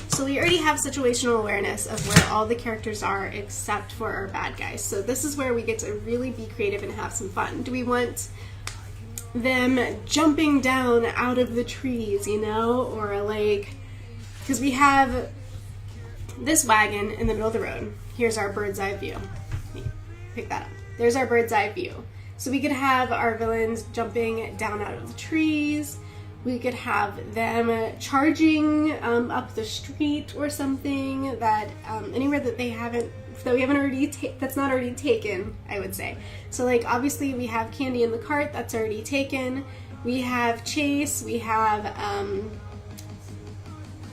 So we already have situational awareness of where all the characters are except for our bad guys. So this is where we get to really be creative and have some fun. Do we want them jumping down out of the trees, you know, or like, because we have this wagon in the middle of the road. Here's our bird's eye view. Pick that up. There's our bird's eye view. So we could have our villains jumping down out of the trees. We could have them charging up the street or something that anywhere that we haven't already that's not already taken, I would say. So like obviously we have Candy in the cart, that's already taken. We have Chase. We have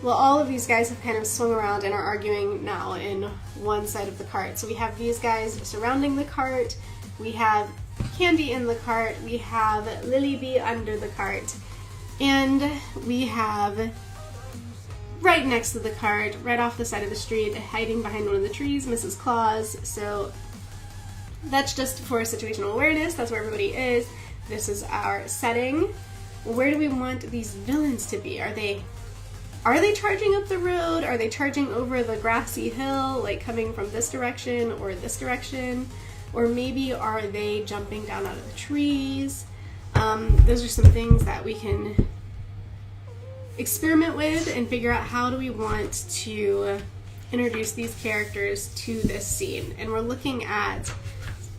well, all of these guys have kind of swung around and are arguing now in one side of the cart. So we have these guys surrounding the cart. We have Candy in the cart, we have Lily Bee under the cart, and we have right next to the cart, right off the side of the street, hiding behind one of the trees, Mrs. Claus. So that's just for situational awareness. That's where everybody is. This is our setting. Where do we want these villains to be? Are they charging up the road? Are they charging over the grassy hill, like coming from this direction or this direction? Or maybe are they jumping down out of the trees? Those are some things that we can experiment with and figure out how do we want to introduce these characters to this scene. And we're looking at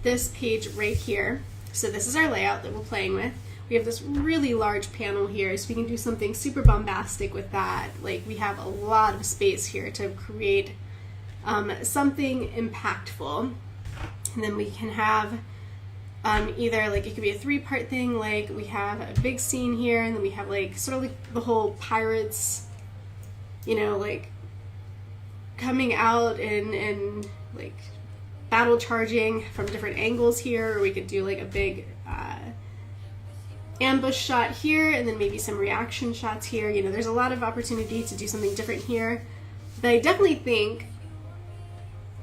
this page right here. So this is our layout that we're playing with. We have this really large panel here, so we can do something super bombastic with that. Like we have a lot of space here to create something impactful. And then we can have either like it could be a three-part thing, like we have a big scene here, and then we have like sort of like the whole pirates, you know, like coming out and like battle charging from different angles here, or we could do like a big ambush shot here, and then maybe some reaction shots here. You know, there's a lot of opportunity to do something different here, but I definitely think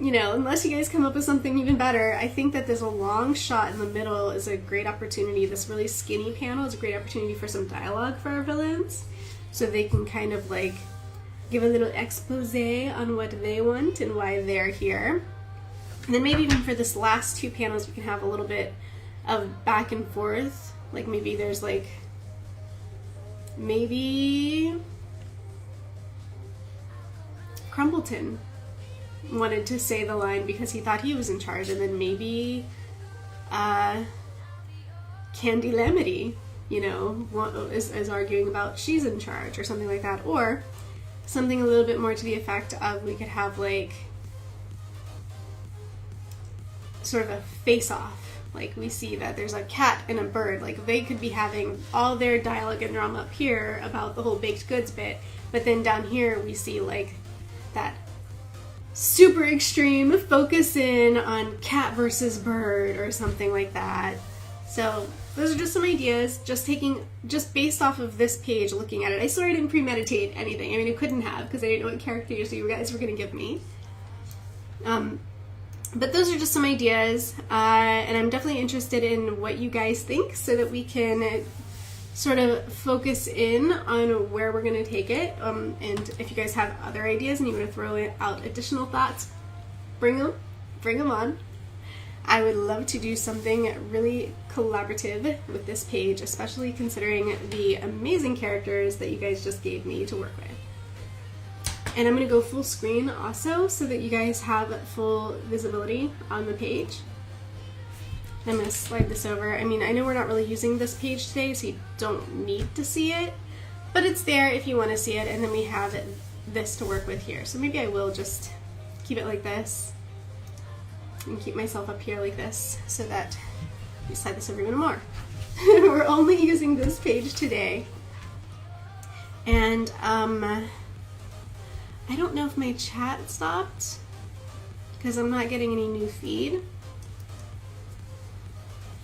you know, unless you guys come up with something even better, I think that this long shot in the middle is a great opportunity. This really skinny panel is a great opportunity for some dialogue for our villains, so they can kind of like give a little expose on what they want and why they're here. And then maybe even for this last two panels, we can have a little bit of back and forth. Like maybe there's like, maybe Crumbleton wanted to say the line because he thought he was in charge, and then maybe Candy Lamity, you know, is arguing about she's in charge or something like that. Or something a little bit more to the effect of, we could have like sort of a face-off. Like we see that there's a cat and a bird, like they could be having all their dialogue and drama up here about the whole baked goods bit, but then down here we see like that super extreme focus in on cat versus bird or something like that. So those are just some ideas, just based off of this page, looking at it. I sort of didn't premeditate anything. I mean, it couldn't have, because I didn't know what characters you guys were going to give me. But those are just some ideas, and I'm definitely interested in what you guys think so that we can sort of focus in on where we're going to take it. And if you guys have other ideas and you want to throw out additional thoughts, bring them on. I would love to do something really collaborative with this page, especially considering the amazing characters that you guys just gave me to work with. And I'm going to go full screen also so that you guys have full visibility on the page. I'm going to slide this over. I mean, I know we're not really using this page today, so you don't need to see it, but it's there if you want to see it, and then we have this to work with here. So maybe I will just keep it like this and keep myself up here like this so that we slide this over even more. We're only using this page today. And I don't know if my chat stopped because I'm not getting any new feed.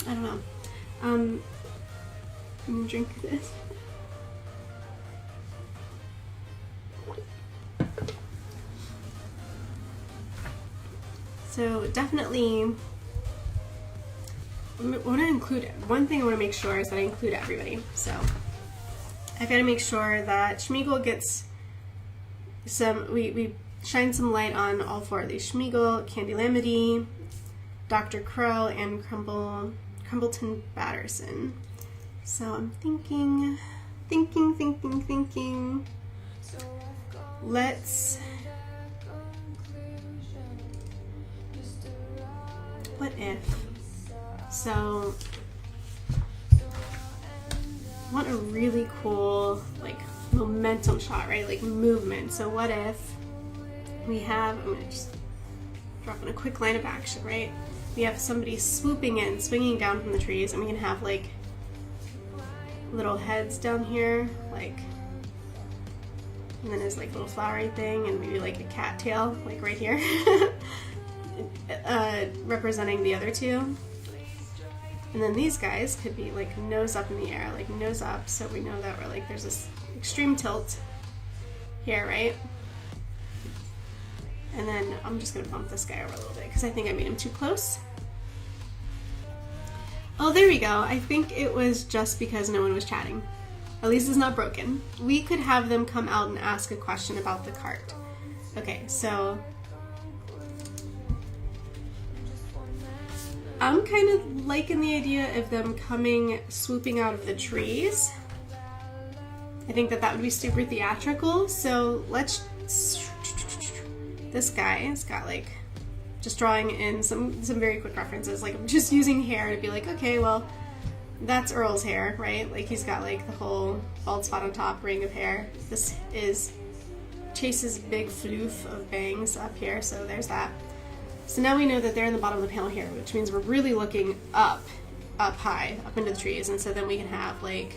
I don't know. I'm gonna drink this. So definitely, I want to include, one thing I want to make sure is that I include everybody. So I've got to make sure that Schmeagol gets some, we shine some light on all four of these. Schmeagol, Candy Lamity, Dr. Crow, and Crumbleton Batterson. So I'm thinking. Let's, what if, so I want a really cool like momentum shot, right? Like movement. So what if we have, I'm gonna just drop in a quick line of action, right? We have somebody swooping in, swinging down from the trees, and we can have like little heads down here, like, and then there's like a little flowery thing, and maybe like a cat tail, like right here, representing the other two. And then these guys could be like nose up in the air, like nose up, so we know that we're like, there's this extreme tilt here, right? And then I'm just gonna bump this guy over a little bit because I think I made him too close. Oh, there we go. I think it was just because no one was chatting. At least it's not broken. We could have them come out and ask a question about the cart. Okay, so I'm kind of liking the idea of them swooping out of the trees. I think that would be super theatrical. So let's, this guy has got like, just drawing in some very quick references, like just using hair to be like, okay, well, that's Earl's hair, right? Like he's got like the whole bald spot on top, ring of hair. This is Chase's big floof of bangs up here, so there's that. So now we know that they're in the bottom of the panel here, which means we're really looking up high, up into the trees, and so then we can have like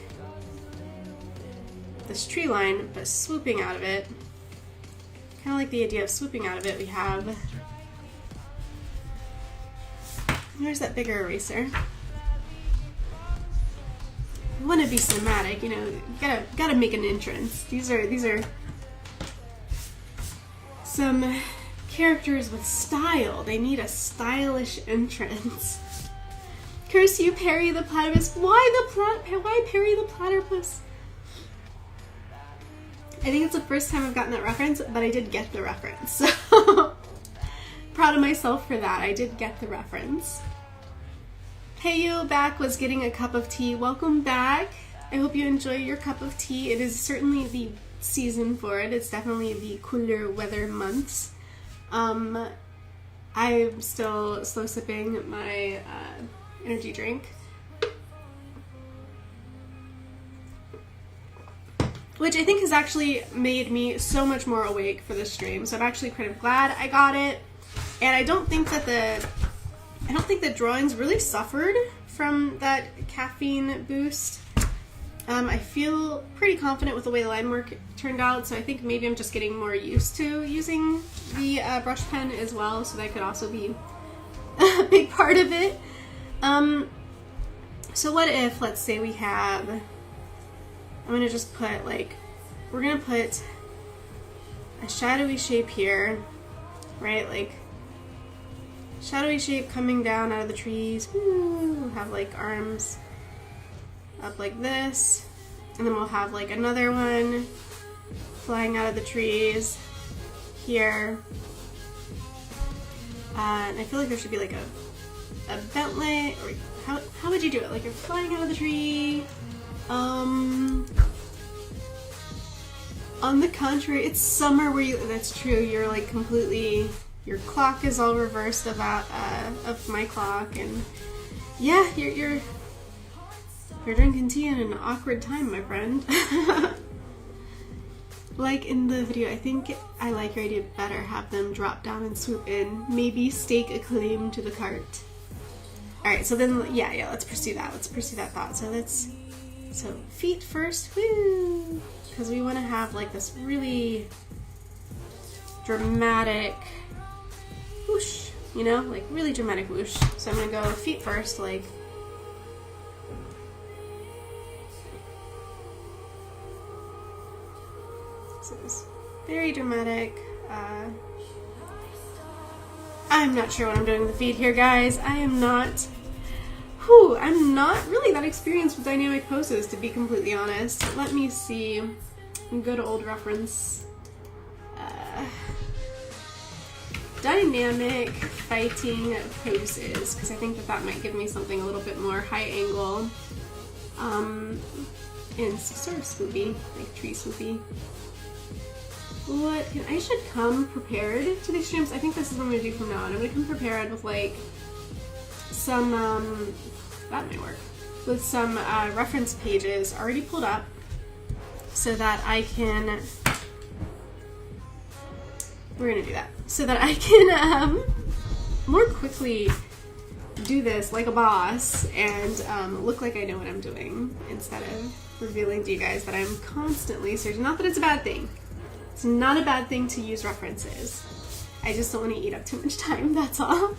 this tree line, but swooping out of it. Kind of like the idea of swooping out of it, we have, where's that bigger eraser? You want to be cinematic, you know, you gotta make an entrance. These are some characters with style. They need a stylish entrance. Curse you, Perry the Platypus. Why Perry the Platypus? I think it's the first time I've gotten that reference, but I did get the reference. So proud of myself for that. I did get the reference. Hey you, back was getting a cup of tea. Welcome back. I hope you enjoy your cup of tea. It is certainly the season for it. It's definitely the cooler weather months. I'm still slow sipping my energy drink, which I think has actually made me so much more awake for this stream. So I'm actually kind of glad I got it. And I don't think that the drawings really suffered from that caffeine boost. I feel pretty confident with the way the line work turned out, so I think maybe I'm just getting more used to using the brush pen as well, so that could also be a big part of it. So what if, let's say we have, I'm gonna just put like, we're gonna put a shadowy shape here, right? Like shadowy shape coming down out of the trees. Woo, have like arms up like this, and then we'll have like another one flying out of the trees here, and I feel like there should be like a Bentley, or how would you do it? Like you're flying out of the tree. On the contrary, it's summer where you, that's true, you're like completely, your clock is all reversed of my clock, and yeah, you're drinking tea in an awkward time, my friend. Like in the video, I think I like your idea better. Have them drop down and swoop in. Maybe stake a claim to the cart. Alright, so then, yeah, let's pursue that. Let's pursue that thought. So feet first, woo! Because we want to have like this really dramatic whoosh, you know? Like really dramatic whoosh. So I'm going to go feet first, like, so it's very dramatic. I'm not sure what I'm doing with the feet here, guys. I'm not really that experienced with dynamic poses, to be completely honest. Let me see. Go to old reference. Dynamic fighting poses, because I think that might give me something a little bit more high angle. And sort of swoopy, like tree swoopy. I should come prepared to these streams. I think this is what I'm going to do from now on. I'm going to come prepared with like some, that might work, with some reference pages already pulled up so that I can, we're going to do that, so that I can more quickly do this like a boss and look like I know what I'm doing instead of revealing to you guys that I'm constantly searching. Not that it's a bad thing. It's not a bad thing to use references. I just don't want to eat up too much time, that's all.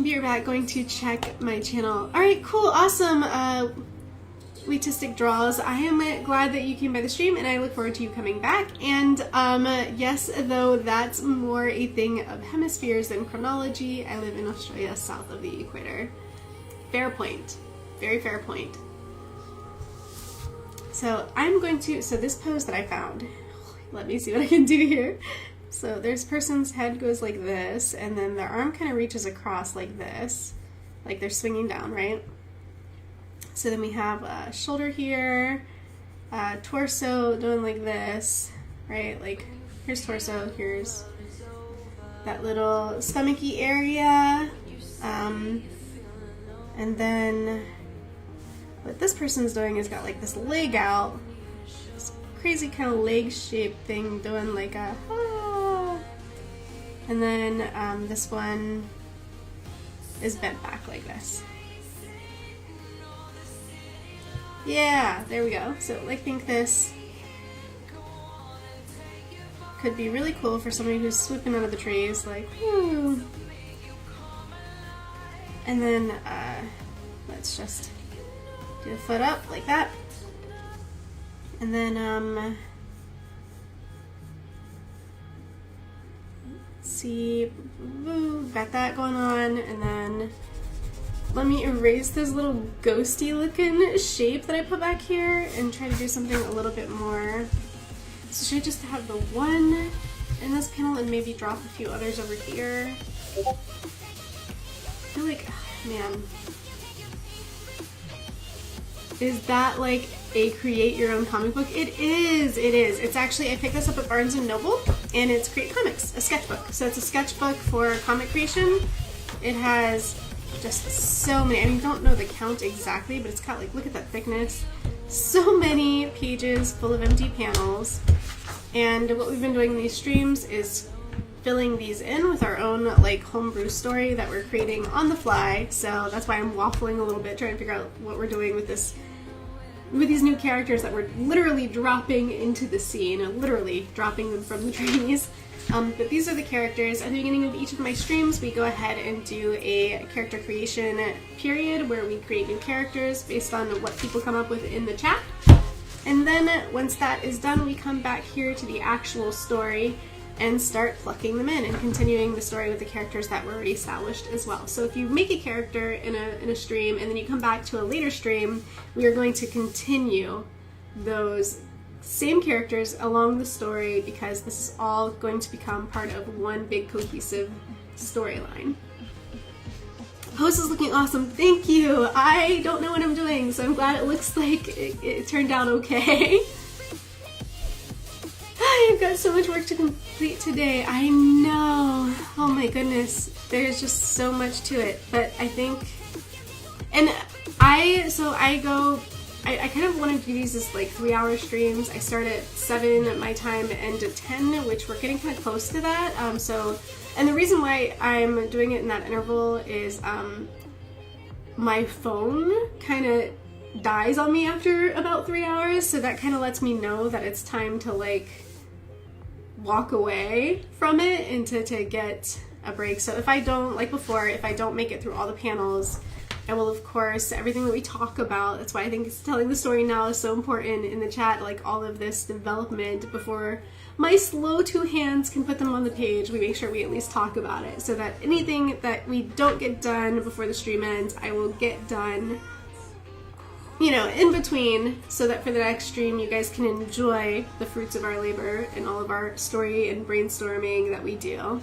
Be right back, going to check my channel. Alright, cool, awesome. Wheatistic Draws, I am glad that you came by the stream, and I look forward to you coming back. And yes, though that's more a thing of hemispheres than chronology, I live in Australia south of the equator. Fair point. Very fair point. So I'm going to, so this pose that I found, let me see what I can do here. So there's person's head goes like this, and then their arm kind of reaches across like this, like they're swinging down, right? So then we have a shoulder here, torso doing like this, right? Like here's torso, here's that little stomachy area, and then what this person's doing is got like this leg out, this crazy kind of leg shape thing, doing like a ah. And then this one is bent back like this. Yeah, there we go. So I think this could be really cool for somebody who's swooping out of the trees, like whoo. And then let's just do a foot up like that, and then see, got that going on, and then let me erase this little ghosty looking shape that I put back here and try to do something a little bit more. So should I just have the one in this panel and maybe drop a few others over here? I feel like, oh, man. Is that like a create your own comic book? It is, it is. It's actually, I picked this up at Barnes & Noble, and it's Create Comics, a sketchbook. So it's a sketchbook for comic creation. It has just so many, I mean, I don't know the count exactly, but it's got like, look at that thickness. So many pages full of empty panels. And what we've been doing in these streams is filling these in with our own like homebrew story that we're creating on the fly. So that's why I'm waffling a little bit, trying to figure out what we're doing with this, with these new characters that we're literally dropping into the scene, literally dropping them from the trees. But these are the characters. At the beginning of each of my streams, we go ahead and do a character creation period where we create new characters based on what people come up with in the chat. And then once that is done, we come back here to the actual story and start plucking them in and continuing the story with the characters that were already established as well. So if you make a character in a stream and then you come back to a later stream, we are going to continue those same characters along the story because this is all going to become part of one big cohesive storyline. Post is looking awesome. Thank you. I don't know what I'm doing, so I'm glad it looks like it turned out okay. I've got so much work to complete today. I know. Oh my goodness. There's just so much to it. But I think, and I kind of want to do these as like 3-hour streams. I start at 7 at my time, end at 10, which we're getting kind of close to that. And the reason why I'm doing it in that interval is my phone kind of dies on me after about 3 hours, so that kind of lets me know that it's time to like walk away from it and to get a break. So if I don't, like before, if I don't make it through all the panels, I will, of course, everything that we talk about, that's why I think telling the story now is so important in the chat, like all of this development before my slow 2 hands can put them on the page, we make sure we at least talk about it, so that anything that we don't get done before the stream ends, I will get done, you know, in between, so that for the next stream you guys can enjoy the fruits of our labor and all of our story and brainstorming that we do.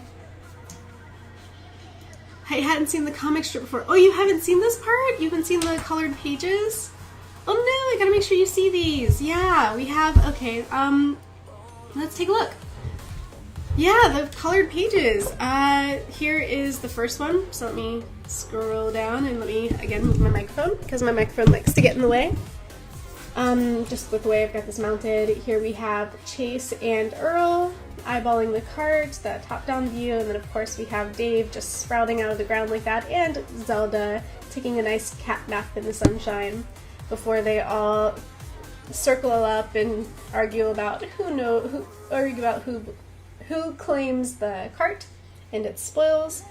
I hadn't seen the comic strip before. Oh, you haven't seen this part? You haven't seen the colored pages? Oh no, I gotta make sure you see these. Yeah, we have, okay, let's take a look. Yeah, the colored pages. Here is the first one. So let me scroll down and let me, again, move my microphone because my microphone likes to get in the way. Just with the way I've got this mounted. Here we have Chase and Earl eyeballing the cart, that top-down view, and then of course we have Dave just sprouting out of the ground like that, and Zelda taking a nice cat nap in the sunshine before they all circle up and argue about who claims the cart and its spoils.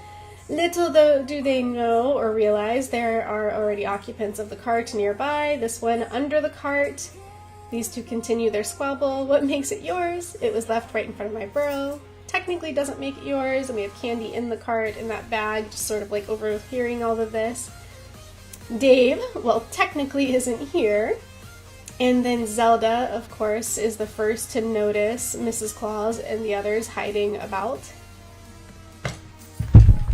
Little though do they know or realize there are already occupants of the cart nearby, this one under the cart. These two continue their squabble. What makes it yours? It was left right in front of my burrow. Technically doesn't make it yours, and we have candy in the cart in that bag, just sort of like overhearing all of this. Dave, well, technically isn't here. And then Zelda, of course, is the first to notice Mrs. Claus and the others hiding about.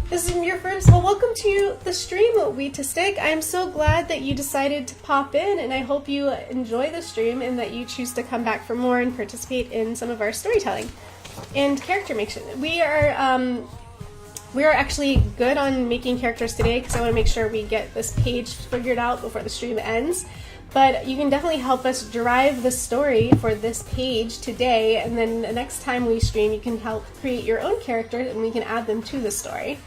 This is your first, well, welcome to the stream, Wheat to Stick. I'm so glad that you decided to pop in, and I hope you enjoy the stream and that you choose to come back for more and participate in some of our storytelling and character making. We are actually good on making characters today because I want to make sure we get this page figured out before the stream ends. But you can definitely help us drive the story for this page today, and then the next time we stream, you can help create your own characters and we can add them to the story.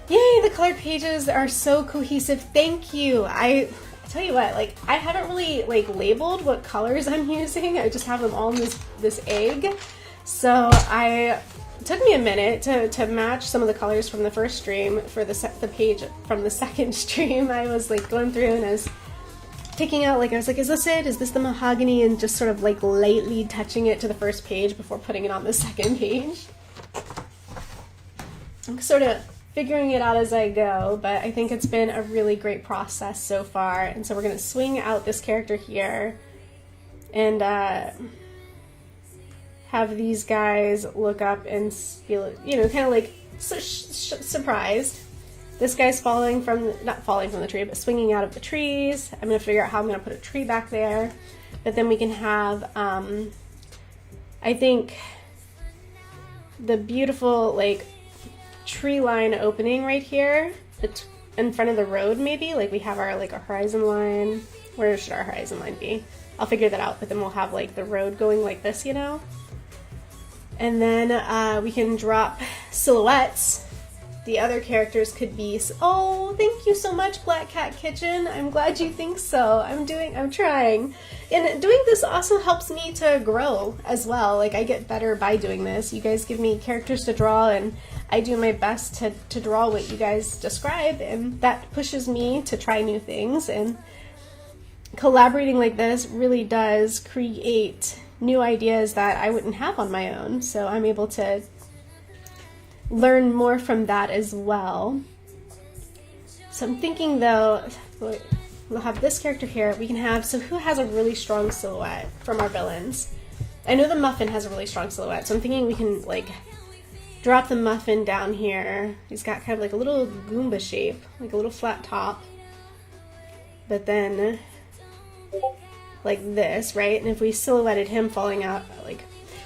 Yay, the colored pages are so cohesive. Thank you. I tell you what, like, I haven't really like labeled what colors I'm using. I just have them all in this egg. So it took me a minute to match some of the colors from the first stream for the page from the second stream. I was like going through and I was picking out, like, I was like, is this it? Is this the mahogany? And just sort of like lightly touching it to the first page before putting it on the second page. I'm sort of figuring it out as I go, but I think it's been a really great process so far. And so we're going to swing out this character here and have these guys look up and feel, you know, kind of like surprised. This guy's falling from, not falling from the tree, but swinging out of the trees. I'm going to figure out how I'm going to put a tree back there. But then we can have, I think, the beautiful, like, tree line opening right here in front of the road, maybe. Like, we have our, like, a horizon line. Where should our horizon line be? I'll figure that out, but then we'll have, like, the road going like this, you know? And then we can drop silhouettes. The other characters could be, oh, thank you so much, Black Cat Kitchen. I'm glad you think so. I'm trying. And doing this also helps me to grow as well. Like, I get better by doing this. You guys give me characters to draw, and I do my best to draw what you guys describe, and that pushes me to try new things. And collaborating like this really does create new ideas that I wouldn't have on my own. So I'm able to learn more from that as well. So I'm thinking, though, we'll have this character here. We can have, so who has a really strong silhouette from our villains? I know the Muffin has a really strong silhouette, so I'm thinking we can, like, drop the Muffin down here. He's got kind of like a little Goomba shape, like a little flat top. But then, like this, right? And if we silhouetted him falling out, like,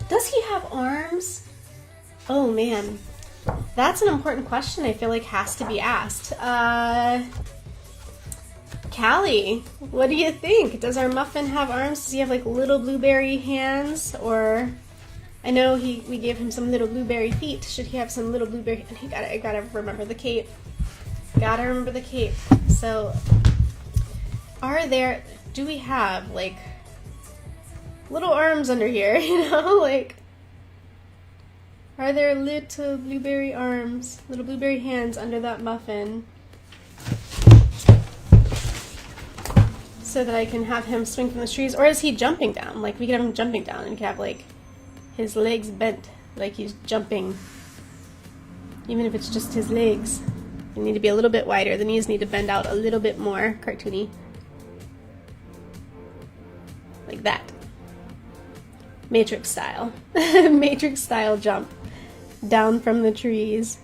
does he have arms? Oh man, that's an important question I feel like has to be asked. Callie, what do you think? Does our Muffin have arms? Does he have like little blueberry hands? Or, I know we gave him some little blueberry feet. Should he have some little blueberry? And I gotta remember the cape. Gotta remember the cape. So, do we have like little arms under here? You know, like, are there little blueberry arms, little blueberry hands under that Muffin? So that I can have him swing from the trees, or is he jumping down? Like, we could have him jumping down and we could have like his legs bent like he's jumping. Even if it's just his legs. They need to be a little bit wider. The knees need to bend out a little bit more, cartoony. Like that. Matrix style. Matrix style jump down from the trees.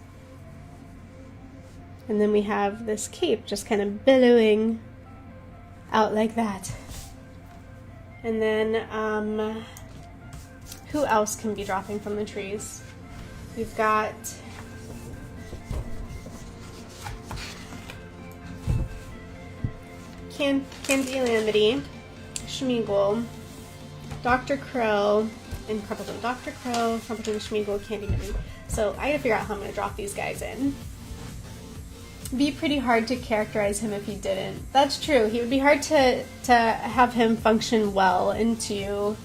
And then we have this cape just kind of billowing out like that. And then, who else can be dropping from the trees? We've got Candy Calamity, Schmeagol, Dr. Crow, and Crumpleton. Dr. Crow, Crumpleton, Schmeagol, Candy Mitten. So I gotta figure out how I'm gonna drop these guys in. Be pretty hard to characterize him if he didn't. That's true. He would be hard to have him function well into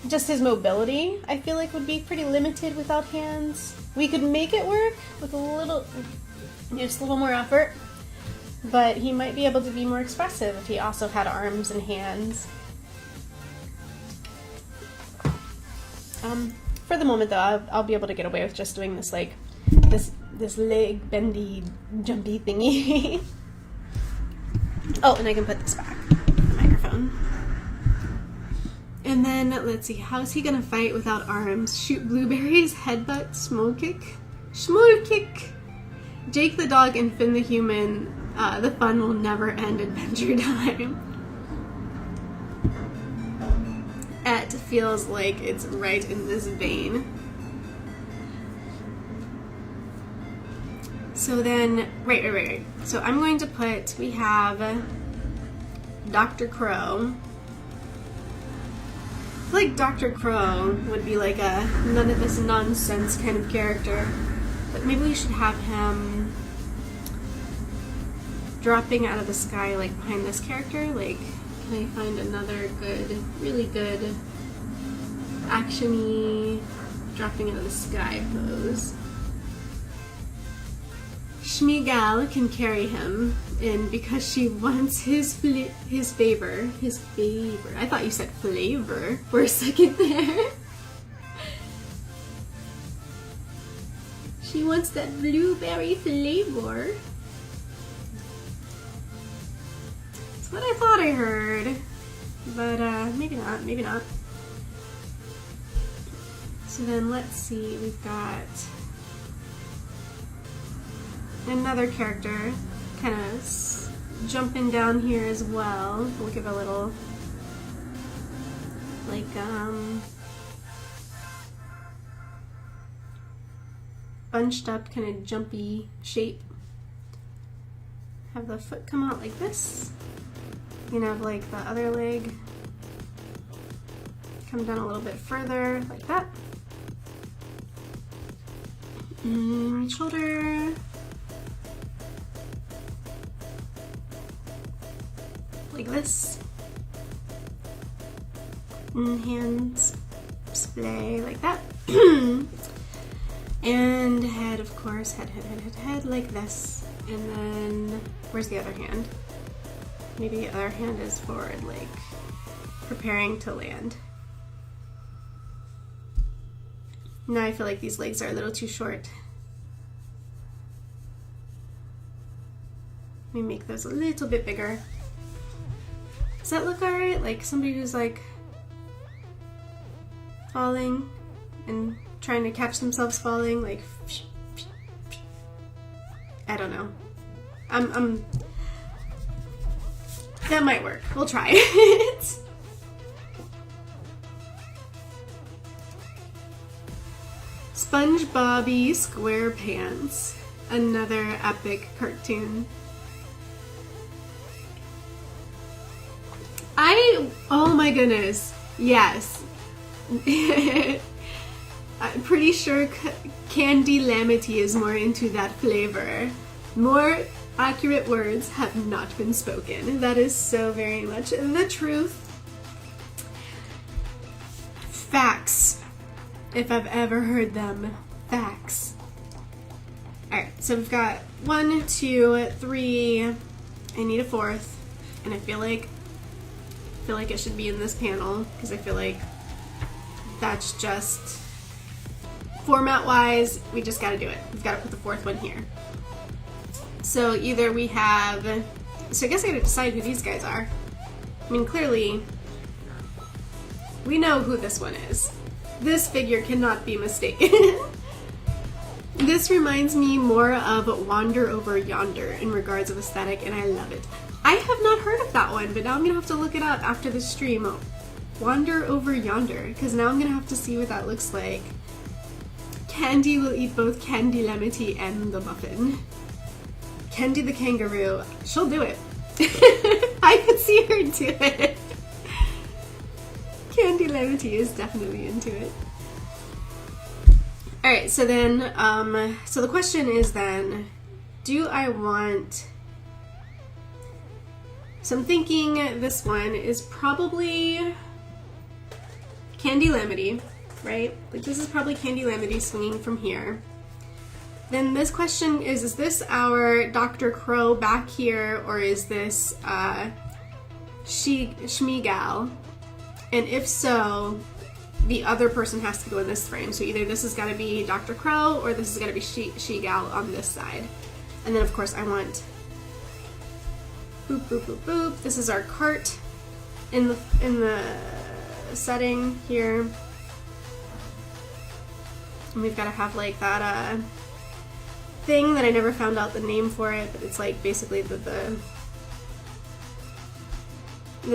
just his mobility. I feel like would be pretty limited without hands. We could make it work with a little, just a little more effort, but he might be able to be more expressive if he also had arms and hands. For the moment, though, I'll be able to get away with just doing this, like, this leg bendy, jumpy thingy. Oh, and I can put this back, the microphone. And then, let's see, how's he gonna fight without arms? Shoot blueberries, headbutt, smoke kick? Schmoke kick! Jake the dog and Finn the human, the fun will never end adventure time. It feels like it's right in this vein. So then, right. So I'm going to put, we have Dr. Crow. I feel like Dr. Crow would be like a none of this nonsense kind of character. But maybe we should have him dropping out of the sky, like behind this character. Like, can I find another good, really good, action-y, dropping out of the sky pose? Schmiegal can carry him, and because she wants his favor. I thought you said flavor for a second there. She wants that blueberry flavor. That's what I thought I heard, but maybe not, maybe not. So then let's see, we've got another character kind of jumping down here as well. We'll give a little, like, bunched up, kind of jumpy shape. Have the foot come out like this. You can have, like, the other leg come down a little bit further, like that. Shoulder. Like this. And hands display like that. And head, of course, head, like this. And then, where's the other hand? Maybe the other hand is forward, like preparing to land. Now I feel like these legs are a little too short. Let me make those a little bit bigger. Does that look alright? Like somebody who's like falling and trying to catch themselves falling, like I don't know. That might work. We'll try it. SpongeBob SquarePants, another epic cartoon. Oh my goodness, yes. I'm pretty sure Candy Lamity is more into that flavor. More accurate words have not been spoken. That is so very much the truth. Facts. If I've ever heard them. Facts. Alright, so we've got 1, 2, 3. I need a 4th. And I feel like it should be in this panel because I feel like that's just format wise, we just gotta do it. We've gotta put the 4th one here. So either we have, so I guess I gotta decide who these guys are. I mean, clearly we know who this one is. This figure cannot be mistaken. This reminds me more of Wander Over Yonder in regards of aesthetic, and I love it. I have not heard of that one, but now I'm gonna have to look it up after the stream. Wander Over Yonder, because now I'm gonna have to see what that looks like. Candy will eat both Candy Lamity and the muffin. Candy the kangaroo, she'll do it. I could see her do it. Candy Lamity is definitely into it. Alright, so then, so the question is then, do I want, so I'm thinking this one is probably Candy Lamity, right? Like this is probably Candy Lamity swinging from here. Then this question is this our Dr. Crow back here, or is this Schmiegal? And if so, the other person has to go in this frame. So either this has got to be Dr. Crow, or this has got to be Schmiegal on this side. And then of course I want boop, boop, boop, boop. This is our cart in the setting here. And we've got to have like that thing that I never found out the name for it, but it's like basically the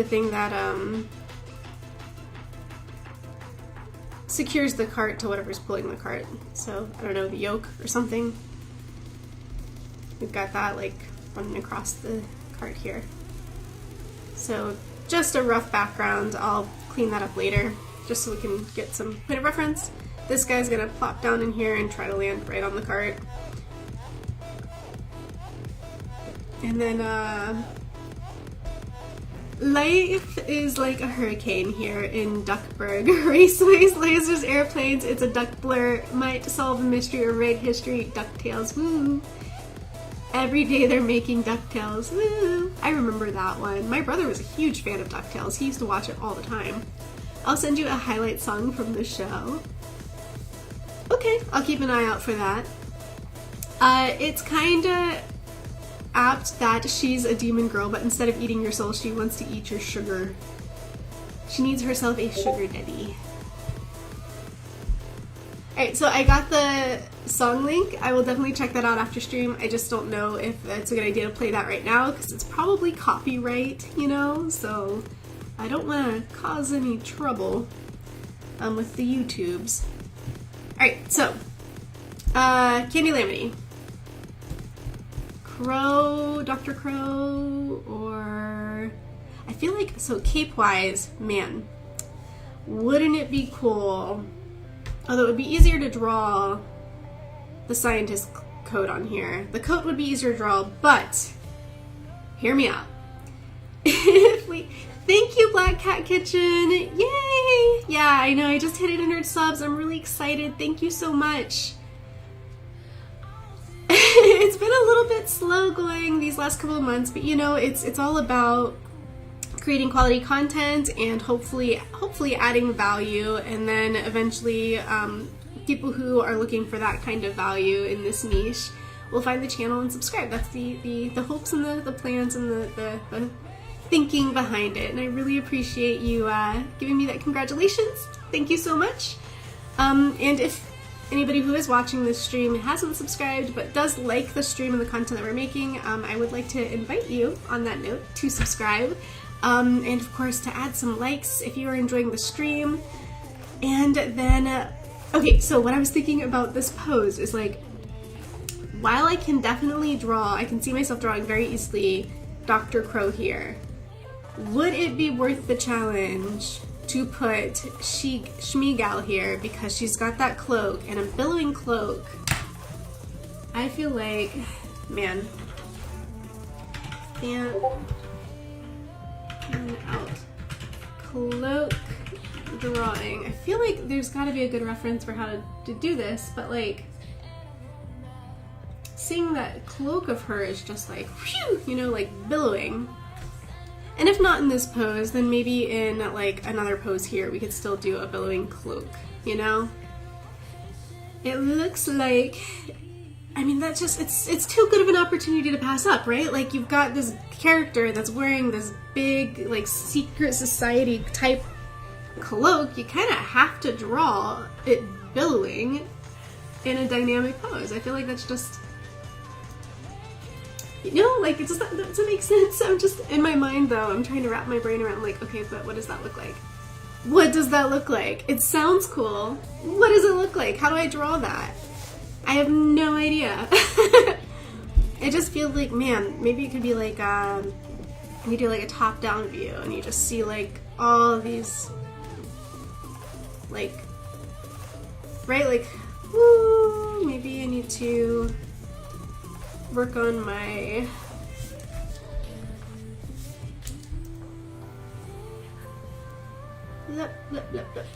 thing that secures the cart to whatever's pulling the cart. So I don't know, the yoke or something. We've got that like running across the cart here. So just a rough background. I'll clean that up later just so we can get some point of reference. This guy's gonna plop down in here and try to land right on the cart. And then life is like a hurricane here in Duckburg. Raceways, lasers, airplanes, it's a duck blur. Might solve a mystery or write history. DuckTales, woo! Every day they're making DuckTales. Woo! I remember that one. My brother was a huge fan of DuckTales. He used to watch it all the time. I'll send you a highlight song from the show. Okay, I'll keep an eye out for that. It's kinda apt that she's a demon girl, but instead of eating your soul, she wants to eat your sugar. She needs herself a sugar daddy. Alright, so I got the song link. I will definitely check that out after stream. I just don't know if it's a good idea to play that right now because it's probably copyright, you know? So I don't want to cause any trouble with the YouTubes. Alright, so Candy Lamity. Crow, Dr. Crow, or I feel like, so cape-wise, man, wouldn't it be cool, although it would be easier to draw the scientist coat on here. The coat would be easier to draw, but hear me out. Thank you, Black Cat Kitchen. Yay! Yeah, I know, I just hit 800 subs. I'm really excited. Thank you so much. It's been a little bit slow going these last couple of months, but you know, it's all about creating quality content and hopefully adding value, and then eventually people who are looking for that kind of value in this niche will find the channel and subscribe. That's the hopes and the plans and the thinking behind it, and I really appreciate you giving me that congratulations. Thank you so much. And if anybody who is watching this stream hasn't subscribed but does like the stream and the content that we're making, I would like to invite you, on that note, to subscribe. And of course to add some likes if you are enjoying the stream. And then, okay, so what I was thinking about this pose is like, while I can definitely draw, I can see myself drawing very easily Dr. Crow here, would it be worth the challenge to put Shmeegal here because she's got that cloak and a billowing cloak? I feel like, man, out cloak drawing. I feel like there's got to be a good reference for how to do this, but like seeing that cloak of her is just like whew, you know, like billowing. And if not in this pose, then maybe in like another pose here we could still do a billowing cloak, you know? It looks like, I mean, that's just, it's too good of an opportunity to pass up, right? Like, you've got this character that's wearing this big, like, secret society type cloak. You kind of have to draw it billowing in a dynamic pose. I feel like that's just, you know, like, it doesn't make sense. I'm just, in my mind, though, I'm trying to wrap my brain around, like, okay, but what does that look like? What does that look like? It sounds cool. What does it look like? How do I draw that? I have no idea. It just feels like, man, maybe it could be like, you do like a top-down view and you just see like all these, like, right, like, woo, maybe I need to work on my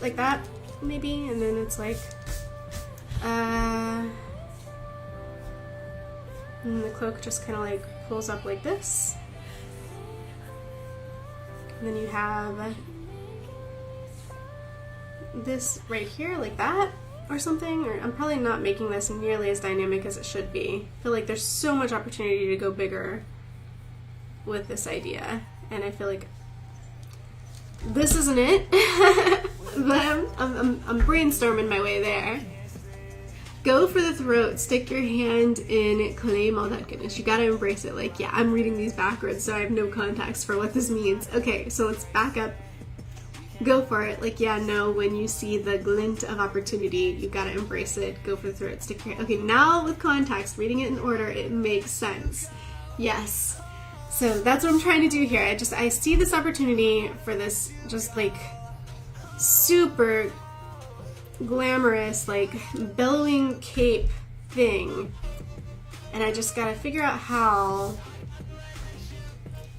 like that, maybe, and then it's like, and the cloak just kind of like pulls up like this, and then you have this right here like that or something. Or I'm probably not making this nearly as dynamic as it should be. I feel like there's so much opportunity to go bigger with this idea, and I feel like this isn't it. But I'm brainstorming my way there. Go for the throat, stick your hand in, claim all that goodness. You gotta embrace it. Like, yeah, I'm reading these backwards, so I have no context for what this means. Okay, so let's back up. Go for it. Like, yeah, no, when you see the glint of opportunity, you gotta embrace it. Go for the throat, stick your hand. Okay, now with context, reading it in order, it makes sense. Yes. So that's what I'm trying to do here. I see this opportunity for this just like super glamorous, like, billowing cape thing, and I just gotta figure out how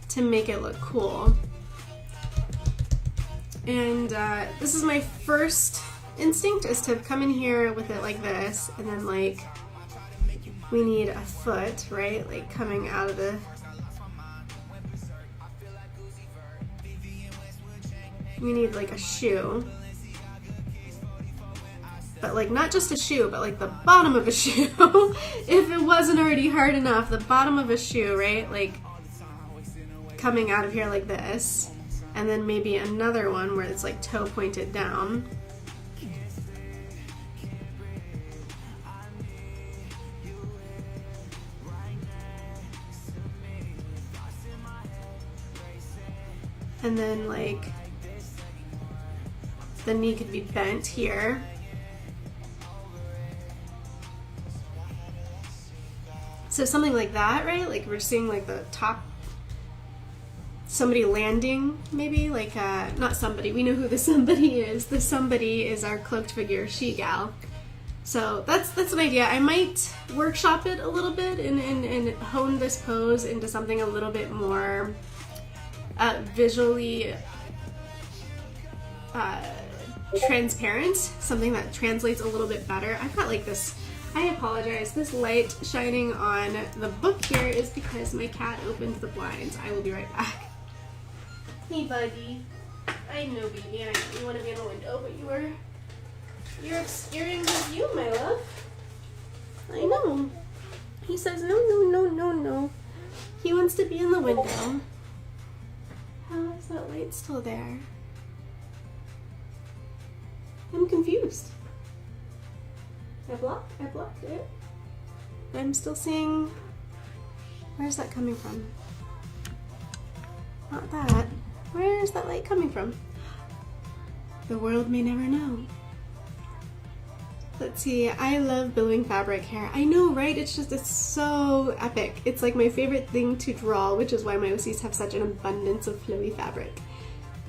to make it look cool. And this is my first instinct, is to come in here with it like this, and then like We need a foot, right? Like coming out of the... We need like a shoe. But like not just a shoe, but like the bottom of a shoe. If it wasn't already hard enough, the bottom of a shoe, right? Like coming out of here like this. And then maybe another one where it's like toe pointed down. And then like the knee could be bent here. So something like that, right? Like we're seeing like the top, somebody landing maybe, like not somebody, we know who the somebody is. The somebody is our cloaked figure, she-gal. So that's an idea. I might workshop it a little bit and hone this pose into something a little bit more visually transparent, something that translates a little bit better. I've got like this, I apologize, this light shining on the book here is because my cat opened the blinds. I will be right back. Hey buddy. I know baby, I know you want to be in the window, but you're obscuring the view, my love. I know. He says no, no, no, no, no. He wants to be in the window. How is that light still there? I'm confused. I blocked it. I'm still seeing, where's that coming from? Not that. Where is that light coming from? The world may never know. Let's see, I love billowing fabric hair. I know, right? It's so epic. It's like my favorite thing to draw, which is why my OCs have such an abundance of flowy fabric.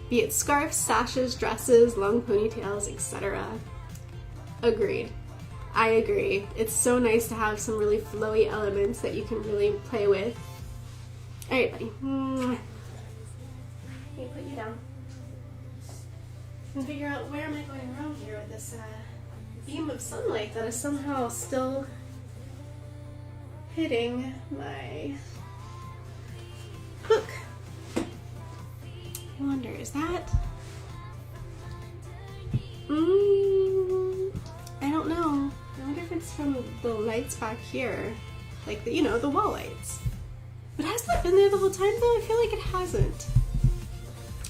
Be it scarves, sashes, dresses, long ponytails, etc. Agreed. I agree. It's so nice to have some really flowy elements that you can really play with. Alright, buddy. Let me put you down. And figure out where am I going wrong here with this beam of sunlight that is somehow still hitting my book. I wonder, is that? I don't know. I wonder if it's from the lights back here, like the, you know, the wall lights. But has that been there the whole time though? I feel like it hasn't.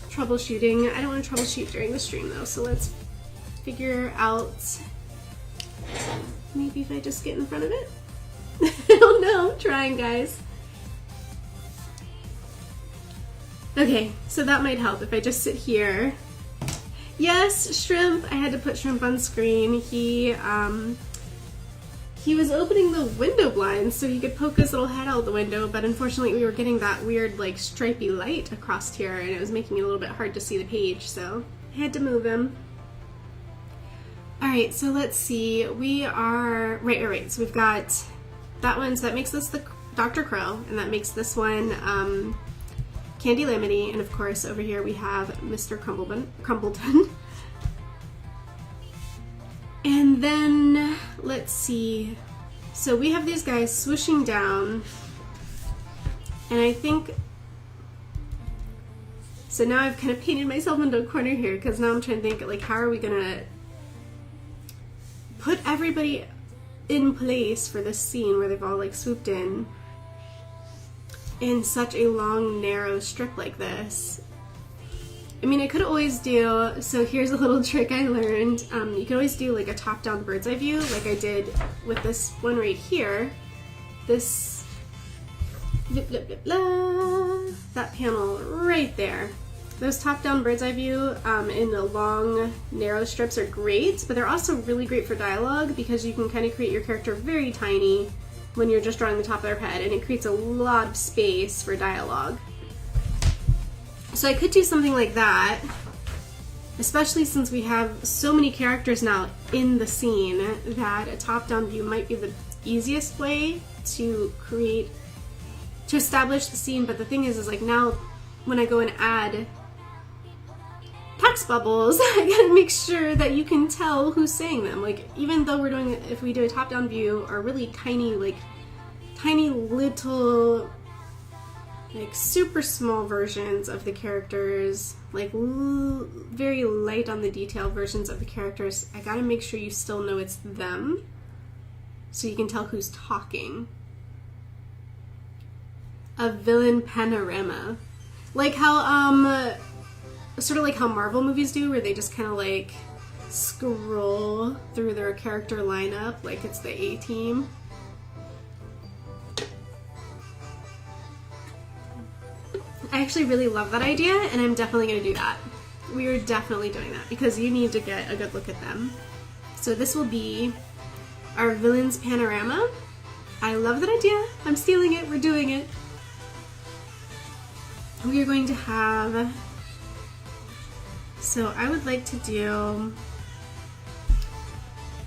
Troubleshooting. I don't want to troubleshoot during the stream though, so let's figure out. Maybe if I just get in front of it. I don't know. I'm trying, guys. Okay, so that might help if I just sit here. Yes, Shrimp. I had to put Shrimp on screen. He was opening the window blinds so he could poke his little head out the window, but unfortunately we were getting that weird like stripy light across here and it was making it a little bit hard to see the page, so I had to move him. Alright, so let's see. We are... Right. So we've got that one, so that makes this the Dr. Crow, and that makes this one Candy Lemony, and of course over here we have Mr. Crumbleton. And then, let's see. So we have these guys swooshing down, and I think... So now I've kind of painted myself into a corner here, because now I'm trying to think, like, how are we gonna put everybody in place for this scene where they've all like swooped in such a long narrow strip like this. I mean, I could always do, so here's a little trick I learned. You could always do like a top-down bird's eye view like I did with this one right here. This blah, blah, blah, blah, that panel right there. Those top-down bird's eye view in the long, narrow strips are great, but they're also really great for dialogue because you can kind of create your character very tiny when you're just drawing the top of their head, and it creates a lot of space for dialogue. So I could do something like that, especially since we have so many characters now in the scene that a top-down view might be the easiest way to establish the scene. But the thing is like now when I go and add text bubbles, I gotta make sure that you can tell who's saying them. Like, even though if we do a top-down view or really tiny, like, tiny little, like super small versions of the characters, like very light on the detail versions of the characters. I gotta make sure you still know it's them so you can tell who's talking. A villain panorama. Like how, sort of like how Marvel movies do, where they just kind of like scroll through their character lineup like it's the A-team. I actually really love that idea, and I'm definitely going to do that. We are definitely doing that because you need to get a good look at them. So this will be our villains panorama. I love that idea. I'm stealing it. We're doing it. We are going to have, so I would like to do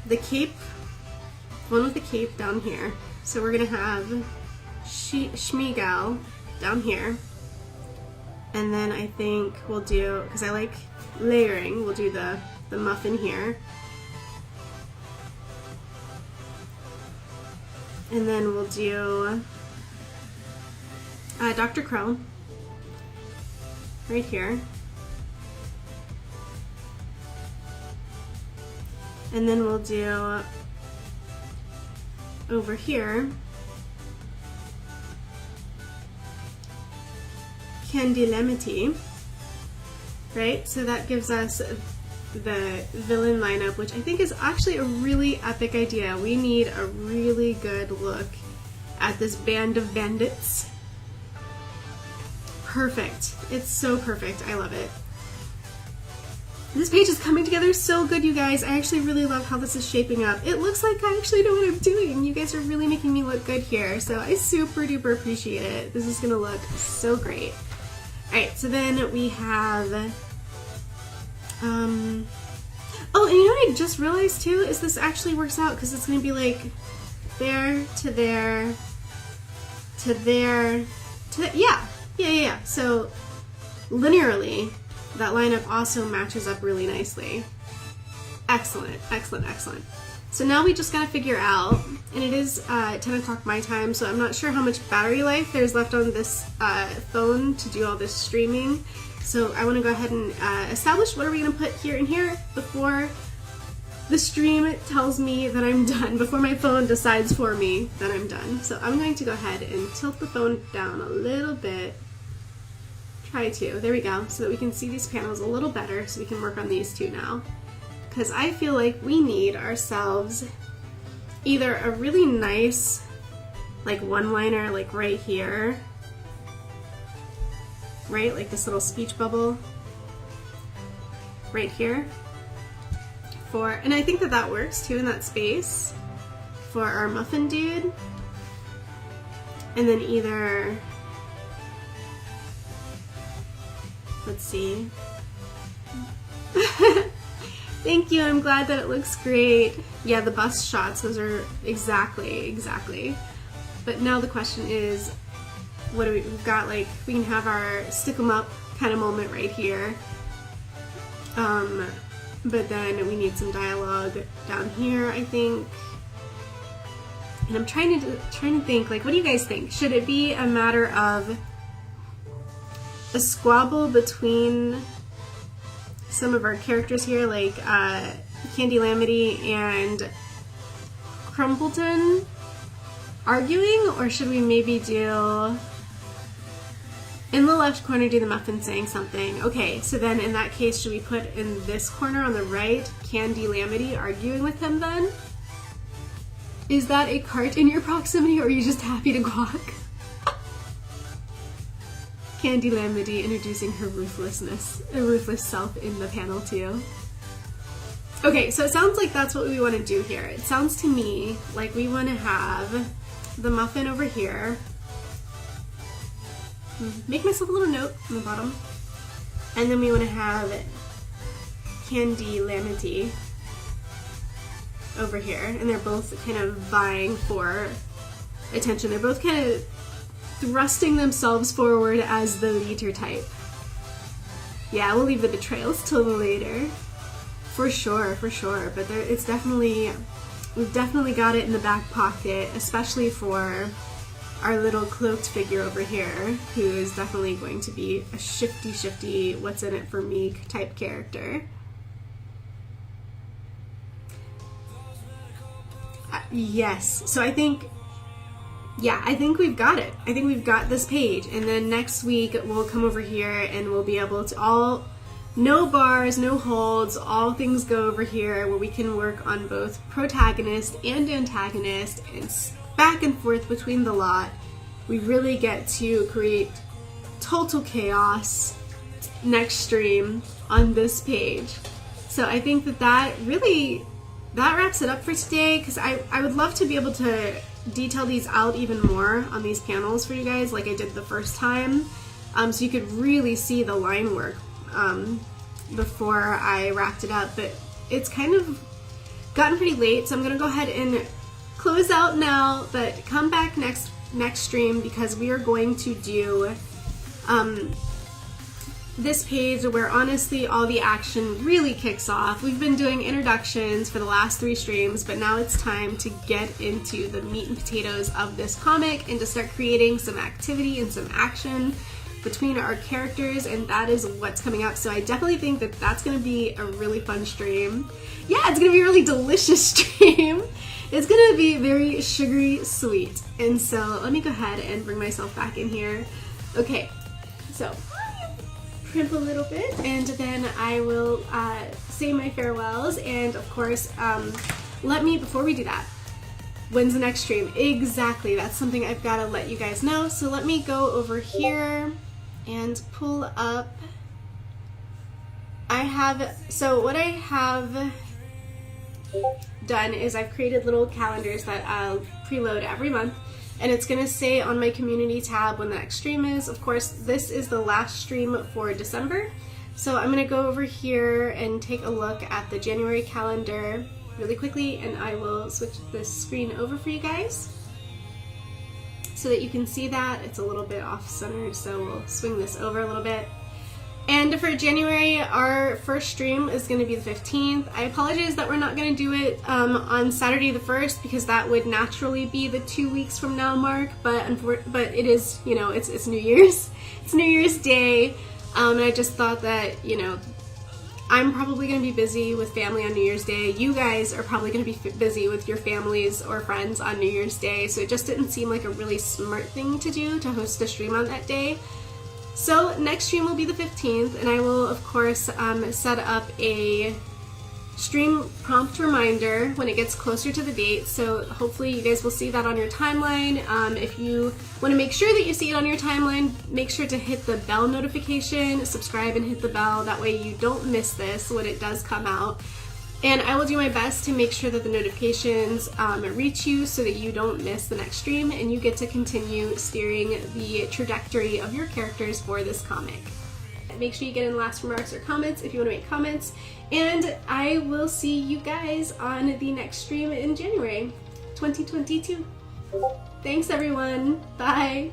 the cape, one with the cape down here. So we're going to have Schmiegal down here. And then I think we'll do, because I like layering, we'll do the muffin here. And then we'll do Dr. Crow right here. And then we'll do over here Candy Lemity, right? So that gives us the villain lineup, which I think is actually a really epic idea. We need a really good look at this band of bandits. Perfect. It's so perfect. I love it. This page is coming together so good, you guys. I actually really love how this is shaping up. It looks like I actually know what I'm doing. You guys are really making me look good here, so I super duper appreciate it. This is gonna look so great. Alright, so then we have, oh, and you know what I just realized too, is this actually works out because it's gonna be like there to there to there to, yeah. So linearly, that lineup also matches up really nicely. Excellent, excellent, excellent. So now we just gotta figure out, and it is 10 o'clock my time, so I'm not sure how much battery life there's left on this phone to do all this streaming. So I wanna go ahead and establish what are we gonna put here and here before the stream tells me that I'm done, before my phone decides for me that I'm done. So I'm going to go ahead and tilt the phone down a little bit. Try to, there we go, so that we can see these panels a little better, so we can work on these two now. Because I feel like we need ourselves either a really nice like one-liner like right here, right, like this little speech bubble right here for, and I think that that works too in that space for our muffin dude, and then either, let's see. Thank you, I'm glad that it looks great. Yeah, the bust shots, those are exactly. But now the question is, what do we've got, like, we can have our stick 'em up kind of moment right here. But then we need some dialogue down here, I think. And I'm trying to think, like, what do you guys think? Should it be a matter of a squabble between some of our characters here, like Candy Lamity and Crumpleton arguing, or should we maybe do in the left corner, do the muffin saying something? Okay, so then in that case, should we put in this corner on the right Candy Lamity arguing with him then? Is that a cart in your proximity, or are you just happy to gawk? Candy Lamity introducing her ruthless self in the panel too. Okay, so it sounds like that's what we want to do here. It sounds to me like we want to have the muffin over here. Make myself a little note on the bottom. And then we want to have Candy Lamity over here. And they're both kind of vying for attention. They're both kind of thrusting themselves forward as the leader type. Yeah, we'll leave the betrayals till later. For sure. But it's definitely, we've definitely got it in the back pocket, especially for our little cloaked figure over here, who is definitely going to be a shifty, what's in it for me type character. Yes, so I think, yeah, I think we've got it. I think we've got this page, and then next week we'll come over here and we'll be able to no bars, no holds, all things go over here where we can work on both protagonist and antagonist and back and forth between the lot. We really get to create total chaos next stream on this page. So I think that wraps it up for today, because I would love to be able to detail these out even more on these panels for you guys like I did the first time, so you could really see the line work before I wrapped it up. But it's kind of gotten pretty late, so I'm gonna go ahead and close out now, but come back next stream, because we are going to do this page where honestly all the action really kicks off. We've been doing introductions for the last 3 streams, but now it's time to get into the meat and potatoes of this comic and to start creating some activity and some action between our characters, and that is what's coming up. So I definitely think that that's going to be a really fun stream. Yeah, it's going to be a really delicious stream. It's going to be very sugary sweet. And so let me go ahead and bring myself back in here. Okay, so primp a little bit, and then I will say my farewells. And of course, before we do that, when's the next stream? Exactly, that's something I've got to let you guys know. So let me go over here and pull up. What I have done is I've created little calendars that I'll preload every month, and it's going to say on my community tab when the next stream is. Of course, this is the last stream for December, so I'm going to go over here and take a look at the January calendar really quickly, and I will switch this screen over for you guys so that you can see that. It's a little bit off center, so we'll swing this over a little bit. And for January, our first stream is going to be the 15th. I apologize that we're not going to do it on Saturday the 1st, because that would naturally be the 2 weeks from now mark, but it is, you know, it's New Year's. It's New Year's Day, and I just thought that, you know, I'm probably going to be busy with family on New Year's Day. You guys are probably going to be busy with your families or friends on New Year's Day, so it just didn't seem like a really smart thing to do to host a stream on that day. So next stream will be the 15th, and I will of course set up a stream prompt reminder when it gets closer to the date, so hopefully you guys will see that on your timeline. If you want to make sure that you see it on your timeline, make sure to hit the bell notification, subscribe and hit the bell, that way you don't miss this when it does come out. And I will do my best to make sure that the notifications reach you so that you don't miss the next stream and you get to continue steering the trajectory of your characters for this comic. Make sure you get in last remarks or comments if you want to make comments, and I will see you guys on the next stream in January 2022. Thanks everyone, bye!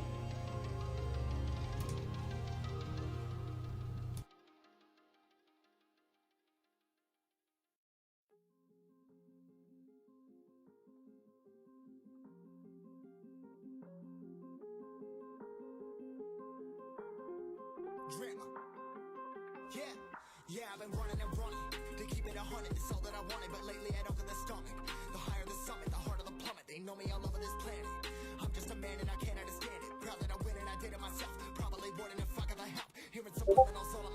Yeah, I've been running and running to keep it 100. It's all that I wanted, but lately I don't get the stomach. The higher the summit, the harder the plummet. They know me all over this planet. I'm just a man and I can't understand it. Proud that I win and I did it myself. Probably wouldn't if I got the help. Hearing some women all